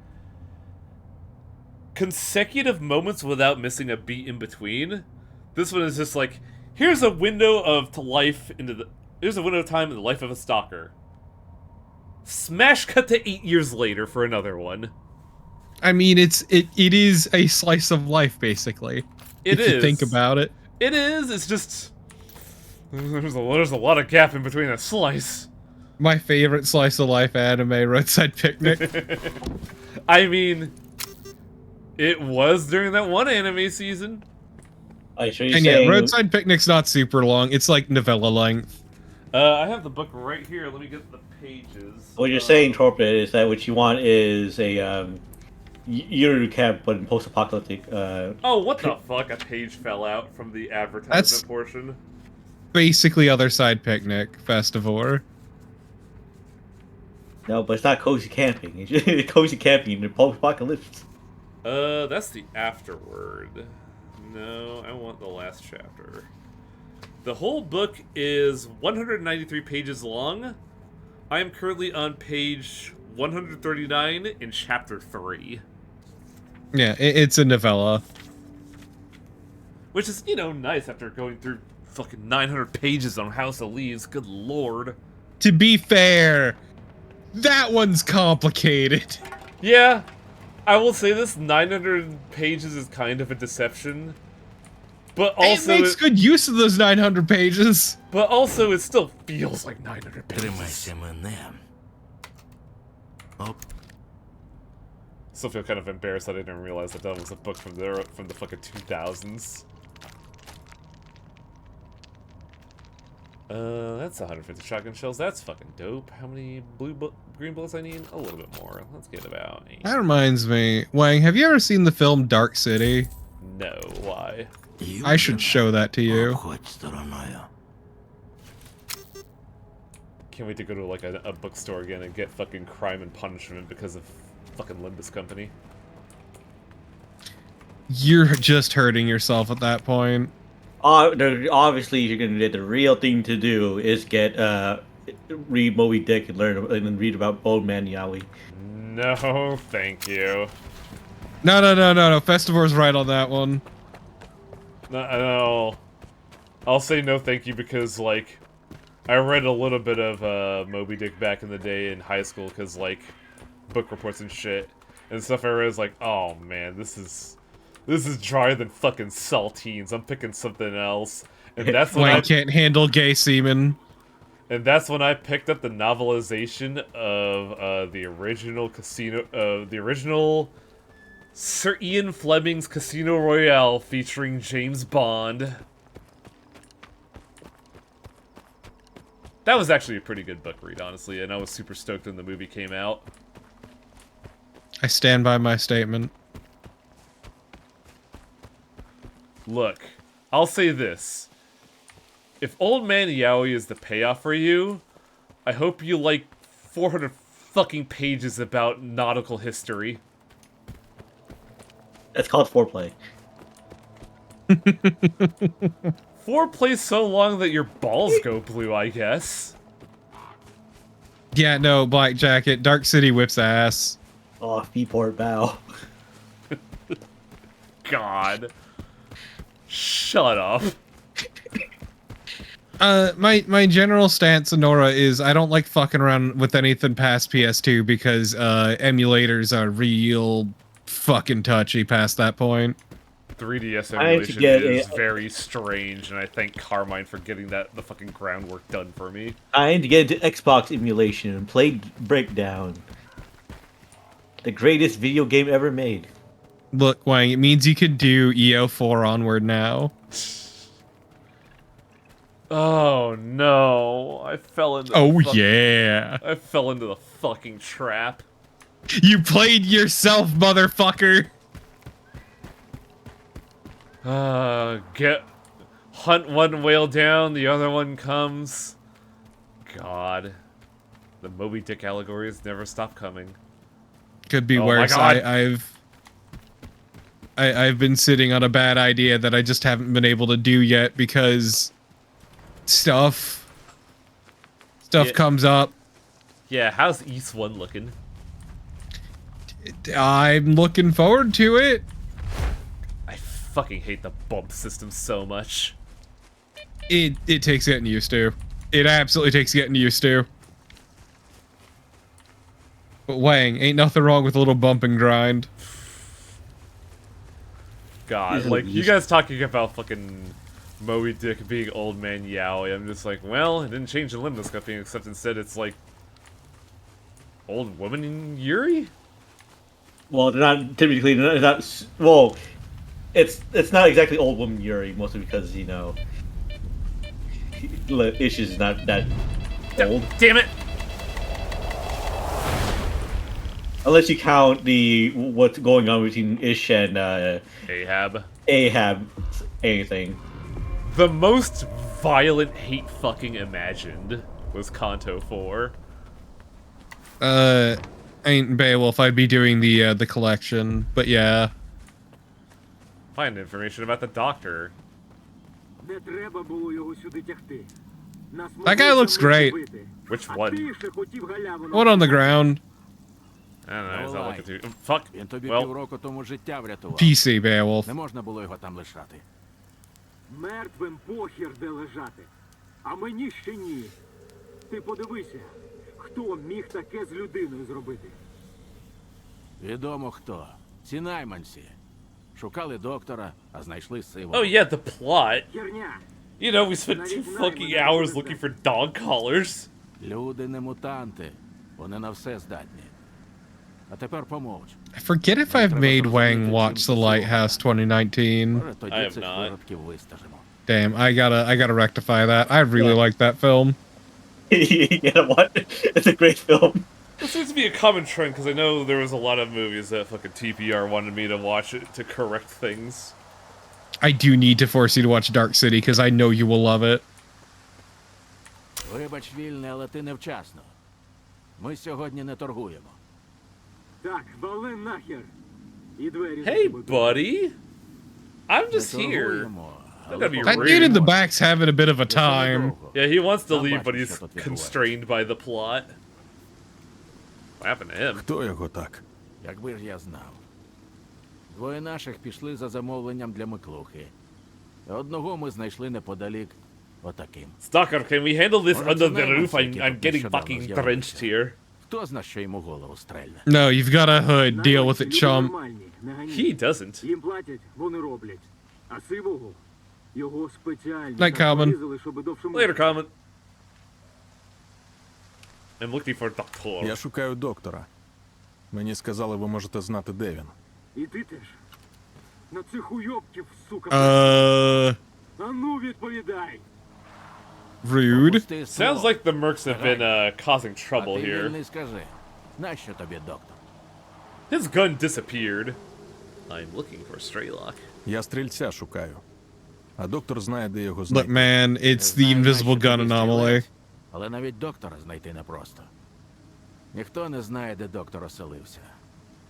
consecutive moments without missing a beat in between. This one is just like, here's a window of time in the life of a stalker. Smash cut to 8 years later for another one. I mean, it is a slice of life, basically. If you think about it. It is. It's just there's a lot of gap in between a slice. My favorite slice of life anime, Roadside Picnic. I mean, it was during that one anime season. Yeah, Roadside Picnic's not super long. It's like novella length. I have the book right here. Let me get the pages. What you're saying, Torpid, is that what you want is a year camp, but in post-apocalyptic. Oh, what the fuck? A page fell out from the advertisement portion. Basically, Other Side Picnic Festivore. No, but it's not cozy camping. It's just cozy camping in the post-apocalypse. That's the afterword. No, I want the last chapter. The whole book is 193 pages long. I am currently on page 139 in chapter 3. Yeah, it's a novella. Which is, nice after going through fucking 900 pages on House of Leaves. Good lord. To be fair, that one's complicated. Yeah, I will say this, 900 pages is kind of a deception. But also... It makes good use of those 900 pages. But also, it still feels like 900 pages. Still feel kind of embarrassed that I didn't realize that was a book from the fucking 2000s. That's 150 shotgun shells. That's fucking dope. How many green bullets I need? A little bit more. Let's get about 8. That reminds me, Wang, have you ever seen the film Dark City? No, why? I should show that to you. Can't wait to go to like a bookstore again and get fucking Crime and Punishment because of fucking Limbus Company. You're just hurting yourself at that point. Obviously, you're gonna the real thing to do is get read Moby Dick and learn and then read about Old Man Yowie. No, thank you. No. Festivor's right on that one. No. I'll say no thank you because, like, I read a little bit of Moby Dick back in the day in high school because, like, book reports and shit. And stuff I read is like, oh man, this is drier than fucking saltines. I'm picking something else. And that's when I can't handle gay semen. And that's when I picked up the novelization of the original Sir Ian Fleming's Casino Royale featuring James Bond. That was actually a pretty good book read, honestly, and I was super stoked when the movie came out. I stand by my statement. Look, I'll say this. If Old Man Yowie is the payoff for you, I hope you like 400 fucking pages about nautical history. That's called foreplay. Foreplay so long that your balls go blue, I guess. Yeah, no, Black Jacket. Dark City whips ass. Oh, Feeport bow. God. Shut up. My general stance, Nora, is I don't like fucking around with anything past PS2 because emulators are real fucking touchy past that point. 3DS emulation is very strange, and I thank Carmine for getting the fucking groundwork done for me. I need to get into Xbox emulation and play Breakdown. The greatest video game ever made. Look, Wang, it means you could do EO4 onward now. Oh no, I fell into yeah. I fell into the fucking trap. You played yourself, motherfucker. Hunt one whale down, the other one comes. God. The Moby Dick allegories never stop coming. Could be worse. I've been sitting on a bad idea that I just haven't been able to do yet because stuff comes up. Yeah, how's East 1 looking? I'm looking forward to it. I fucking hate the bump system so much. It takes getting used to. It absolutely takes getting used to. But Wang, ain't nothing wrong with a little bump and grind. God, like, you guys talking about fucking Moby Dick being Old Man Yowie, I'm just like, well, it didn't change the Limbus Company, except instead it's like Old Woman Yuri? Well, they're not typically well, it's not exactly Old Woman Yuri, mostly because, you know, Ish is not that old. Damn it! Unless you count what's going on between Ish and Ahab. Anything. The most violent hate fucking imagined was Kanto 4. Ain't Beowulf, I'd be doing the collection, but yeah. Find information about the doctor. That guy looks great. Which one? One on the ground. I don't know, he's not looking too... Fuck! Well... PC, Beowulf. Не можна було його там лишати. Мертвим похір де лежати. А мені ще ні. Ти подивися, хто міг таке з людиною зробити. Відомо хто. Ці найманці. Шукали доктора, а знайшли сивого. Oh yeah, the plot. Херня. You know, we spent 2 fucking hours looking for dog collars. Люди не мутанти. Вони на все здатні. А тепер помовч. I forget if I've made Wang watch The Lighthouse 2019. Може, тоді I have цих not. виродків вистежимо. Damn, I gotta rectify that. I really like that film. Yeah, what? It's a great film. This seems to be a common trend because I know there was a lot of movies that fucking TPR wanted me to watch it to correct things. I do need to force you to watch Dark City because I know you will love it. Вибач, вільне, але ти невчасно. Ми сьогодні не торгуємо. Так, вали нахер. І двері за Hey, собою. buddy. I'm Не just here. торгуємо, Not але gonna be That rude. dude in the back's having a bit of a Це time. недовго. Yeah, he wants to Там leave, but бачиш, he's що тут constrained by the plot. What happened to him? Хто його так? Якби ж я знав. Двоє наших пішли за замовленням для Миклухи. Одного ми знайшли неподалік отаким. Stalker, can we handle this Може, under це the roof? найманці, I'm які getting тут нещодавно fucking з'явилися. drenched here. Хто зна, що йому голову стрельне? No, you've got a hood. Deal with Найманці it, люди chump. нормальні, не гані. He doesn't. Їм платять, вони роблять. А сивого його спеціально Like так common. порізали, щоб довше Later, comment. I'm looking for Doctor. Я шукаю доктора. Мені сказали, ви можете знати, де він. І ти теж. На цих уйобків, сука. Uh, А ну відповідай. rude. Пусти ствол. Sounds like the mercs have been causing А trouble ти here. вільний скажи, нащо тобі доктор? His gun disappeared. I'm looking for Straylock. Я стрільця шукаю. А доктор знає, де його Look, знайти. man, it's the Знаю, invisible нащо gun тобі anomaly. стрілець, але навіть доктора знайти непросто. Ніхто не знає, де доктор оселився.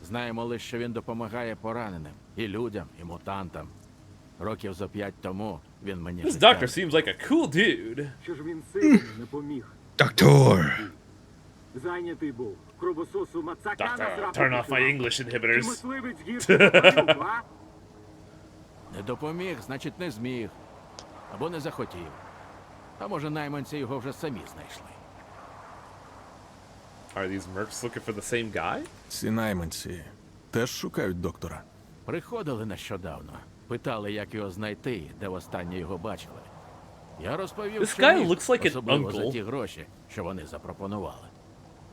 Знаємо лише, що він допомагає пораненим. І людям, і мутантам. Років зо 5 тому він мені This життя doctor seems like a cool dude. Що ж він сильно не поміг. Doctor. Зайнятий був. Кровососу Мацака Doctor, насрапав turn off my пішла. English Чи inhibitors. мисливець гірше допоміг, а? Не допоміг, значить не зміг. Або не захотів. А може найманці його вже самі знайшли. Are these mercs looking for the same guy? Ці найманці теж шукають доктора. Приходили нещодавно. Питали, як його знайти, де востаннє його бачили. Я розповів, This що guy міг, looks like an особливо за uncle. ті гроші, що вони запропонували.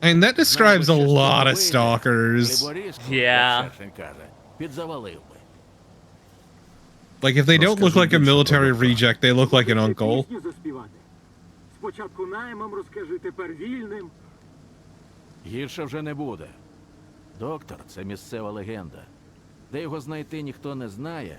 And that describes a Знав би, що lot of з того вийде, stalkers. Ліборізку, Yeah. як Шершень каже, підзавалив би. Like, if they don't look like a military reject, they look like an uncle. Пісню заспівати. Спочатку наймам розкажи, тепер вільним. Гірше вже не буде. Доктор – це місцева легенда. Де його знайти, ніхто не знає.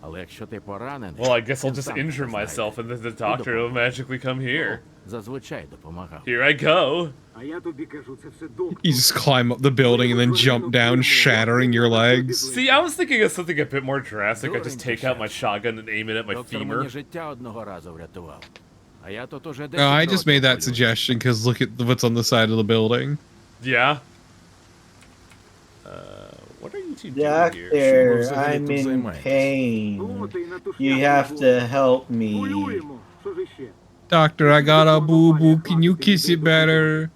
Але якщо ти поранений... Well, I guess I'll він just сам injure тебе знайде. myself and then the doctor will magically come here. Зазвичай допомагав. Here I go. А я тобі кажу, це все доктор. You just climb up the building and then jump down, shattering your legs. See, I was thinking of something a bit more drastic. I just take out my Дурень shotgun and aim it at my Доктор мені femur. життя одного разу врятував. А я тут уже 10 No, I just made that років suggestion because look at what's on the side of the building. Yeah. What are you two doing here? Doctor, взагалі I'm тут in займаєтесь? pain. Плоти на ту You шляпу have було. to help me. Полюємо. Що ж іще? Doctor, I got a boo-boo. Can you kiss it better?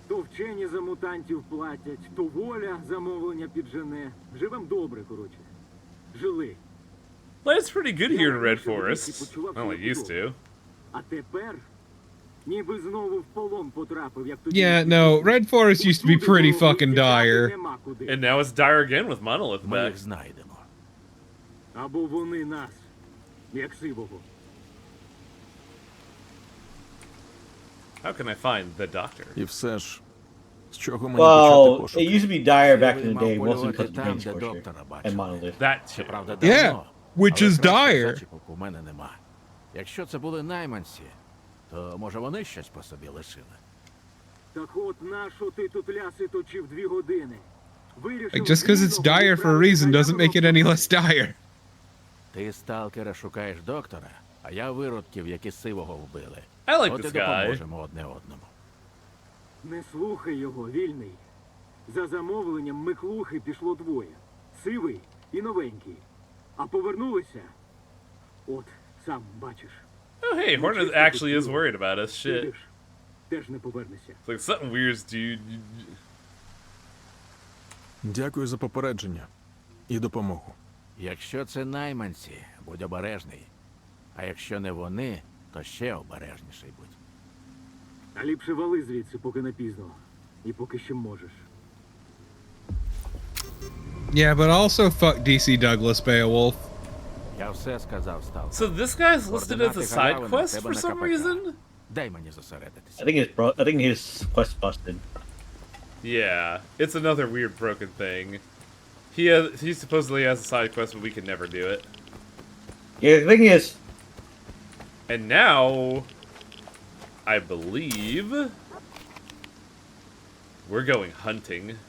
То вчені за мутантів платять, то воля замовлення піджене. Живем добре, коротше. Жили. Life's pretty good here in Red Forest. Well, it used to. А тепер ніби знову в полон потрапив, як тоді. Yeah, no, Red Forest used to be pretty fucking dire. Нема куди. And now it's dire again with Monolith Ми back. їх знайдемо. Або вони нас, як сивого. How can I find the doctor? І все ж, з чого мені почати Well, it пошуки? used to be dire back in Він the мав day. It wasn't полювати because of там, James де Squisher доктора and бачили. Monolith. That too. Щоправда, Yeah, давно. which Але is краще dire. зачіпок у мене нема. Якщо це були найманці, то може вони щось по собі лишили. Так от нащо ти тут ляси точив 2 години? Вирішив Like, just because it's dire for a reason doesn't make it any less dire. Ти, сталкера, шукаєш доктора, а я виродків, які сивого вбили. I like От і this guy. допоможемо одне одному. Не слухай його, вільний. За замовленням Миклухи пішло 2. Сивий і новенький. А повернулися? От, сам бачиш. Oh, hey, Hornet actually is worried about us. Shit. Підеш, теж не повернешся. It's like something weird's dude. Дякую за попередження і допомогу. Якщо це найманці, будь обережний. А якщо не вони, то ще обережніший будь. А ліпше вали звідси, поки не пізно. І поки ще можеш. Yeah, but also fuck DC Douglas Beowulf. Я все сказав, Stalker. So this guy's listed as a Координати side галявини в quest тебе for на some КПК. reason? Дай мені зосередитися. I think his quest busted. Yeah, it's another weird broken thing. He supposedly has a side quest, but we can never do it. Yeah, the thing is, And now, I believe we're going hunting.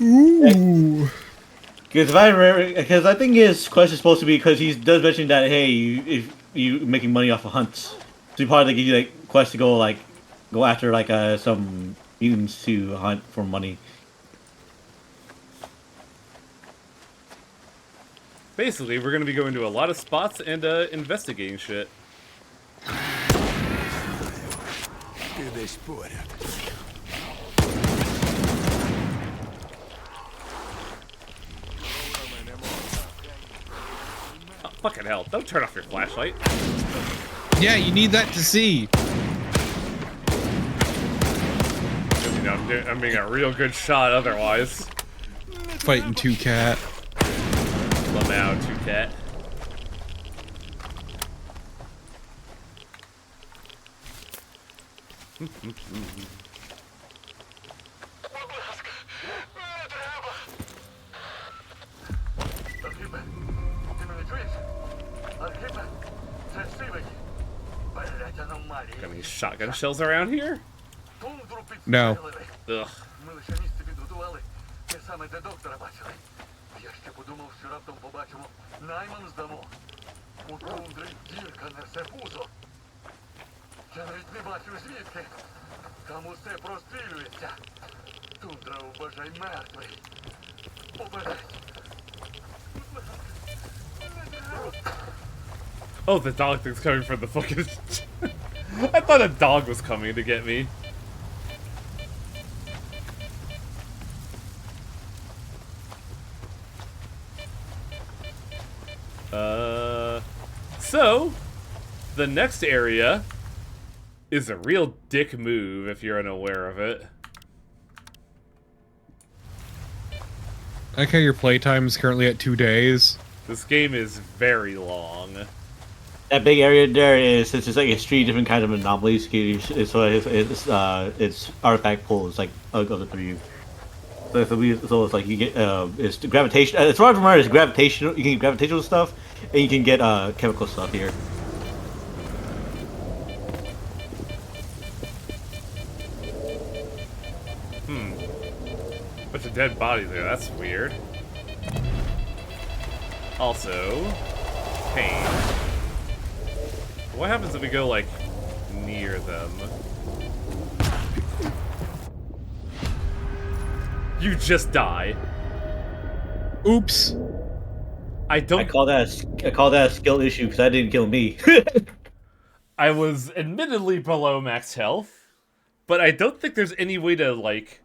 Ooh. because I think his quest is supposed to be because he does mention that hey, if you making money off of hunts, so he probably give you like quest to go after like some mutants to hunt for money. Basically, we're gonna be going to a lot of spots and investigating shit. Ти десь поряд. Oh, fucking hell! Don't turn off your flashlight. Yeah, you need that to see. You know, I'm being a real good shot otherwise. Fighting 2-Cat. Lamau, 2-Cat. Got any shotgun shells around here? No. Ugh. Ми лише місце підготували. Те саме, де доктора бачили. Я ще подумав, що раптом побачимо. Найман здамо. У тундри дірка несе пузо. Я навіть не бачу звідки. Там усе прострілюється. Тундра вважай мертвий. Попередь. Oh, the dog thing's coming from the fucking... I thought a dog was coming to get me. So, the next area is a real dick move if you're unaware of it. I like how your playtime is currently at 2 days. This game is very long. That big area there is it's just like it's 3 different kinds of anomalies. It's artifact pools like of the 3. So it's like you get it's the gravitation. As far as I remember, it's gravitational. You can get gravitational stuff, and you can get chemical stuff here. Bunch of dead bodies there. That's weird. Also, pain. What happens if we go like near them? You just die. Oops. I don't. I call that a skill issue because I didn't kill me. I was admittedly below max health, but I don't think there's any way to like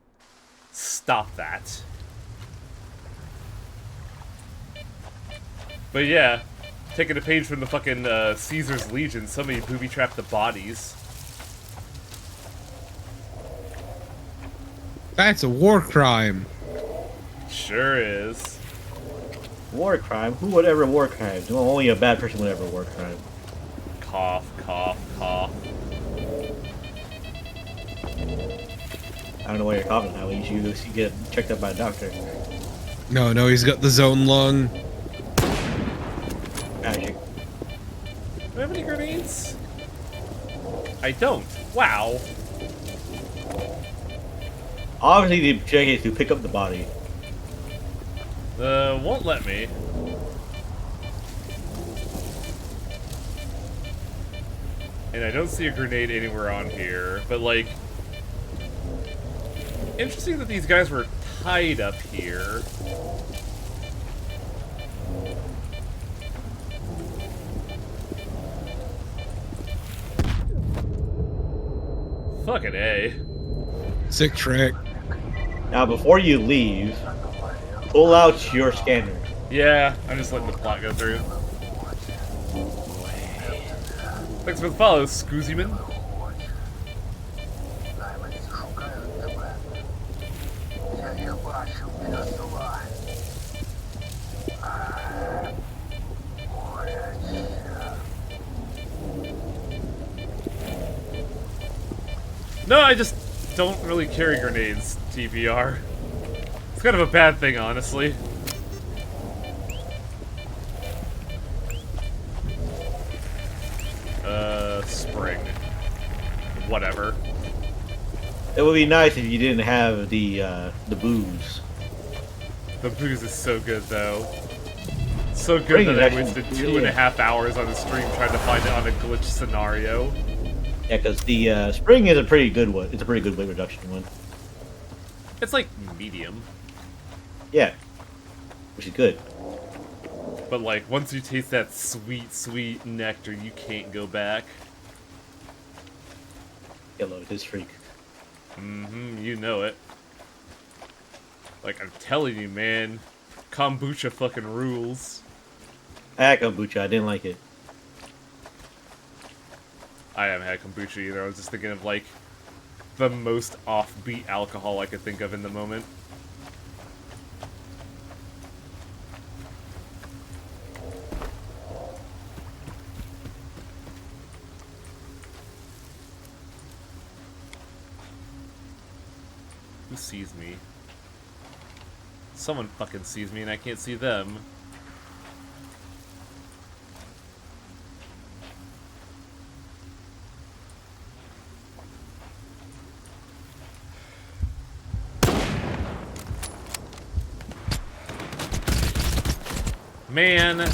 stop that. But yeah, taking a page from the fucking Caesar's Legion, somebody booby-trapped the bodies. That's a war crime. Sure is. War crime? Who would ever war crime? Well, only a bad person would ever war crime. Cough, cough, cough. I don't know why you're coughing now. You should go get checked out by a doctor. No, he's got the zone lung. Magic. Do I have any grenades? I don't. Wow. Obviously, the objective is to pick up the body. Won't let me. And I don't see a grenade anywhere on here, but like... Interesting that these guys were tied up here. Fucking A. Sick trick. Now, before you leave, pull out your scanner. Yeah, I'm just letting the plot go through. Thanks for the follow, Scoozyman. No, I just don't really carry grenades, TBR. It's kind of a bad thing, honestly. Spring. Whatever. It would be nice if you didn't have the booze. The booze is so good, though. So good Spring that is I actually wasted really 2.5 hours on the stream trying to find it on a glitch scenario. Yeah, because the spring is a pretty good one. It's a pretty good weight reduction one. It's like medium. Yeah, which is good. But like, once you taste that sweet, sweet nectar, you can't go back. Hello, this freak. Mm-hmm, you know it. Like, I'm telling you, man. Kombucha fucking rules. I had kombucha, I didn't like it. I haven't had kombucha either. I was just thinking of, like, the most offbeat alcohol I could think of in the moment. Who sees me? Someone fucking sees me and I can't see them. Man,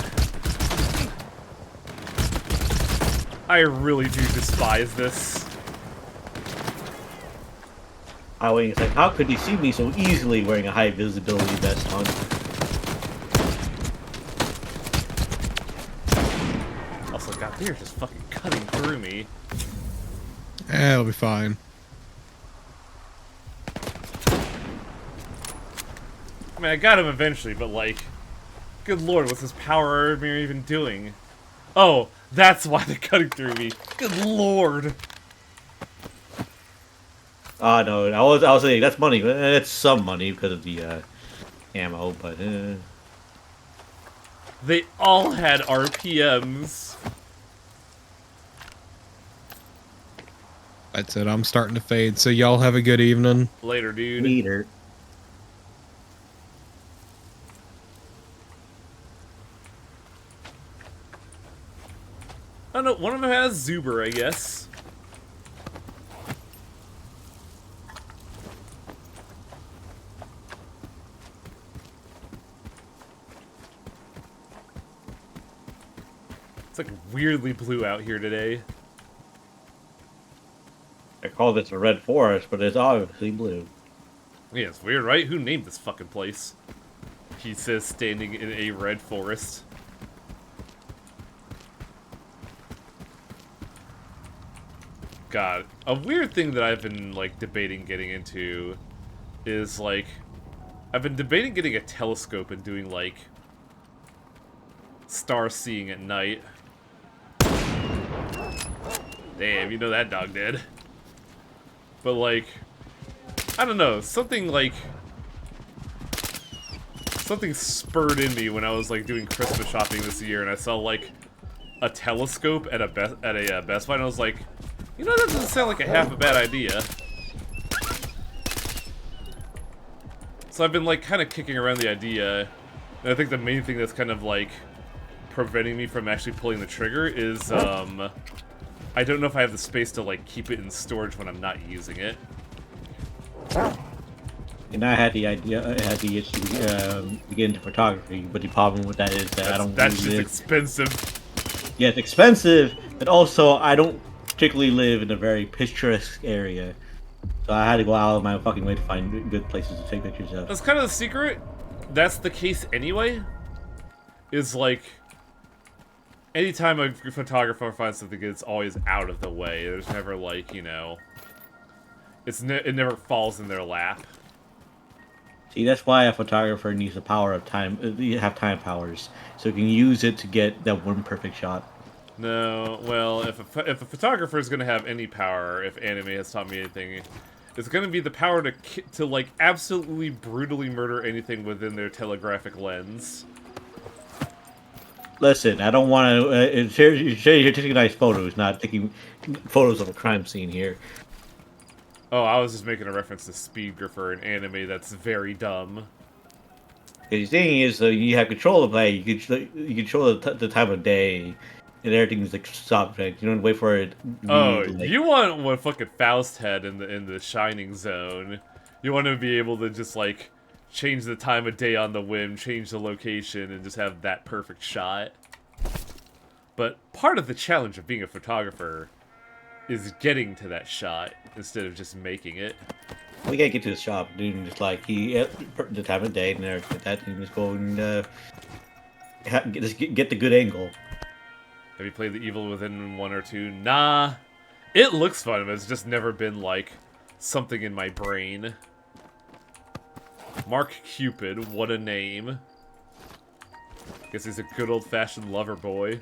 I really do despise this. I was like, how could he see me so easily wearing a high visibility vest on? Also, god, they're just fucking cutting through me. It'll be fine. I mean, I got him eventually, but like, good lord, what's this power armor even doing? Oh, that's why they're cutting through me. Good lord. No, I was saying that's money, but it's some money because of the ammo, but They all had RPMs. That's it. I'm starting to fade. So y'all have a good evening. Later, dude. Later. I don't know, one of them has Zuber, I guess. It's like weirdly blue out here today. I call this a red forest, but it's obviously blue. Yeah, it's weird, right? Who named this fucking place? He says standing in a red forest. God, a weird thing that I've been, like, debating getting into is, like, I've been debating getting a telescope and doing, like, star seeing at night. Damn, you know that dog did. But, like, I don't know, something, like, something spurred in me when I was, like, doing Christmas shopping this year, and I saw, like, a telescope at a Best Buy, and I was like, you know, that doesn't sound like a half a bad idea. So I've been, like, kind of kicking around the idea, and I think the main thing that's kind of, like, preventing me from actually pulling the trigger is, I don't know if I have the space to, like, keep it in storage when I'm not using it. And I had the idea, I had the issue to get into photography, but the problem with that is that I don't. That's just expensive. Yeah, it's expensive, but also I don't particularly live in a very picturesque area, so I had to go out of my fucking way to find good places to take pictures of. That's kind of the secret. That's the case anyway. Is like, anytime a photographer finds something good, it's always out of the way. There's never, like, you know, it never falls in their lap. See, that's why a photographer needs the power of time. You have time powers, so you can use it to get that one perfect shot. No, well, if a photographer is going to have any power, if anime has taught me anything, it's going to be the power to like absolutely brutally murder anything within their telegraphic lens. Listen, I don't want to. You're taking nice photos, not taking photos of a crime scene here. Oh, I was just making a reference to Speedgrapher, an anime that's very dumb. The thing is, you have control of like you control the time of day, and everything's like stopped. Right? You don't wait for it to be Oh, like. you want what fucking Faust had in the Shining Zone. You want to be able to just like change the time of day on the whim, change the location, and just have that perfect shot. But part of the challenge of being a photographer is getting to that shot instead of just making it. We gotta get to the shop, dude. And just like the time of day and everything like that, and just go and get the good angle. Have you played The Evil Within 1 or 2? Nah. It looks fun, but it's just never been, like, something in my brain. Mark Cupid, what a name. Guess he's a good old-fashioned lover boy.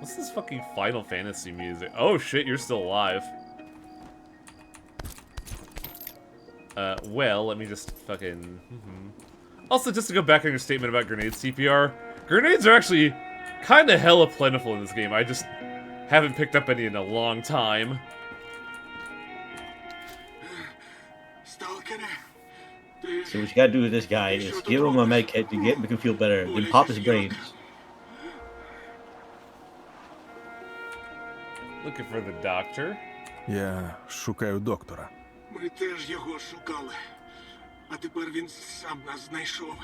What's this fucking Final Fantasy music? Oh shit, you're still alive. Well, let me just fucking... Also, just to go back on your statement about grenade CPR, grenades are actually kind of hella plentiful in this game. I just haven't picked up any in a long time. Stalker, So what you gotta do with this guy is give him a med kit to make him feel better, then pop his brains. Looking for the doctor. Я шукаю доктора. ми теж його шукали. А тепер він сам нас знайшов.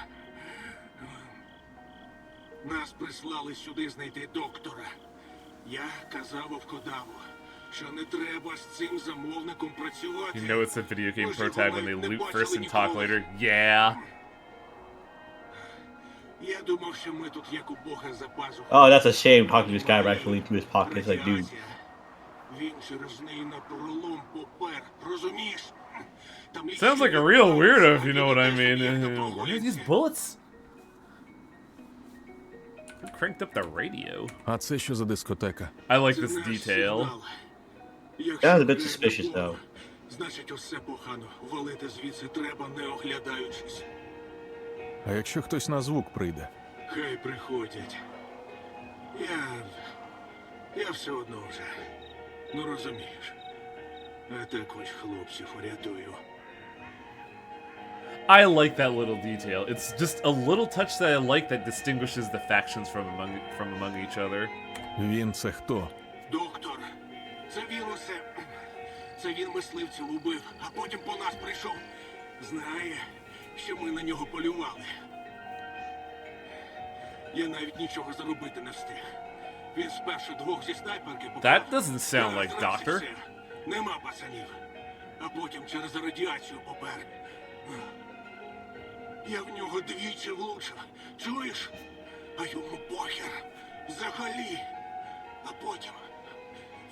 Нас прислали сюди знайти доктора. Я казав Вовкодаву, що не треба з цим замовником працювати. You know it's a video game pro tag when they loot first and talk later. Yeah. Я думав, що ми тут як у Бога за пазухою. Oh, that's a shame talking to this guy actually through his pockets. Like, dude. Він через неї на пролом попер, розумієш? Sounds like a real weirdo, if you know what I mean. What are these bullets? Who cranked up the radio? А це що за дискотека? I like this detail. That was a bit suspicious, though. Значить, усе погано. Валити звідси треба, не оглядаючись. А якщо хтось на звук прийде? Хай приходять. Я все одно вже. Ну розумієш. А так ось хлопців урятую. I like that little detail. It's just a little touch that I like that distinguishes the factions from among each other. Він це хто? Доктор, це він усе. Це він мисливців убив, а потім по нас прийшов. Знає, що ми на нього полювали. Я навіть нічого заробити не встиг. Він спершу двох зі снайперки поклав. That doesn't sound like Doctor. Все. Нема пацанів. А потім через радіацію попер. Я в нього двічі влучив. Чуєш? А йому похер. Взагалі. А потім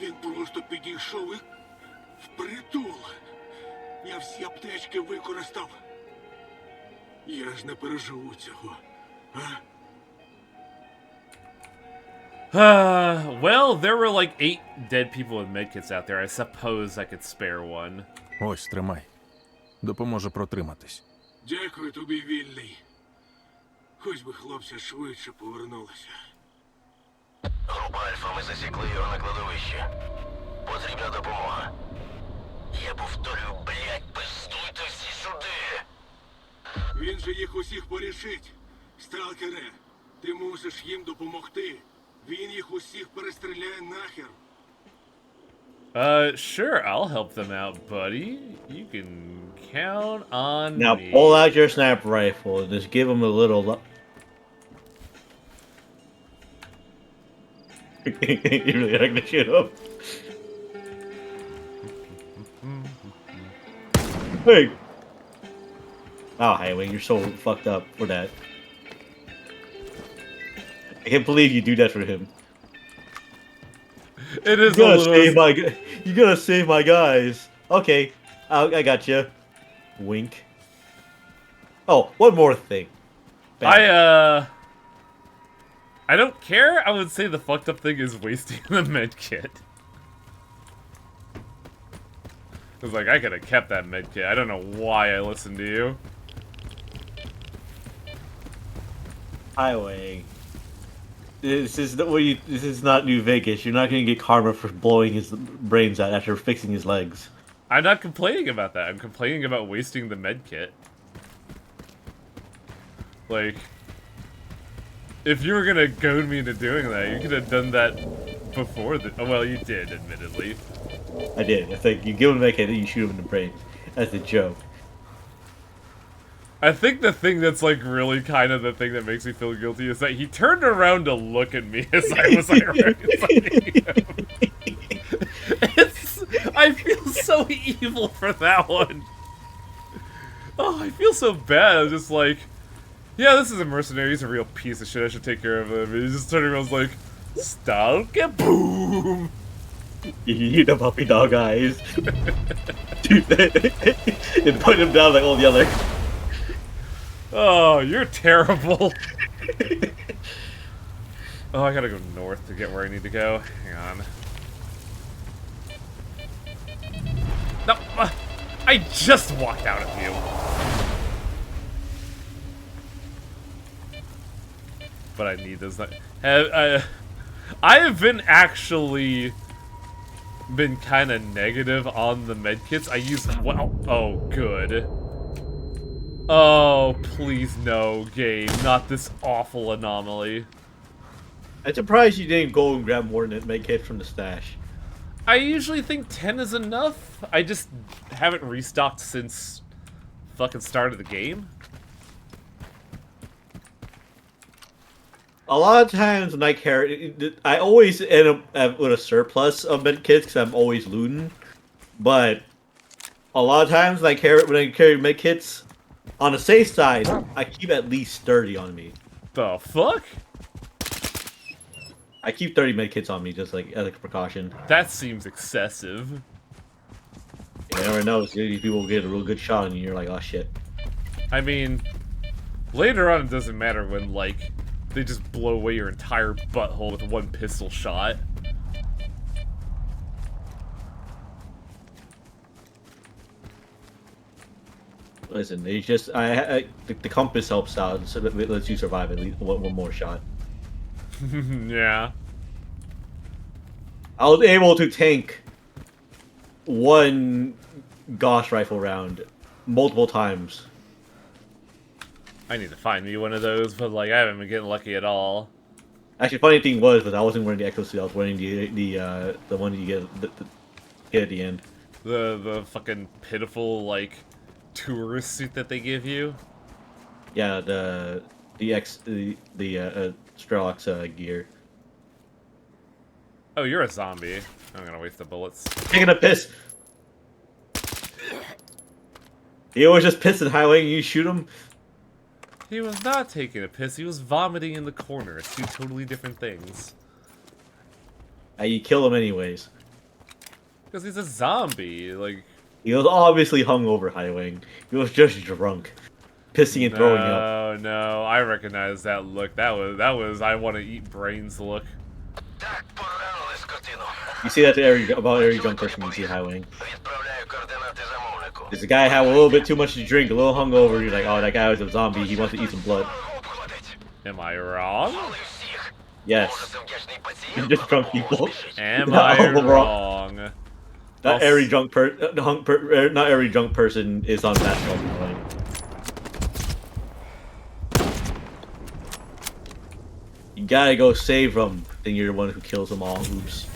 він просто підійшов і впритул. Я всі аптечки використав. Я ж не переживу цього. А? Well, there were like 8 dead people with medkits out there. I suppose I could spare one. Ось, тримай. Допоможе протриматись. Дякую тобі, вільний. Хоч би хлопці швидше повернулися. Група Альфа, ми засікли його на кладовищі. Потрібна допомога. Я повторюю, блядь, пиздуйте всі сюди. Він же їх усіх порішить. Сталкере, ти мусиш їм допомогти. Він їх усіх перестріляє нахер. Sure, I'll help them out, buddy. You can count on Now me. pull out your sniper rifle and just give him a little. You really like the shit up. Hey. Oh, Highway, you're so fucked up for that. I can't believe you do that for him. It is You a gotta little... save my. You gotta save my guys. Okay, I got you. Wink. Oh, one more thing. Bam. I don't care. I would say the fucked up thing is wasting the med kit. It's like, I could have kept that med kit. I don't know why I listened to you. Highway. This is this is not New Vegas. You're not gonna get karma for blowing his brains out after fixing his legs. I'm not complaining about that. I'm complaining about wasting the med kit. Like, if you were gonna goad me into doing that, you could have done that before the. Oh, well, you did, admittedly. I did. It's like you give him a med kit, then you shoot him in the brain. That's a joke. I think the thing that's like really kind of the thing that makes me feel guilty is that he turned around to look at me as I was ironically him. I feel so evil for that one. Oh, I feel so bad. I was just like, yeah, this is a mercenary. He's a real piece of shit. I should take care of him. And he just turned around and was like, Stalker, boom. You the puppy dog eyes. Dude, and put him down like all the other. Oh, you're terrible. Oh, I gotta go north to get where I need to go. Hang on. No, I just walked out of you. But I need those. I have been actually been kind of negative on the medkits. I use well. Oh, good. Oh, please no, game. Not this awful anomaly. I'm surprised you didn't go and grab more than medkit from the stash. I usually think 10 is enough. I just haven't restocked since fucking start of the game. A lot of times when I carry, I always end up with a surplus of medkits because I'm always looting. But a lot of times when I carry medkits, on the safe side, I keep at least 30 on me. The fuck? I keep 30 medkits on me just like as a precaution. That seems excessive. You never know. These people get a real good shot and you're like, oh shit. I mean, later on it doesn't matter when, like, they just blow away your entire butthole with one pistol shot. Listen, they just the compass helps out, so that it lets you survive at least one more shot. Yeah. I was able to tank one Gauss rifle round multiple times. I need to find me one of those, but like I haven't been getting lucky at all. Actually, funny thing was that I wasn't wearing the exosuit. I was wearing the one that you get at the end. The fucking pitiful like tourist suit that they give you. Yeah, the Strelok's gear. Oh, you're a zombie. I'm gonna waste the bullets. Taking a piss. He always just piss in highway and you shoot him. He was not taking a piss. He was vomiting in the corner. It's two totally different things. You kill him anyways. Because he's a zombie. Like, he was obviously hungover, Highwing. He was just drunk, pissing and throwing up. Oh no, I recognize that look. That was I want to eat brains look. You see that to about every drunk person you see Highwing. There's a guy have a little bit too much to drink, a little hungover. You're like, oh, that guy was a zombie. He wants to eat some blood. Am I wrong? Yes. Just drunk people. Am I wrong? Not every drunk not every drunk person is on basketball. You gotta go save them. Then you're the one who kills them all. Oops.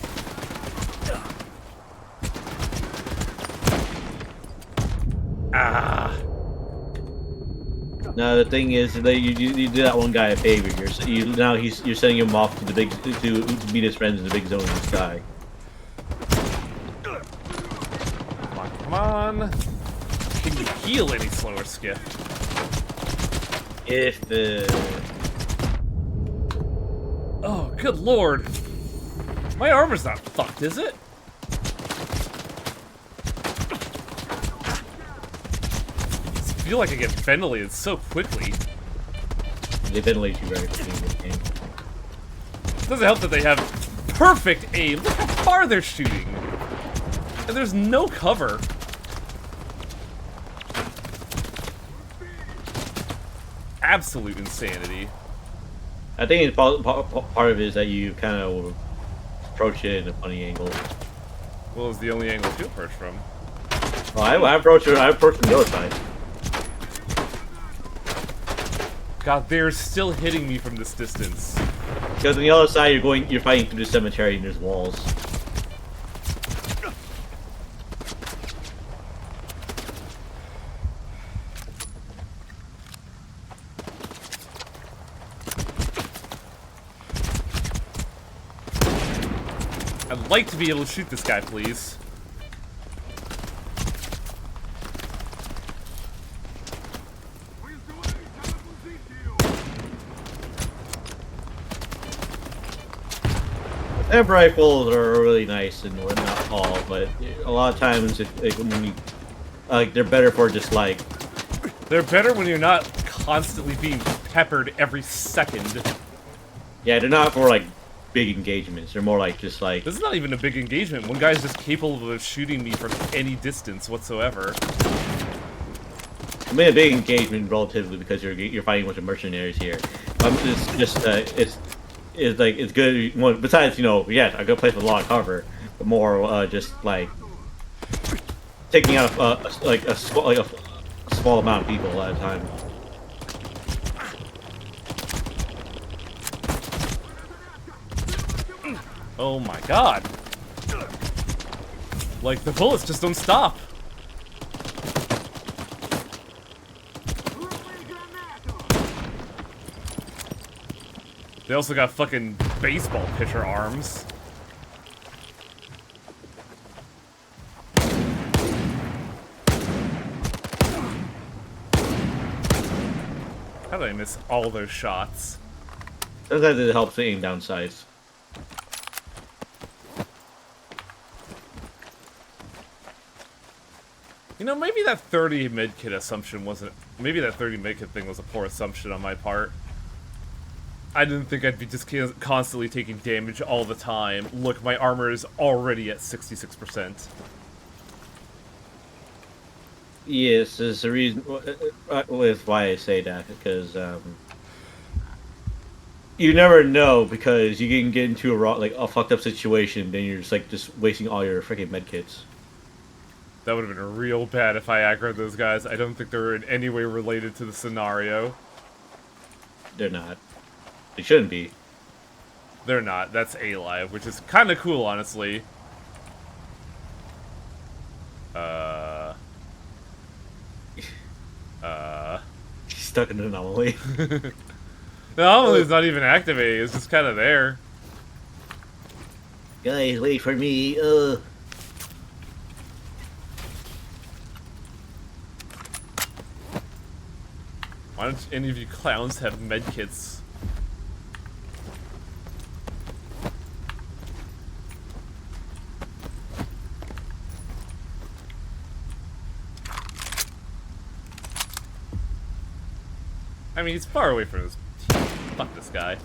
Ah. Now the thing is that you do that one guy a favor. You're sending him off to the big to meet his friends in the big zone in the sky. Come on. Can you heal any slower, Skiff? If the... Oh, good lord. My armor's not fucked, is it? I feel like I get ventilated so quickly. They ventilate you very quickly in this game. It doesn't help that they have perfect aim. Look how far they're shooting. And there's no cover. Absolute insanity. I think it's part of it is that you kind of approach it in a funny angle. Well, it's the only angle to approach from. Well, I approach it. I approach from the other side. God, they're still hitting me from this distance. Because on the other side, you're fighting through the cemetery and there's walls. I'd like to be able to shoot this guy, please. Sniper rifles are really nice and not all, but a lot of times when you they're better for just like They're better when you're not constantly being peppered every second. yeah, they're not for like big engagements. They're more like just like This is not even a big engagement. One guy's just capable of shooting me from any distance whatsoever. I mean a big engagement relatively because you're fighting a bunch of mercenaries here. It's just it's like it's good. Well, besides, you know, yeah, a good place with a lot of cover, but more just like taking out a small amount of people at a time. Oh my god. Like, the bullets just don't stop. They also got fucking baseball pitcher arms. How did I miss all those shots? Sometimes it helps aim down sights. You know, maybe that 30 medkit assumption wasn't... Maybe that 30 medkit thing was a poor assumption on my part. I didn't think I'd be just constantly taking damage all the time. Look, my armor is already at 66%. Yes, there's the reason with why I say that, because you never know, because you can get into a fucked up situation, then you're just wasting all your freaking medkits. That would have been real bad if I aggroed those guys. I don't think they're in any way related to the scenario. They're not. They shouldn't be. They're not. That's A-Live, which is kind of cool, honestly. He's stuck in an anomaly. The anomaly's not even activating, it's just kind of there. Guys, wait for me. Why don't any of you clowns have medkits? I mean, he's far away from his team. Fuck this guy.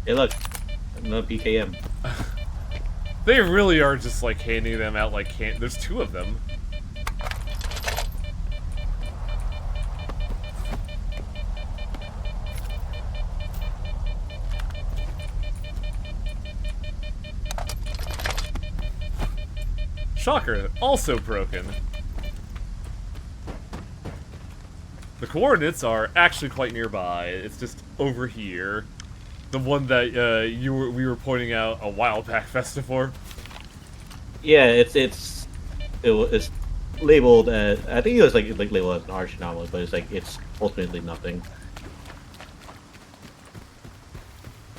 Hey, look, another PKM. They really are just like handing them out like there's two of them. Shocker, also broken. The coordinates are actually quite nearby. It's just over here. The one that we were pointing out a while back, Festifor. Yeah, it's labeled as, I think it was like labeled as an arch anomaly, but it's ultimately nothing.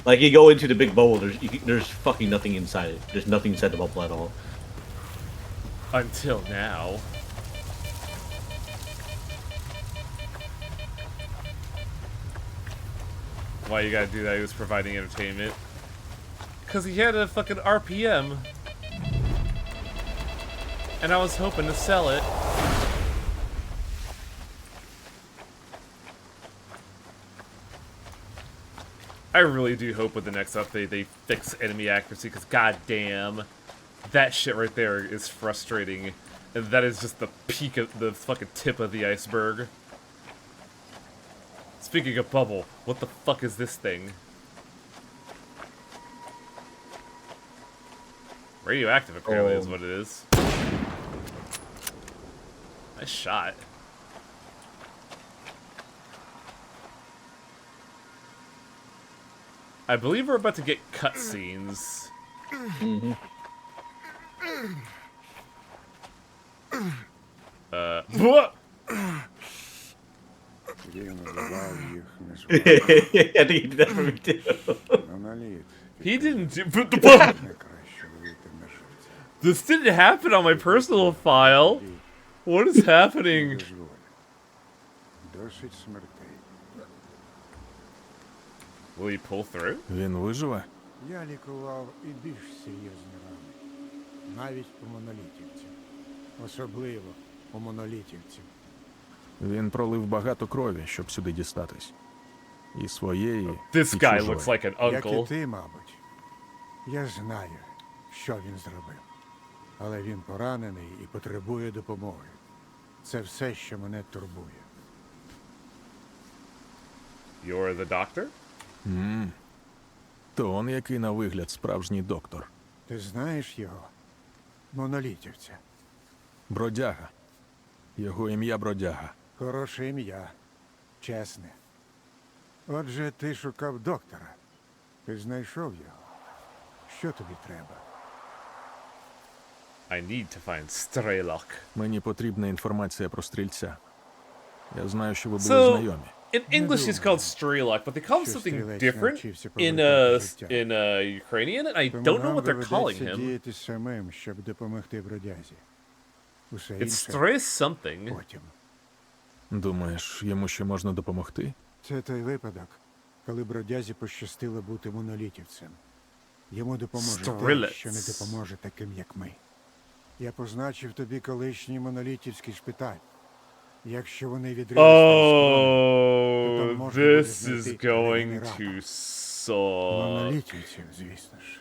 Like you go into the big bubble, there's fucking nothing inside it. There's nothing inside the bubble at all. Until now. Why you gotta do that? He was providing entertainment. Cause he had a fucking RPM. And I was hoping to sell it. I really do hope with the next update they fix enemy accuracy, because goddamn, that shit right there is frustrating. And that is just the peak of the fucking tip of the iceberg. Speaking of bubble, what the fuck is this thing? Radioactive, apparently, is what it is. Nice shot. I believe we're about to get cutscenes. What? I think he did that for me too. He didn't do. This didn't happen on my personal file. What is happening? Will he pull through? Він виживе? Я лікував і більш серйозні рани. Навіть у монолітівців. Особливо у монолітівців. Він пролив багато крові, щоб сюди дістатись. І своєї, This і guy чужої. looks like an Як і uncle. ти, мабуть. Я знаю, що він зробив. Але він поранений і потребує допомоги. Це все, що мене турбує. You're the doctor? То он який на вигляд справжній доктор. Ти знаєш його? Монолітівця. Бродяга. Його ім'я Бродяга. Хороше ім'я. Чесне. Отже, ти шукав доктора. Ти знайшов його. Що тобі треба? I need to find Strelok. Мені потрібна інформація про стрільця. Я знаю, що ви були So, знайомі. in English he's called Strelok, but they call him something different in Ukrainian, and I don't know what they're calling him. Діяти самим, щоб допомогти бродязі. Усе It's інше Stres something. потім. Думаєш, йому ще можна допомогти? Це той випадок, коли бродязі пощастило бути монолітівцем. Йому допоможе те, Стрілець. що не допоможе таким, як ми. Я позначив тобі колишній монолітівський шпиталь. Якщо вони відрили Oh, this is going to suck. монолітівців, звісно ж.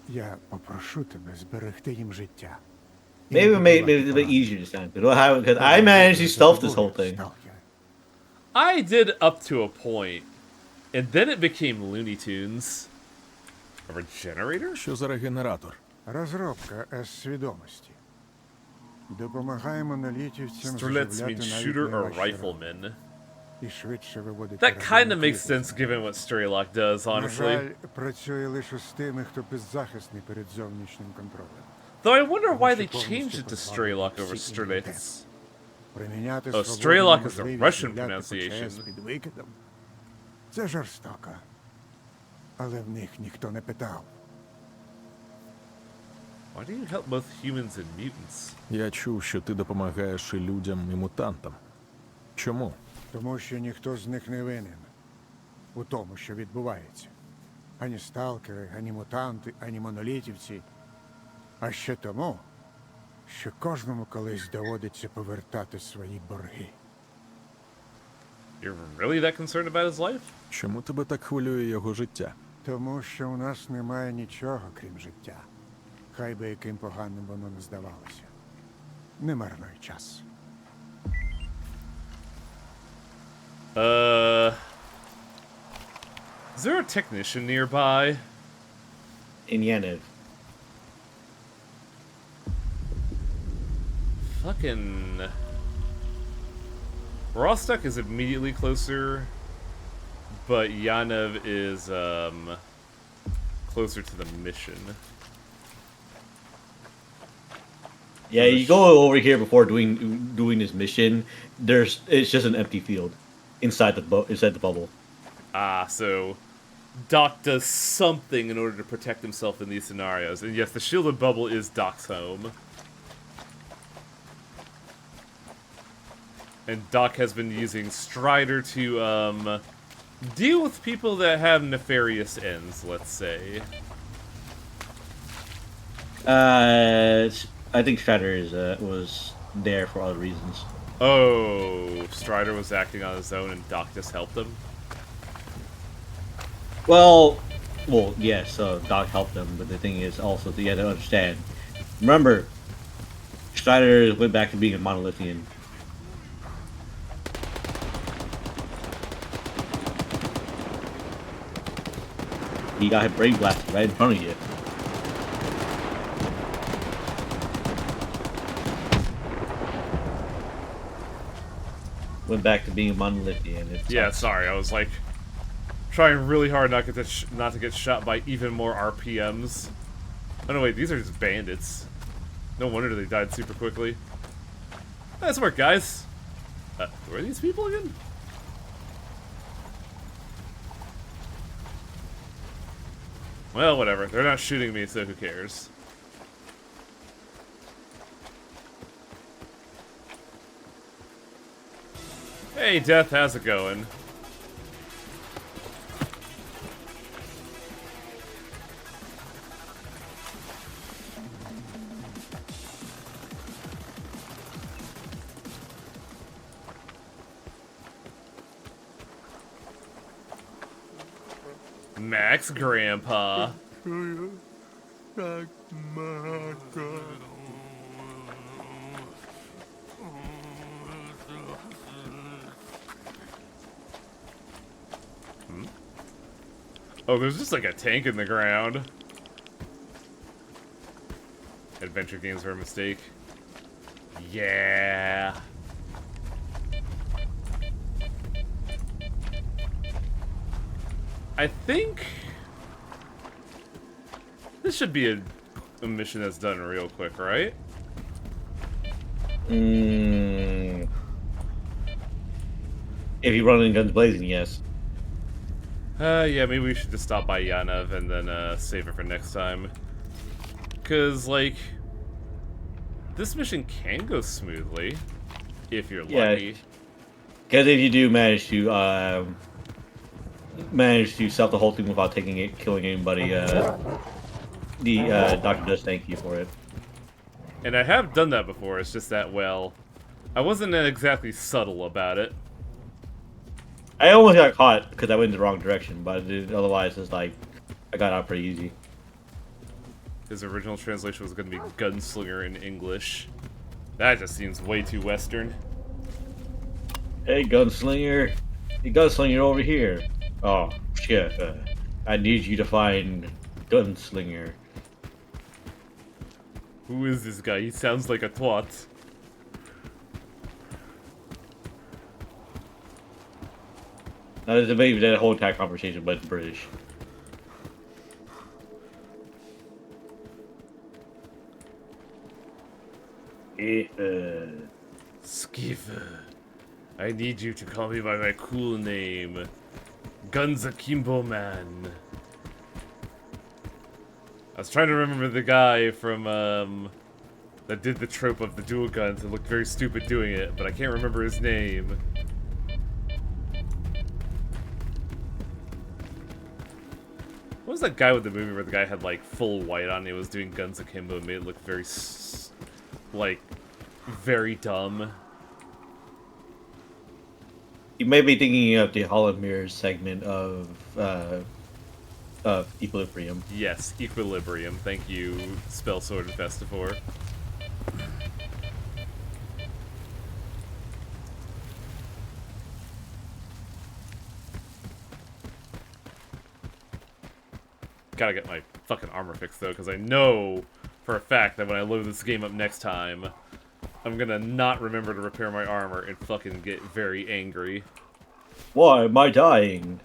Я попрошу тебе зберегти їм життя. Maybe we made it a bit easier this time. Because I managed to stealth this whole thing. I did up to a point, and then it became Looney Tunes. A regenerator? Що за регенератор? Розробка С-свідомості. Допомагає монолітівцям Strelets заживляти means навіть shooter or найважчі рани. rifleman. І швидше виводить That kind of переговори makes sense з given what Strelok does, На honestly. жаль, працює лише з тими, хто беззахисний перед зовнішнім контролем. Though I wonder why they changed it to Strelok over Strelets. Приміняти Oh, свободу Strelok is the неможливість Russian стріляти по pronunciation. ЧС під викидом. Це жорстоко. Але в них ніхто не питав. Why do you help both humans and mutants? Я чув, що ти допомагаєш і людям, і мутантам. Чому? Тому що ніхто з них не винен у тому, що відбувається. Ані сталкери, ані мутанти, ані монолітівці. А ще тому, що кожному колись доводиться повертати свої борги. You're really that concerned about his life? Чому тебе так хвилює його життя? Тому що у нас немає нічого, крім життя. Хай би яким поганим воно не здавалося. Не марнуй час. Is there a technician nearby? In Yenev. Fucking... Rostock is immediately closer, but Yanov is, closer to the mission. Yeah, you go over here before doing this mission. It's just an empty field inside the bubble. Ah, so Doc does something in order to protect himself in these scenarios. And yes, the shielded bubble is Doc's home. And Doc has been using Strider to, deal with people that have nefarious ends, let's say. I think Strider is was there for other reasons. Oh, Strider was acting on his own and Doc just helped him? Well, yes, Doc helped them, but the thing is also you have to understand. Remember, Strider went back to being a monolithian. He got his brain blasted right in front of you. Went back to being a monolithian. Yeah, sorry, I was like trying really hard not to get shot by even more RPMs. Oh no, wait, these are just bandits. No wonder they died super quickly. Nice work, guys. Who are these people again? Well, whatever. They're not shooting me, so who cares? Hey, Death, how's it going? Max Grandpa. Oh, there's just like a tank in the ground. Adventure games are a mistake. Yeah. I think this should be a mission that's done real quick, right? If you run in guns blazing, yes. Yeah, maybe we should just stop by Yanav and then save it for next time. Cause like this mission can go smoothly if you're lucky. Because if you do manage to self the whole thing without killing anybody, the doctor does thank you for it. And I have done that before. It's just that, well, I wasn't exactly subtle about it. I almost got caught because I went in the wrong direction, but otherwise it's like I got out pretty easy. His original translation was going to be gunslinger in English. That just seems way too Western. Hey, gunslinger. Hey, gunslinger over here. Oh, shit. I need you to find gunslinger. Who is this guy? He sounds like a twat. Now, there's maybe that whole entire conversation, but it's British. Skiffer. I need you to call me by my cool name. Guns Akimbo Man. I was trying to remember the guy from, that did the trope of the dual guns and looked very stupid doing it, but I can't remember his name. What was that guy with the movie where the guy had, like, full white on and he was doing Guns Akimbo and made it look very, like, very dumb? You may be thinking of the Holland Mirrors segment of Equilibrium. Yes, Equilibrium. Thank you, Spell Sword and Festivore. Gotta get my fucking armor fixed, though, because I know for a fact that when I load this game up next time, I'm gonna not remember to repair my armor and fucking get very angry. Why am I dying?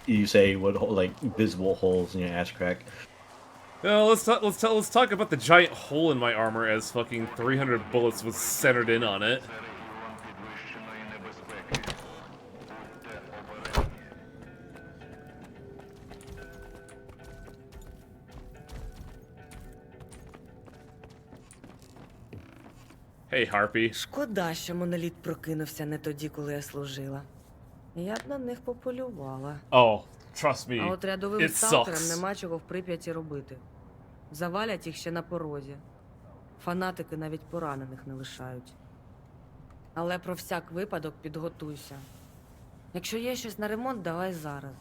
You say with like visible holes in your ass crack. No, let's talk about the giant hole in my armor as fucking 300 bullets was centered in on it. Hey, Harpy. Шкода, що моноліт прокинувся не тоді, коли я служила. Я б на них пополювала. Oh, trust me, А от рядовим it сталкерам sucks. нема чого в Прип'яті робити. Завалять їх ще на порозі. Фанатики навіть поранених не лишають. Але про всяк випадок підготуйся. Якщо є щось на ремонт, давай зараз.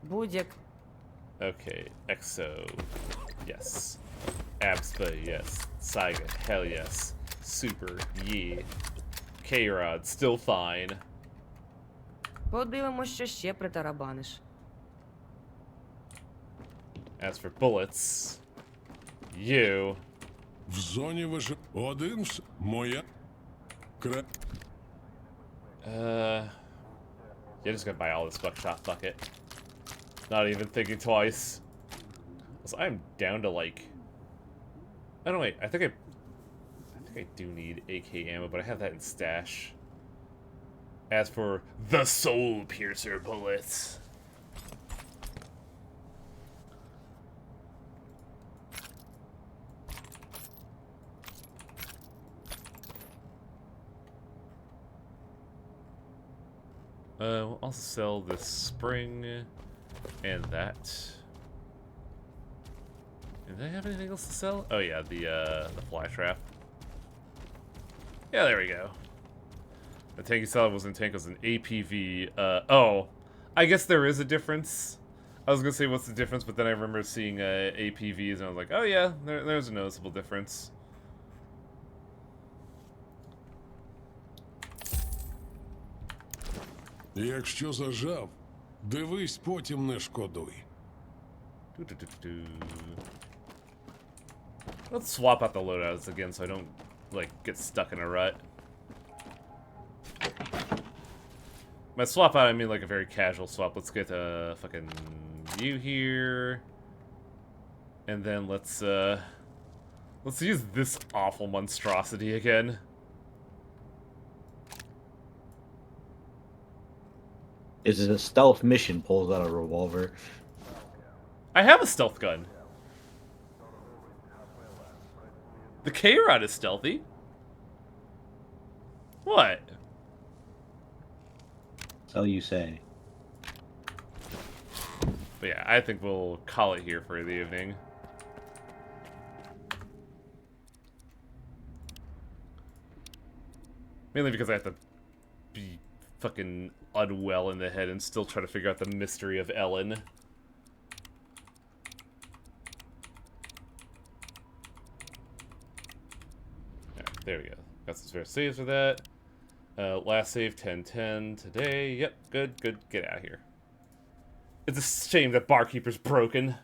Будь-як. Okay, EXO, yes. Abspa, yes. Saiga, hell yes. Super, yeah. K-Rod, still fine. Подивимось, що ще притарабаниш. As for bullets, you. В зоні один моя Yeah, just gonna buy all this buckshot, fuck it. Not even thinking twice. So I'm down to like... Oh no, wait, I think I do need AK ammo, but I have that in stash. As for the Soul Piercer bullets... we'll also sell this spring and that. Did I have anything else to sell? Oh yeah, the fly trap. Yeah, there we go. The tank you saw wasn't a tank, it was an APV. Oh, I guess there is a difference. I was gonna say what's the difference, but then I remember seeing APVs and I was like, oh yeah, there's a noticeable difference. Якщо зажав, дивись, потім не шкодуй. Let's swap out the loadouts again so I don't, like, get stuck in a rut. By swap out, I mean, like, a very casual swap. Let's get, fucking you here. And then let's use this awful monstrosity again. This is a stealth mission, pulls out a revolver. I have a stealth gun. The K-Rod is stealthy. What? So you say. But yeah, I think we'll call it here for the evening. Mainly because I have to be fucking unwell in the head and still try to figure out the mystery of Ellen. Alright, there we go. Got some spare saves for that. Last save 10-10 today. Yep, good. Get out of here. It's a shame that Barkeeper's broken.